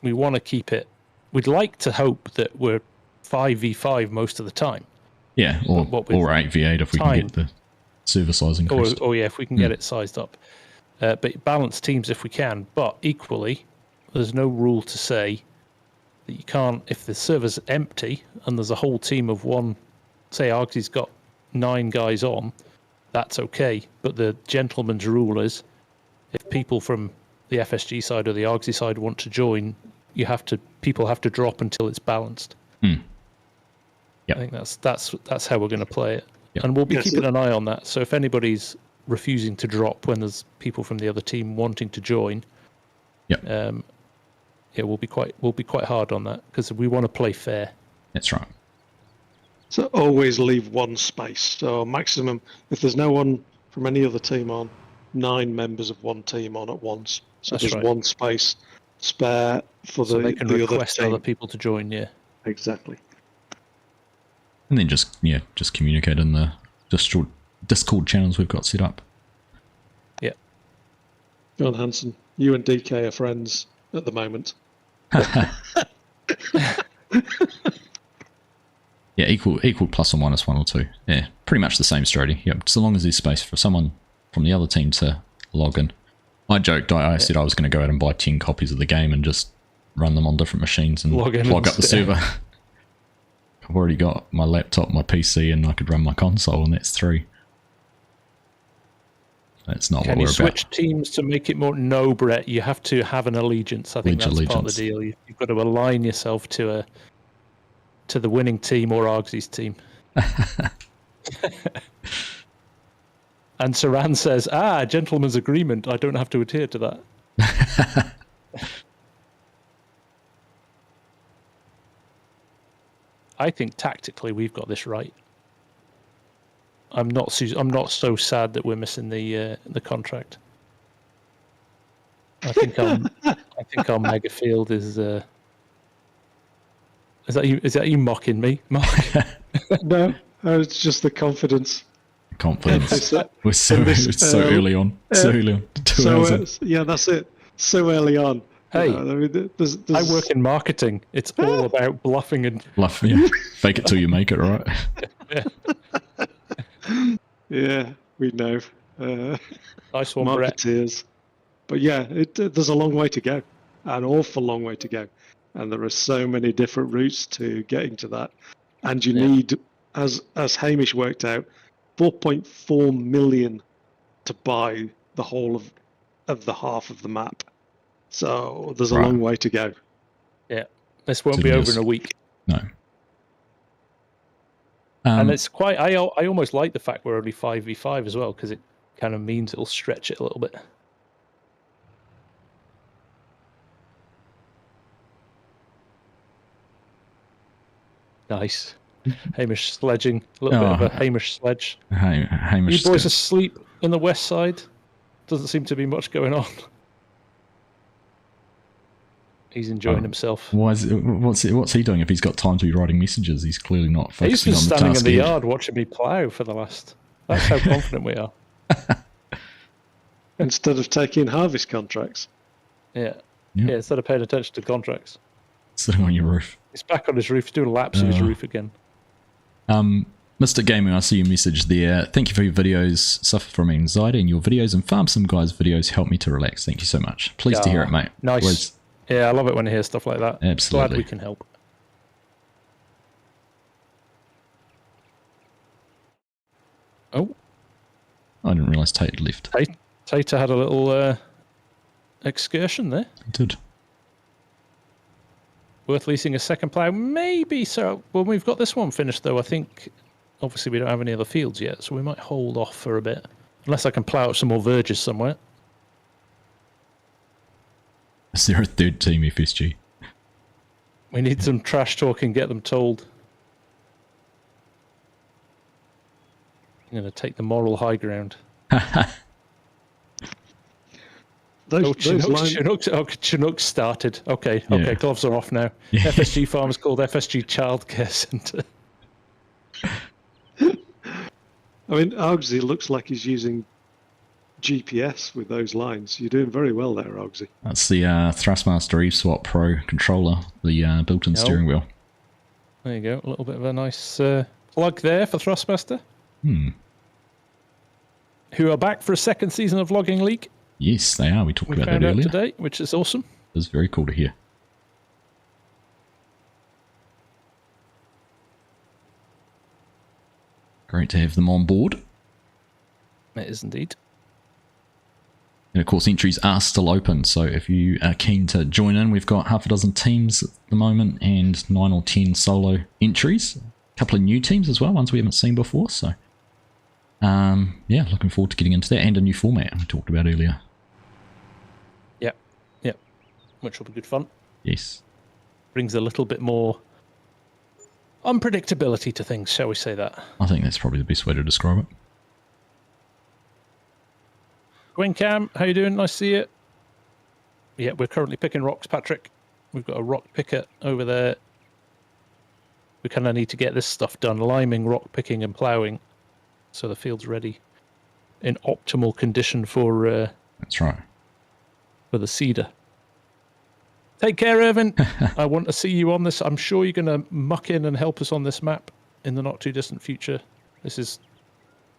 we want to keep it, we'd like to hope that we're 5v5 most of the time. Yeah, or 8v8 if we can get the server size increased. Or yeah, if we can get it sized up. But balance teams if we can, but equally, there's no rule to say that you can't, if the server's empty and there's a whole team of one, say Argsy's got 9 guys on, that's okay. But the gentleman's rule is, if people from the FSG side or the Argsy side want to join, people have to drop until it's balanced. Yep. I think that's how we're going to play it. Yep. And we'll be keeping an eye on that. So if anybody's refusing to drop when there's people from the other team wanting to join, we'll be quite hard on that because we want to play fair. That's right. So always leave one space. So maximum, if there's no one from any other team on, 9 members of one team on at once. So there's one space spare for so the they can the request other team. other people to join. Yeah, exactly. And then just communicate in the Discord channels we've got set up. Yeah. John Hanson, you and DK are friends at the moment. Yeah, equal plus or minus 1 or 2. Yeah, pretty much the same strategy. Yep, so long as there's space for someone from the other team to log in. I joked, I said I was going to go out and buy 10 copies of the game and just run them on different machines and plug up the server. I've already got my laptop, my PC, and I could run my console, and that's 3. That's not what we're about. Can you switch teams to make it more? No, Brett, you have to have an allegiance. I think that's part of the deal. You've got to align yourself to the winning team or Argsy's team. And Saran says, gentleman's agreement. I don't have to adhere to that. I think tactically we've got this right. I'm not so sad that we're missing the contract. I think our mega field is. Is that you mocking me, Mark? No, it's just the confidence. We're so early on. So early on. 2 hours in. Yeah, that's it. So early on. Hey, there's... I work in marketing. It's all about bluffing and fake it till you make it, right? Yeah, we know. Nice one, marketeers. But yeah, there's a long way to go, an awful long way to go, and there are so many different routes to getting to that. And you need, as Hamish worked out, 4.4 million to buy the whole of the half of the map. So there's a long way to go. Yeah, this won't be over in a week. No. And it's quite. I almost like the fact we're only 5v5 as well because it kind of means it'll stretch it a little bit. Nice. Hamish sledging. A little bit of a Hamish sledge. Hamish. You boys asleep in the west side? Doesn't seem to be much going on. He's enjoying himself. What's he doing if he's got time to be writing messages? He's clearly not focusing on the task. He's been standing in the yard watching me plough for the last... That's how confident we are. Instead of taking harvest contracts. Yeah, instead of paying attention to contracts. Sitting on your roof. He's back on his roof, doing laps of his roof again. Mr. Gaming, I see your message there. Thank you for your videos. Suffer from anxiety, and your videos and FarmSimGuy's videos help me to relax. Thank you so much. Pleased to hear it, mate. Nice. Yeah, I love it when I hear stuff like that. Absolutely. Glad we can help. Oh. I didn't realise Tate had left. Tater had a little excursion there. He did. Worth leasing a second plough? Maybe. So when we've got this one finished, though, I think obviously we don't have any other fields yet, so we might hold off for a bit. Unless I can plough up some more verges somewhere. Is there a third team FSG? We need some trash talk and get them told. I'm going to take the moral high ground. Chinook started. Okay, Yeah. gloves are off now. Yeah. FSG Farm is called FSG Childcare Centre. I mean, Argsy looks like he's using GPS with those lines. You're doing very well there, Argsy. That's the Thrustmaster eSwap Pro controller, the built-in steering wheel. There you go. A little bit of a nice plug there for Thrustmaster. Who are back for a second season of Vlogging League. Yes, they are. We talked about that found out earlier. today, which is awesome. It was very cool to hear. Great to have them on board. It is indeed. And of course, entries are still open, so if you are keen to join in, we've got half a dozen teams at the moment and 9 or 10 solo entries. A couple of new teams as well, ones we haven't seen before, so yeah, looking forward to getting into that, and a new format we talked about earlier. Yep, which will be good fun. Yes. Brings a little bit more unpredictability to things, shall we say that? I think that's probably the best way to describe it. Gwen Cam, how you doing? Nice to see you. Yeah, we're currently picking rocks, Patrick. We've got a rock picker over there. We kind of need to get this stuff done, liming, rock picking and ploughing, so the field's ready in optimal condition for That's right. for the seeder. Take care, Irvin. I want to see you on this. I'm sure you're going to muck in and help us on this map in the not too distant future. This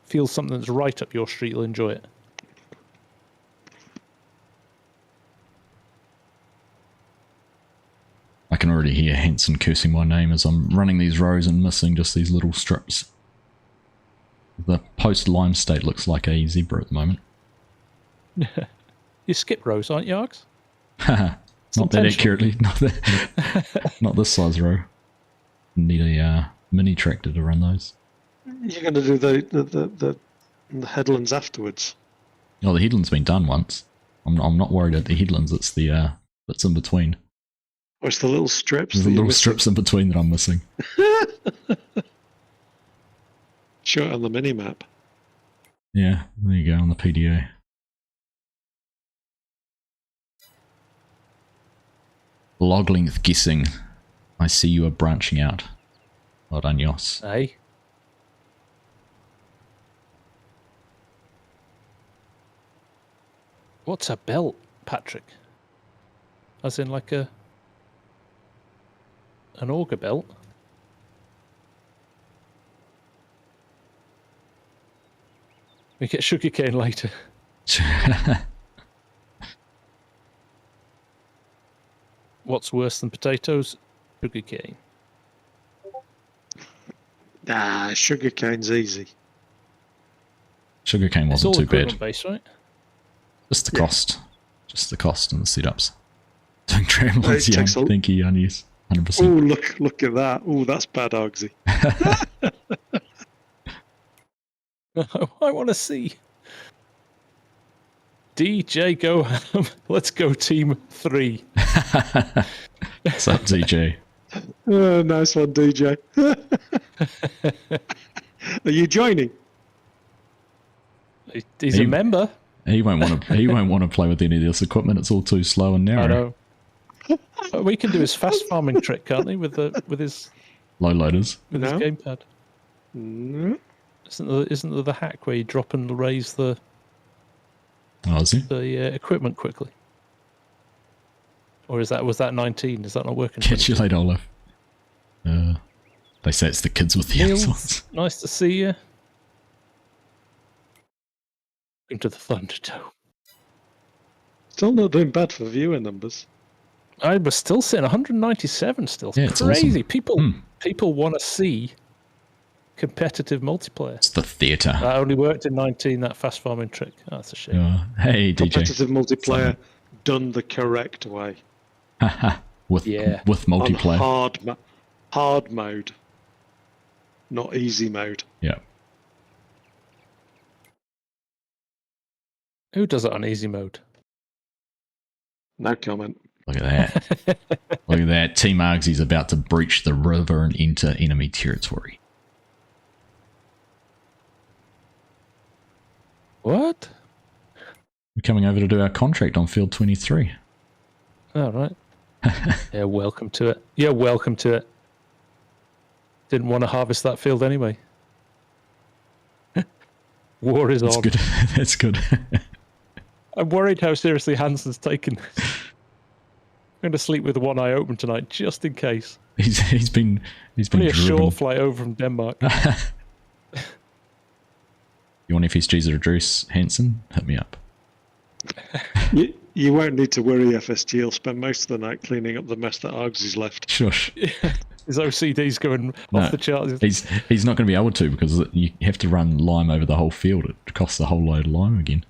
feels something that's right up your street. You'll enjoy it. I can already hear Hanson cursing my name as I'm running these rows and missing just these little strips. The post-lime state looks like a zebra at the moment. You skip rows, aren't you, Args? Not that accurately. Not this size row. Need a mini tractor to run those. You're going to do the headlands afterwards. Oh, the headland's been done once. I'm not worried at the headlands. It's the bits in between. Or it's the little strips. There's the little strips in between that I'm missing. Show it on the mini map. Yeah, there you go on the PDA. Log length guessing. I see you are branching out. Well done, Yos. Aye. What's a belt, Patrick? As in like an auger belt? We get sugarcane later. What's worse than potatoes? Sugarcane. Sugarcane's easy. Sugarcane wasn't too bad. Base, right? Just the cost. Just the cost and the setups. Doing tramlines, yeah. Thank you, Onies. 100%. Oh, look at that. Oh, that's bad, Argsy. I want to see. DJ go. Let's go team 3. What's up, DJ? Nice one, DJ. Are you joining? He's a member. He won't want to. He won't want to play with any of this equipment. It's all too slow and narrow. I know. We can do his fast farming trick, can't we? With his low loaders. With his gamepad. No. Isn't there the hack where you drop and raise the? Oh, is he? The equipment quickly. Or was that 19? Is that not working? Catch you later, Olaf. They say it's the kids with the answers. Nice to see you. Into the Thunderdome. Still not doing bad for viewer numbers. I was still seeing 197 still. Yeah, it's crazy. awesome. People want to see competitive multiplayer. It's the theatre. That only worked in 19. That fast farming trick. Oh, that's a shame. Hey, DJ. Competitive multiplayer done the correct way. with multiplayer. On hard mode, not easy mode. Yeah. Who does it on easy mode? No comment. Look at that. Look at that. Team Argsy's about to breach the river and enter enemy territory. What? We're coming over to do our contract on field 23. Oh, right. Yeah, welcome to it. Yeah, welcome to it. Didn't want to harvest that field anyway. War is That's on. good. That's good. I'm worried how seriously Hansen's taken. I'm going to sleep with one eye open tonight, just in case. He's been Only a driven. short flight over from Denmark. You want FSG's address, Hansen? Hit me up. You won't need to worry, FSG. He'll spend most of the night cleaning up the mess that Argsy's left. Shush. His OCD's going off the charts. He's not going to be able to because you have to run lime over the whole field. It costs a whole load of lime again.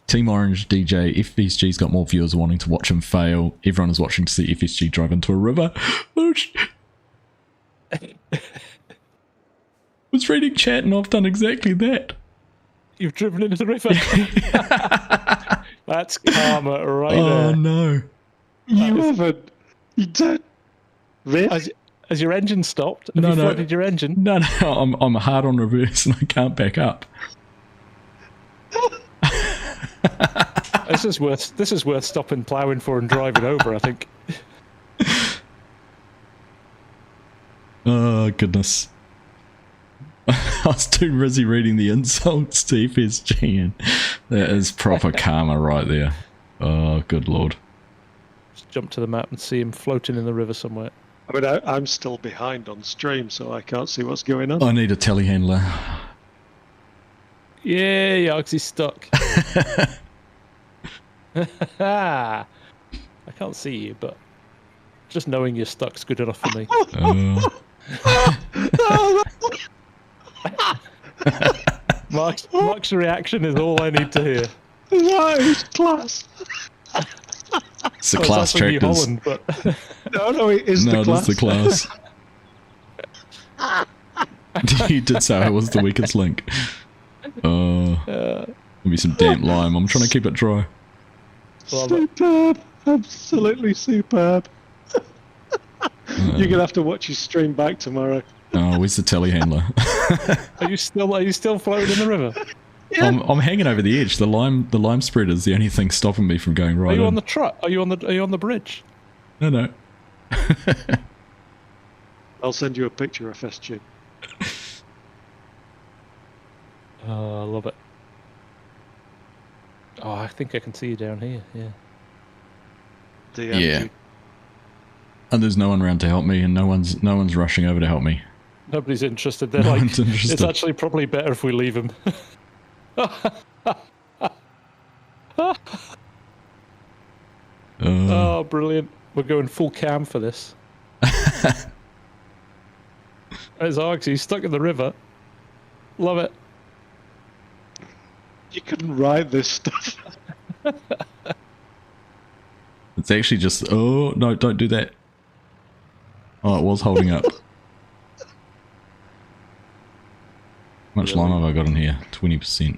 Team Orange DJ, FSG's got more viewers wanting to watch him fail. Everyone is watching to see FSG drive into a river. Oh, I was reading chat and I've done exactly that. You've driven into the river. That's karma right there. Oh no. You don't. Really? Has your engine stopped? Have you flooded your engine? No, I'm hard on reverse and I can't back up. This is worth stopping ploughing for and driving over, I think. Oh goodness. I was too busy reading the insults to FSG and that is proper karma right there. Oh good lord. Just jump to the map and see him floating in the river somewhere. I mean, I'm still behind on stream, so I can't see what's going on. I need a telehandler. Yay, Argsy's stuck. I can't see you, but just knowing you're stuck's good enough for me. Mark's reaction is all I need to hear. That is class. It's the class New tractors. Holland, but No, it is the class. That's the class. You did say I was the weakest link. Maybe some damp lime. I'm trying to keep it dry. Superb. Absolutely superb. You're gonna have to watch his stream back tomorrow. Oh, where's the telehandler? Are you still floating in the river? Yeah. I'm hanging over the edge. The lime spreader is the only thing stopping me from going right. Are you in. on the truck? Are you on the bridge? No. I'll send you a picture of FSG. Oh, I love it. Oh, I think I can see you down here. Yeah. Yeah. And there's no one around to help me, and no one's rushing over to help me. Nobody's interested. They're No like, one's interested. it's actually probably better if we leave him. Oh, brilliant. We're going full cam for this. There's Argsy stuck in the river. Love it. You couldn't write this stuff. It's actually just, oh, no, don't do that. Oh, it was holding up. How much lime have I got in here? 20%.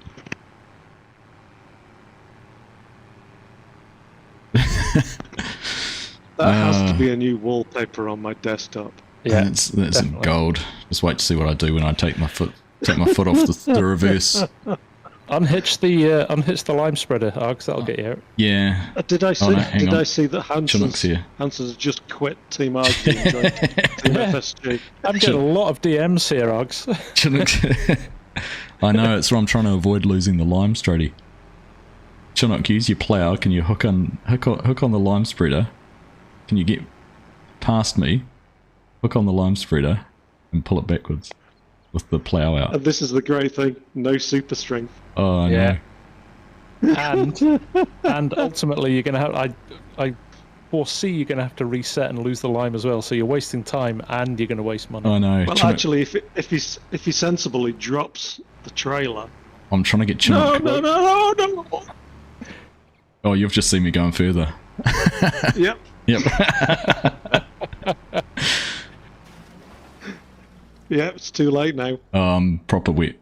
That has to be a new wallpaper on my desktop. Yeah, that's some gold. Just wait to see what I do when I take my foot off the reverse. Unhitch the lime spreader, Args. That'll get you out. Yeah. Did I see? Oh, no, hang on. I see that Chinook's here. Hanson's just quit Team Argsy and joined Team FSG? I'm getting a lot of DMs here, Args. I know, it's why I'm trying to avoid losing the lime straighty. Chinook, use your plough. Can you hook on the lime spreader? Can you get past me? Hook on the lime spreader and pull it backwards with the plough out. And this is the great thing: no super strength. Oh, I know. And ultimately, you're gonna have. I foresee you're going to have to reset and lose the lime as well. So you're wasting time and you're going to waste money. Oh no. Well, actually, if he's sensible, he drops the trailer. I'm trying to get Chinook. No. Oh, you've just seen me going further. Yep. Yep. Yeah, it's too late now. Proper wet.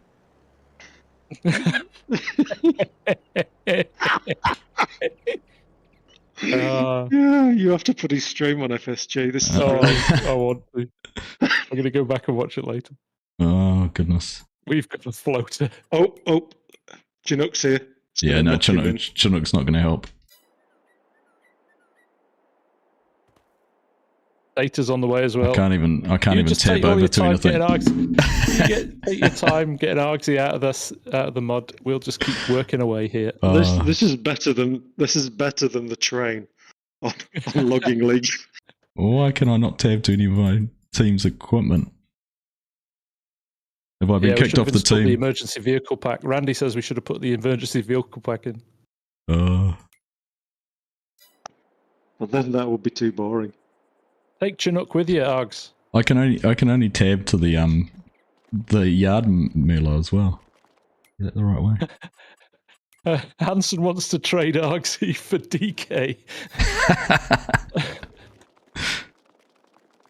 Yeah, you have to put his stream on FSG. This is I want to. I'm going to go back and watch it later. Oh goodness. We've got a floater. Oh, Chinook's here. It's Yeah, gonna no, knock him in. Chinook's not going to help. Data's on the way as well. I can't even just tab take all over your to time anything. getting Argsy. Take your time getting Argsy out of the mud. We'll just keep working away here. This is better than the train on Logging League. Why can I not tab to any of my team's equipment? Have I been kicked off the team? The emergency vehicle pack. Randy says we should have put the emergency vehicle pack in. Well, then that would be too boring. Take Chinook with you, Args. I can only tab to the yard mailer as well. Is that the right way? Hanson wants to trade Argsy for DK.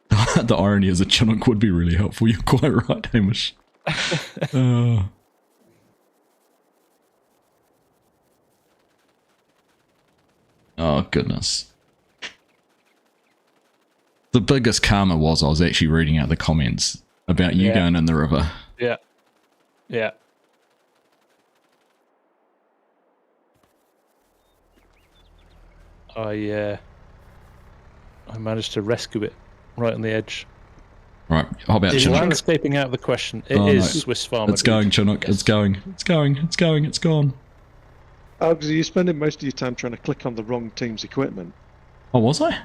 The irony is a Chinook would be really helpful. You're quite right, Hamish. Oh goodness. The biggest karma was I was actually reading out the comments about you going in the river. Yeah. Yeah. I managed to rescue it right on the edge. Right, how about Is Chinook? landscaping out of the question? It is no. Swiss Farmer. It's going, Chinook. Yes. It's going. It's gone. Argsy, you're spending most of your time trying to click on the wrong team's equipment. Oh, was I?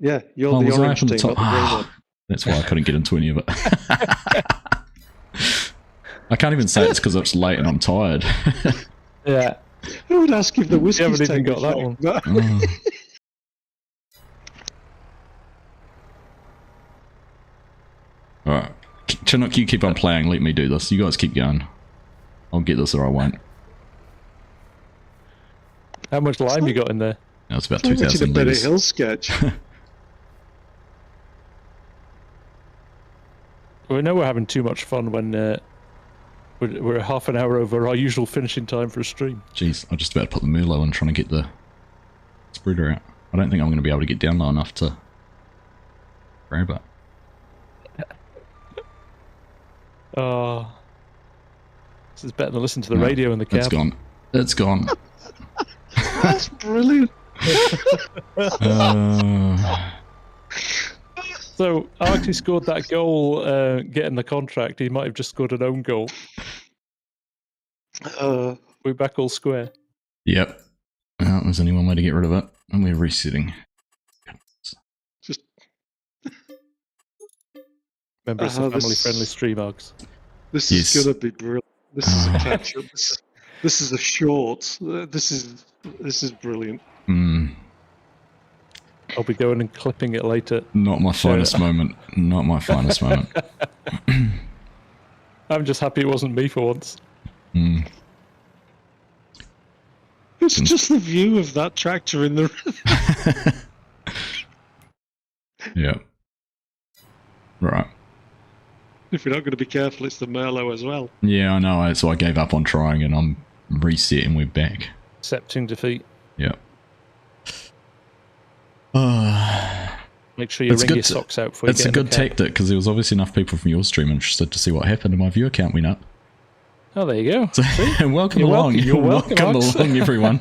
Yeah, you're the was I orange up on the team, top? not the green one. That's why I couldn't get into any of it. I can't even say it's because it's late and I'm tired. Yeah. I would ask if the whiskey's haven't even taken got that effect. one. Alright. Chinook, you keep on playing. Let me do this. You guys keep going. I'll get this or I won't. How much lime you got in there? No, it's about I'm watching a 2,000 Benny litres. Hill sketch. We know we're having too much fun when we're half an hour over our usual finishing time for a stream. Jeez, I'm just about to put the Merlot in trying to get the spreader out. I don't think I'm going to be able to get down low enough to grab it. Oh, this is better than listening to the radio in the cab. It's gone. It's gone. That's brilliant. So, Argsy scored that goal getting the contract. He might have just scored an own goal. We're back all square. Yep. Well, there's only one way to get rid of it, and we're resetting. Just Remember, it's a family-friendly stream, Args. this is gonna be brilliant. This is a catch-up. This is a short. This is brilliant. I'll be going and clipping it later. Not my finest moment. Not my finest moment. I'm just happy it wasn't me for once. It's just the view of that tractor in the river. Yeah. Right. If you're not going to be careful, it's the Merlot as well. Yeah, I know. So I gave up on trying, and I'm resetting. We're back. Accepting defeat. Yeah. Make sure you wring your socks out before you It's get a in the good cab. tactic because there was obviously enough people from your stream interested to see what happened, and my viewer count went up. Oh, there you go. So, welcome along. You're welcome along, everyone.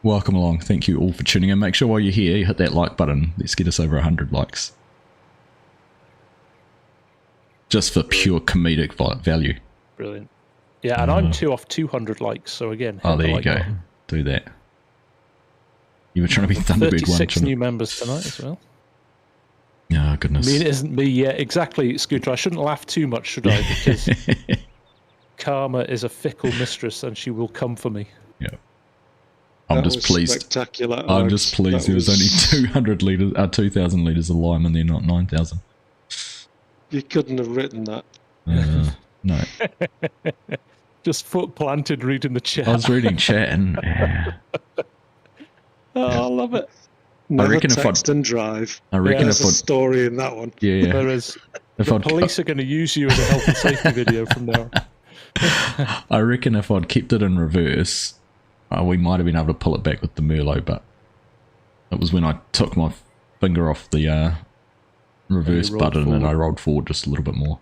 Welcome along. Thank you all for tuning in. Make sure while you're here, you hit that like button. Let's get us over 100 likes. Just for pure comedic value. Brilliant. Yeah, and I'm 2 off 200 likes, so again. Oh, there you like go. button. Do that. You were trying to be Thunderbird 36 one. new members tonight as well. Oh, goodness. I mean, it isn't me yet. Exactly, Scooter. I shouldn't laugh too much, should I? Because karma is a fickle mistress and she will come for me. Yeah. I'm That just was pleased. Spectacular. I'm Args. just pleased That there was only 2,000 litres of lime and they're not 9,000. You couldn't have written that. No. Just foot planted reading the chat. I was reading chat and... Oh, I love it. Never reckon if text and drive. I reckon There's if a I'd... story in that one. Yeah. There is. If The I'd, police are going to use you in a health and safety video from now on. I reckon if I'd kept it in reverse, we might have been able to pull it back with the Merlot, but it was when I took my finger off the reverse button and I rolled forward just a little bit more.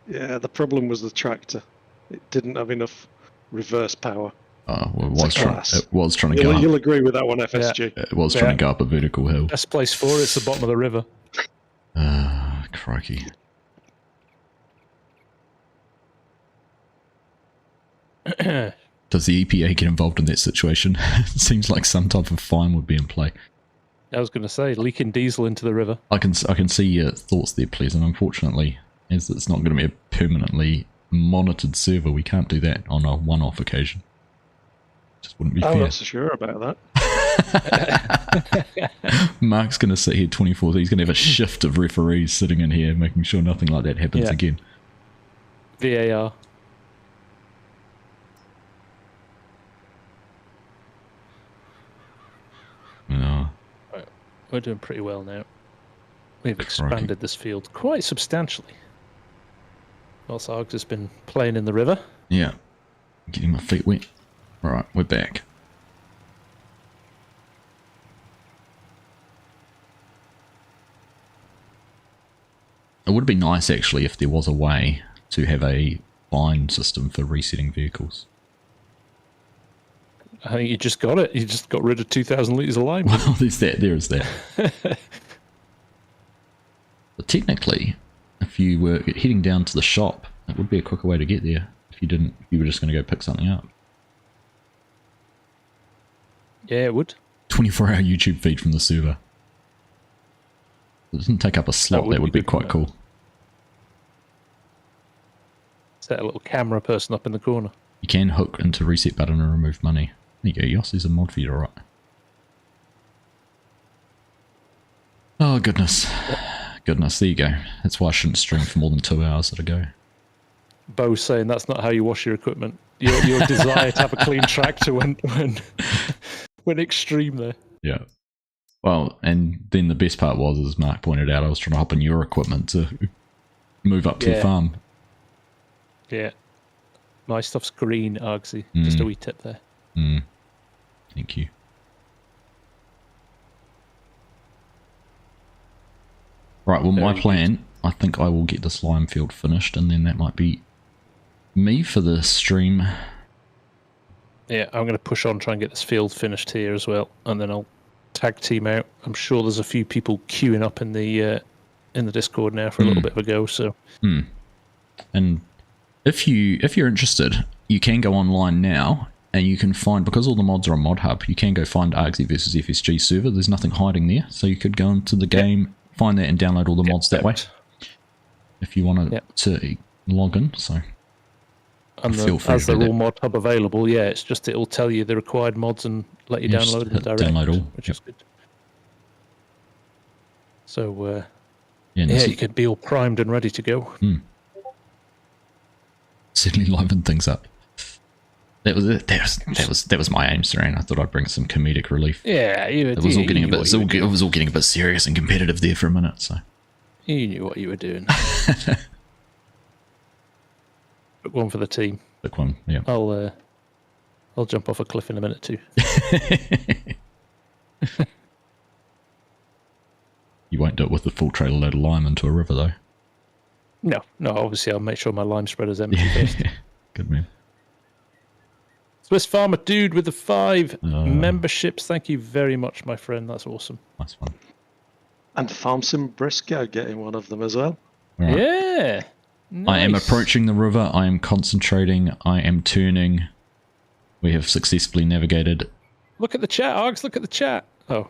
Yeah, the problem was the tractor. It didn't have enough reverse power. Well, it was trying to go You'll up. agree with that one, FSG. It was trying to go up a vertical hill. Best place for it's the bottom of the river. Crikey. Does the EPA get involved in that situation? It seems like some type of fine would be in play. I was going to say, leaking diesel into the river. I can see your thoughts there, please, and unfortunately, as it's not going to be a permanently monitored server, we can't do that on a one-off occasion. Just wouldn't be fair. I'm not so sure about that. Mark's going to sit here 24. He's going to have a shift of referees sitting in here, making sure nothing like that happens again. VAR. No. Right. We're doing pretty well now. We've expanded this field quite substantially. Whilst Args has been playing in the river. Yeah. Getting my feet wet. Alright, we're back. It would be nice actually if there was a way to have a fine system for resetting vehicles. I think you just got it. You just got rid of 2,000 litres of lime. Well, there's that. There is that. But technically, if you were heading down to the shop, it would be a quicker way to get there. If you were just going to go pick something up. Yeah, it would. 24-hour YouTube feed from the server. It doesn't take up a slot. That would be quite cool. Set a little camera person up in the corner. You can hook into reset button and remove money. There you go, Yoss, there's a mod feed, alright. Oh, goodness. Goodness, there you go. That's why I shouldn't stream for more than 2 hours at a go. Bo's saying that's not how you wash your equipment. Your desire to have a clean tractor when extreme there. Yeah. Well, and then the best part was, as Mark pointed out, I was trying to hop on your equipment to move up to the farm. Yeah. My stuff's green, Argsy. Just a wee tip there. Thank you. Right, well, my plan, I think I will get this lime field finished, and then that might be me for the stream. Yeah, I'm going to push on, try and get this field finished here as well, and then I'll tag team out. I'm sure there's a few people queuing up in the Discord now for a little bit of a go. So, and if you're interested, you can go online now, and you can find, because all the mods are on Mod Hub, you can go find Argsy versus FSG server. There's nothing hiding there, so you could go into the game, find that, and download all the mods that way. If you want to log in, so. And as they're all Mod Hub available, it's just it'll tell you the required mods and let you download them direct, download all, which is good. So, you could be all primed and ready to go. Certainly livened things up. That was it. That was my aim, Serene. I thought I'd bring some comedic relief. Yeah, it was all getting a bit serious and competitive there for a minute. So you knew what you were doing. Book one for the team. Book one, yeah. I'll jump off a cliff in a minute too. You won't do it with the full trailer load of lime into a river, though. No. Obviously, I'll make sure my lime spreader's empty first. Good man. Swiss Farmer Dude with the 5 memberships. Thank you very much, my friend. That's awesome. Nice one. And FarmSimBriscoe getting one of them as well. Right. Yeah. Nice. I am approaching the river. I am concentrating. I am turning. We have successfully navigated. Look at the chat, Args. Look at the chat. Oh.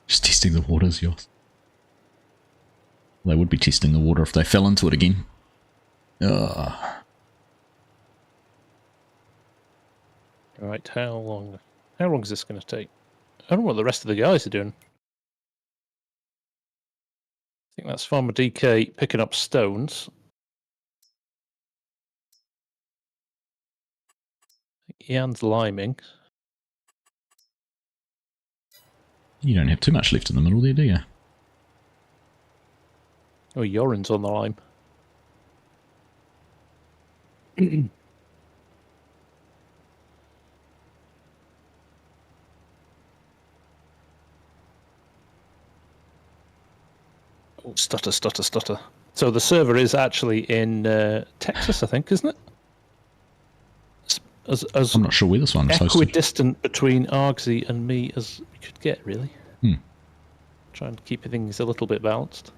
Just testing the waters, Yoss. They would be testing the water if they fell into it again. Ugh. Right, how long is this going to take? I don't know what the rest of the guys are doing. I think that's Farmer DK picking up stones. Ian's liming. You don't have too much left in the middle there, do you? Oh, Yoren's on the lime. Oh, stutter. So the server is actually in Texas, I think, isn't it? As I'm not sure where this one's supposed to be. equidistant between Argsy and me as we could get, really. Trying to keep things a little bit balanced.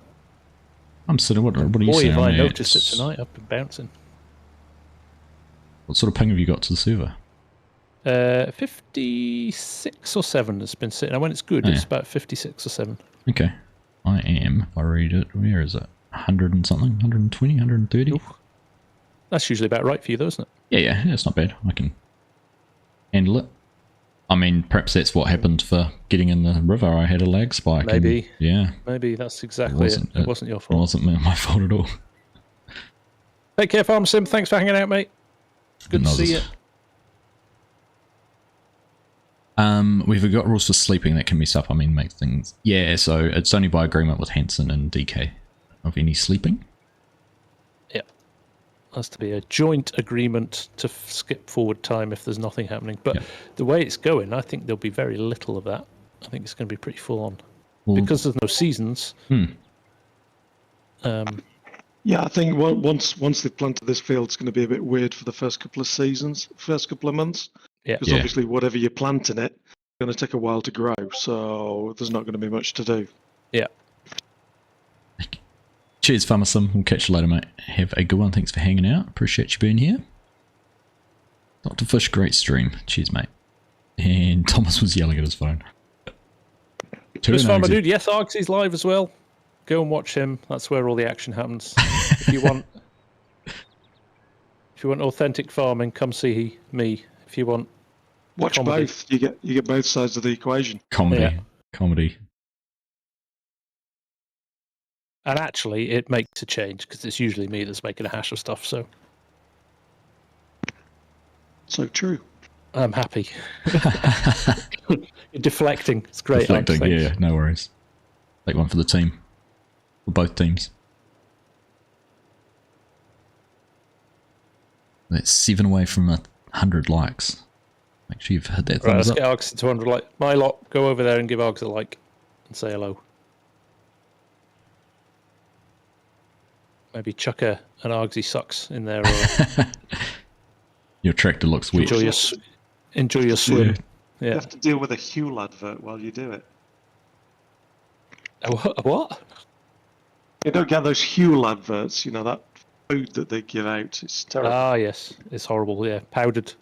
I'm sitting. What are you Boy, saying? have I noticed it tonight. I've been bouncing. What sort of ping have you got to the server? 56 or 7 has been sitting. And when it's good, it's about 56 or 7. Okay. I am, if I read it, where is it? 100 and something? 120, 130? Oof. That's usually about right for you, though, isn't it? Yeah, it's not bad. I can handle it. I mean, perhaps that's what happened for getting in the river. I had a lag spike. Maybe. Yeah. Maybe that's exactly it. It wasn't your fault. It wasn't my fault at all. Take care, FarmSim. Thanks for hanging out, mate. Good to see you. We've got rules for sleeping that can mess up. I mean, make things. Yeah, so it's only by agreement with Hanson and DK of any sleeping. Yeah, has to be a joint agreement to skip forward time if there's nothing happening. But the way it's going, I think there'll be very little of that. I think it's going to be pretty full on because there's no seasons. Yeah, I think once they've planted this field, it's going to be a bit weird for the first couple of months. Yeah. Because obviously whatever you're planting it's going to take a while to grow, so there's not going to be much to do. Yeah. Cheers, FarmSim. We'll catch you later, mate. Have a good one. Thanks for hanging out. Appreciate you being here. Dr. Fish, great stream. Cheers, mate. And Thomas was yelling at his phone. Just Farmer Dude, yes, Argsy's live as well. Go and watch him. That's where all the action happens. If you want authentic farming, come see me. If you want watch comedy. Both, you get both sides of the equation. Comedy. And actually, it makes a change because it's usually me that's making a hash of stuff. So true. I'm happy. You're deflecting. It's great. Deflecting, yeah, no worries. Take one for the team. For both teams. That's 7 away from 100 likes. Make sure you've hit that thumbs up. Let's get Args to 200 like. My lot, go over there and give Args a like and say hello. Maybe chuck an Argsy sucks in there. Or your tractor looks weird. Enjoy your swim. Yeah. You have to deal with a Huel advert while you do it. A what? You don't get those Huel adverts, that food that they give out. It's terrible. Ah, yes. It's horrible, yeah. Powdered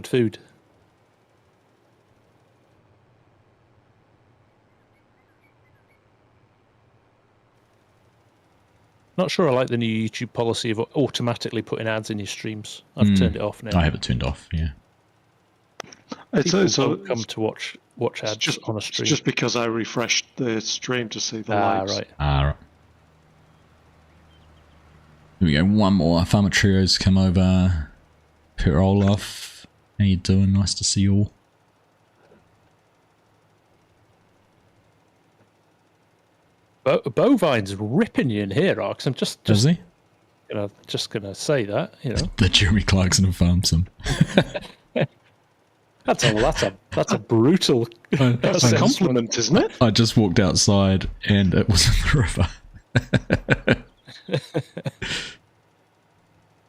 food. Not sure I like the new YouTube policy of automatically putting ads in your streams. I've turned it off now. I have it turned off, yeah. People don't come to watch ads on a stream. It's just because I refreshed the stream to see the likes. Right. Right. Here we go. One more. Farmer Trio's come over. Peter Olaf. How you doing? Nice to see you all. Bovine's ripping you in here, Arx. I'm just gonna say that, The Jeremy Clarkson of FarmSim. That's a brutal That's a compliment, isn't it? I just walked outside and it was in the river.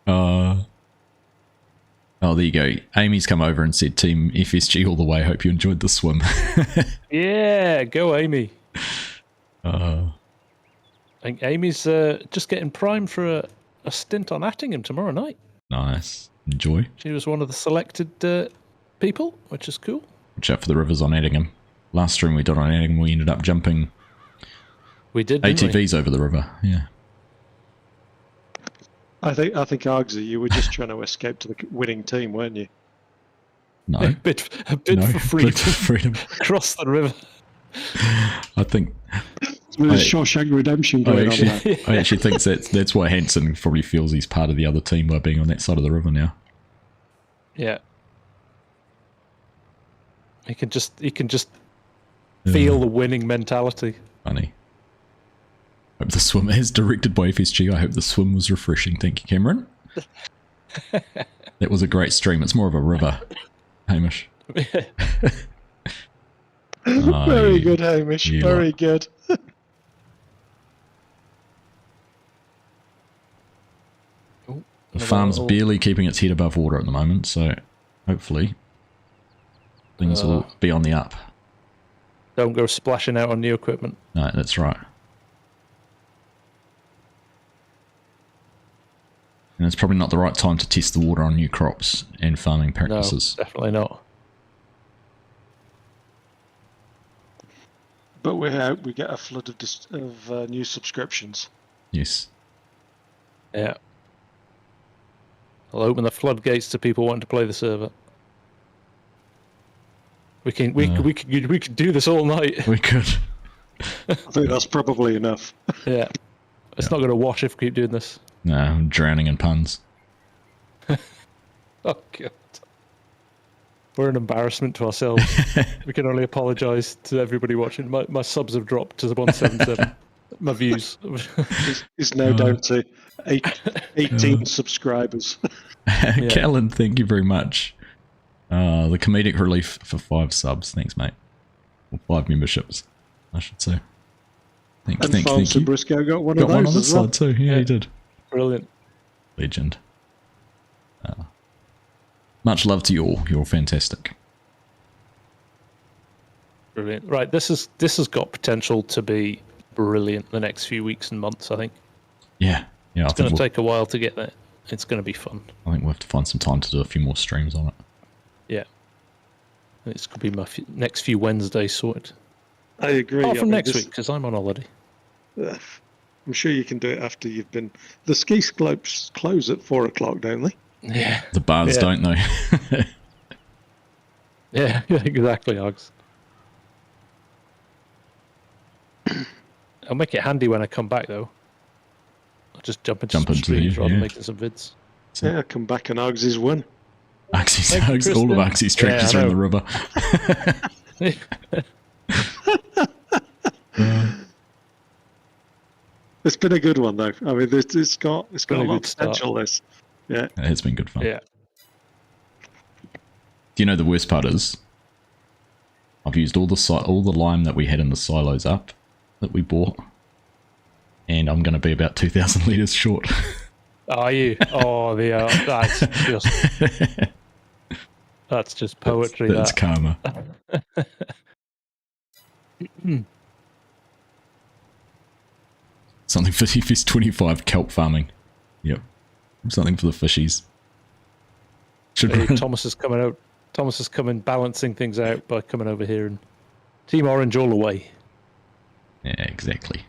Oh, there you go. Amy's come over and said, Team FSG all the way. Hope you enjoyed the swim. Yeah, go Amy. I think Amy's just getting primed for a stint on Attingham tomorrow night. Nice. Enjoy. She was one of the selected people, which is cool. Watch out for the rivers on Attingham. Last stream we did on Attingham, we ended up jumping We did, didn't we? ATVs over the river, yeah. I think Argsy, you were just trying to escape to the winning team, weren't you? No. A bid for freedom across the river. I think... There's Shawshank Redemption going on there. I actually think that's why Hanson probably feels he's part of the other team by being on that side of the river now. Yeah. He can just feel the winning mentality. Funny. Hope the swim, as directed by FSG, I hope the swim was refreshing. Thank you, Cameron. That was a great stream. It's more of a river, Hamish. Very good, Hamish. Very good. The farm's barely keeping its head above water at the moment, so hopefully things will be on the up. Don't go splashing out on new equipment. No, that's right. And it's probably not the right time to test the water on new crops and farming practices. No, definitely not. But we get a flood of new subscriptions. Yes. Yeah. I'll open the floodgates to people wanting to play the server. We can do this all night. We could. I think that's probably enough. Yeah. It's not going to wash if we keep doing this. No, I'm drowning in puns. Oh, God. We're an embarrassment to ourselves. We can only apologise to everybody watching. My subs have dropped to 177. My views. It's now down to 18 subscribers. Callan, thank you very much. The comedic relief for 5 subs. Thanks, mate. Or 5 memberships, I should say. Thank you. Briscoe got one got of those one on the as well. side too. Yeah, he did. Brilliant. Legend. Much love to you all. You're fantastic. Brilliant. Right, this has got potential to be brilliant the next few weeks and months, I think. Yeah. It's going to take a while to get there. It's going to be fun. I think we'll have to find some time to do a few more streams on it. Yeah. It's going to be my next few Wednesdays sorted. I agree. Apart from next week, because I'm on holiday. I'm sure you can do it after you've been... The ski slopes close at 4 o'clock, don't they? Yeah. The bars don't, though. Yeah, exactly, Args. I'll make it handy when I come back, though. I'll just jump into streams rather than making some vids. Yeah, come back and Argsy's win. All of Argsy's tractors are in the river. It's been a good one, though. I mean, it's got a lot of potential, this. Yeah. It has been good fun. Yeah. Do you know the worst part is? I've used all the lime that we had in the silos up that we bought, and I'm going to be about 2,000 litres short. Are you? Oh, that's just poetry. That's karma. Something for TFS 25 kelp farming. Yep. Something for the fishies. Thomas is coming out. Thomas is coming, balancing things out by coming over here and Team Orange all the way. Yeah, exactly.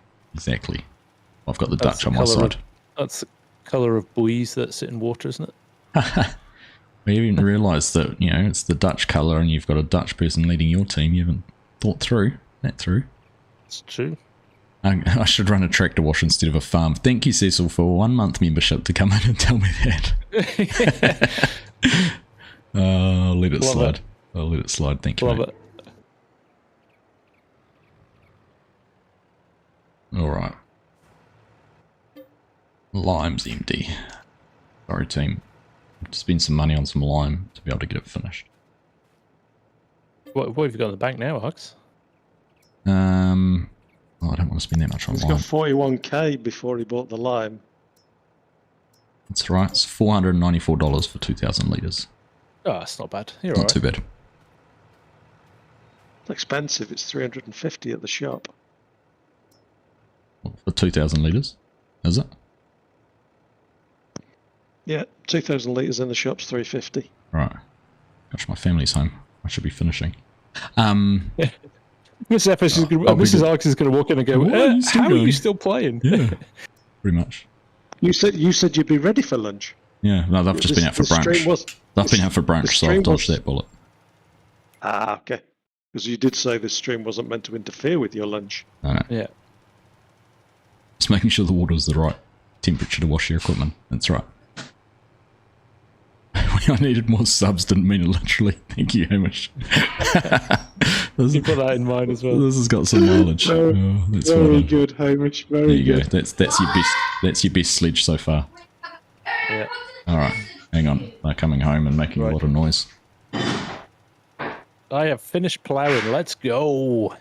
I've got the Dutch on my side. That's the colour of buoys that sit in water, isn't it? We haven't realised that, it's the Dutch colour and you've got a Dutch person leading your team. You haven't thought that through. It's true. I should run a tractor wash instead of a farm. Thank you, Cecil, for a 1-month membership to come in and tell me that. I'll let it slide. I'll let it slide. Thank you, mate. Alright. Lime's empty. Sorry, team. Spend some money on some lime to be able to get it finished. What have you got in the bank now, Hux? I don't want to spend that much on lime. He's got 41k before he bought the lime. That's right. It's $494 for 2,000 litres. Oh, that's not bad. You're not too bad. It's expensive. It's 350 at the shop. For 2,000 litres, is it? Yeah, 2,000 litres in the shop's 350. Right. Gosh, my family's home. I should be finishing. Mrs. Args is going to walk in and go, how are you still playing? Yeah, pretty much. You said you'd be ready for lunch. Yeah, no, they've just been out for brunch. They've been out for brunch, so I've dodged that bullet. Ah, okay. Because you did say this stream wasn't meant to interfere with your lunch. I know. Yeah. Just making sure the water was the right temperature to wash your equipment. That's right. I needed more subs, didn't mean it literally. Thank you, Hamish. You put that in mind as well. This has got some mileage. Very good, Hamish. Very good. There you go. That's your best. That's your best sledge so far. Yeah. All right. Hang on. They're coming home and making a lot of noise. I have finished ploughing. Let's go.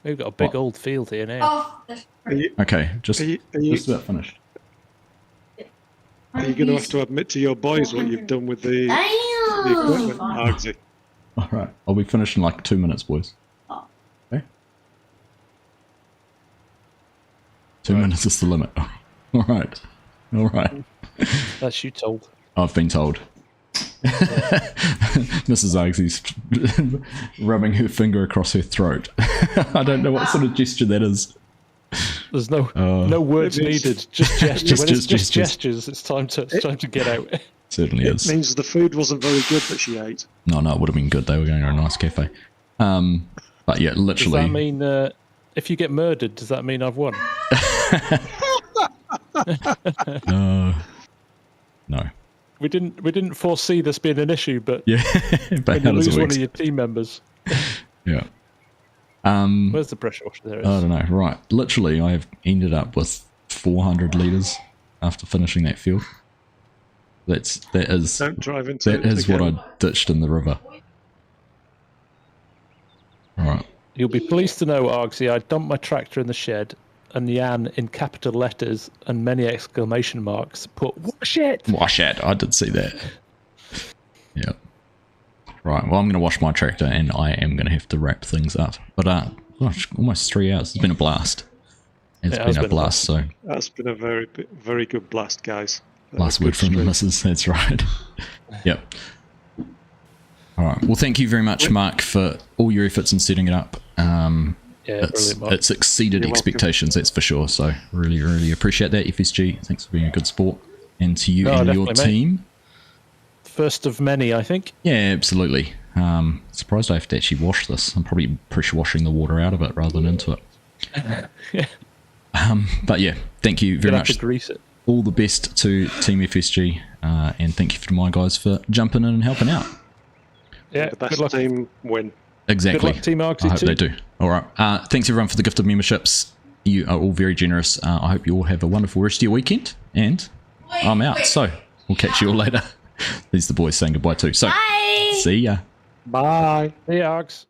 We've got a big old field here now. Okay, just about finished. Are you going to have to admit to your boys what you've done with the equipment, Argsy? All right, I'll be finished in like 2 minutes, boys. Okay. 2 minutes is the limit. All right. All right. That's you told. I've been told. Mrs. Argsy's rubbing her finger across her throat. I don't know what sort of gesture that is. There's no words needed, just gestures. When it's just gestures, it's time to get out. Certainly is. It means the food wasn't very good that she ate. No, it would have been good. They were going to a nice cafe. But yeah, literally. Does that mean if you get murdered, does that mean I've won? No. We didn't foresee this being an issue, but yeah, when you lose one of your team members. Yeah. Where's the pressure washer? There it is. I don't know. Right. Literally, I've ended up with 400 litres after finishing that field. That is what I ditched in the river. Right. You'll be pleased to know, Argsy, I dumped my tractor in the shed, and Jan, in capital letters and many exclamation marks, put "wash it." Wash it. I did see that. Yeah. Right. Well, I'm going to wash my tractor, and I am going to have to wrap things up. But gosh, almost 3 hours. It's been a blast. It's been a blast. So that's been a very good blast, guys. Last word from the missus. That's right. Yep. All right. Well, thank you very much, Mark, for all your efforts in setting it up. It's exceeded expectations, that's for sure. So really, really appreciate that, FSG. Thanks for being a good sport, and to you and your team. Mate. First of many, I think. Yeah, absolutely. Surprised I have to actually wash this. I'm probably pressure washing the water out of it rather than into it. Yeah. But yeah, thank you very much. Have to grease it. All the best to Team FSG, and thank you to my guys for jumping in and helping out. Yeah, the best team win. Exactly. Good luck, Team Argsy. I hope they do. All right. Thanks everyone for the gift of memberships. You are all very generous. I hope you all have a wonderful rest of your weekend. And I'm out. So we'll catch you all later. These are the boys saying goodbye too. So Bye. see ya. Bye. See ya, Args.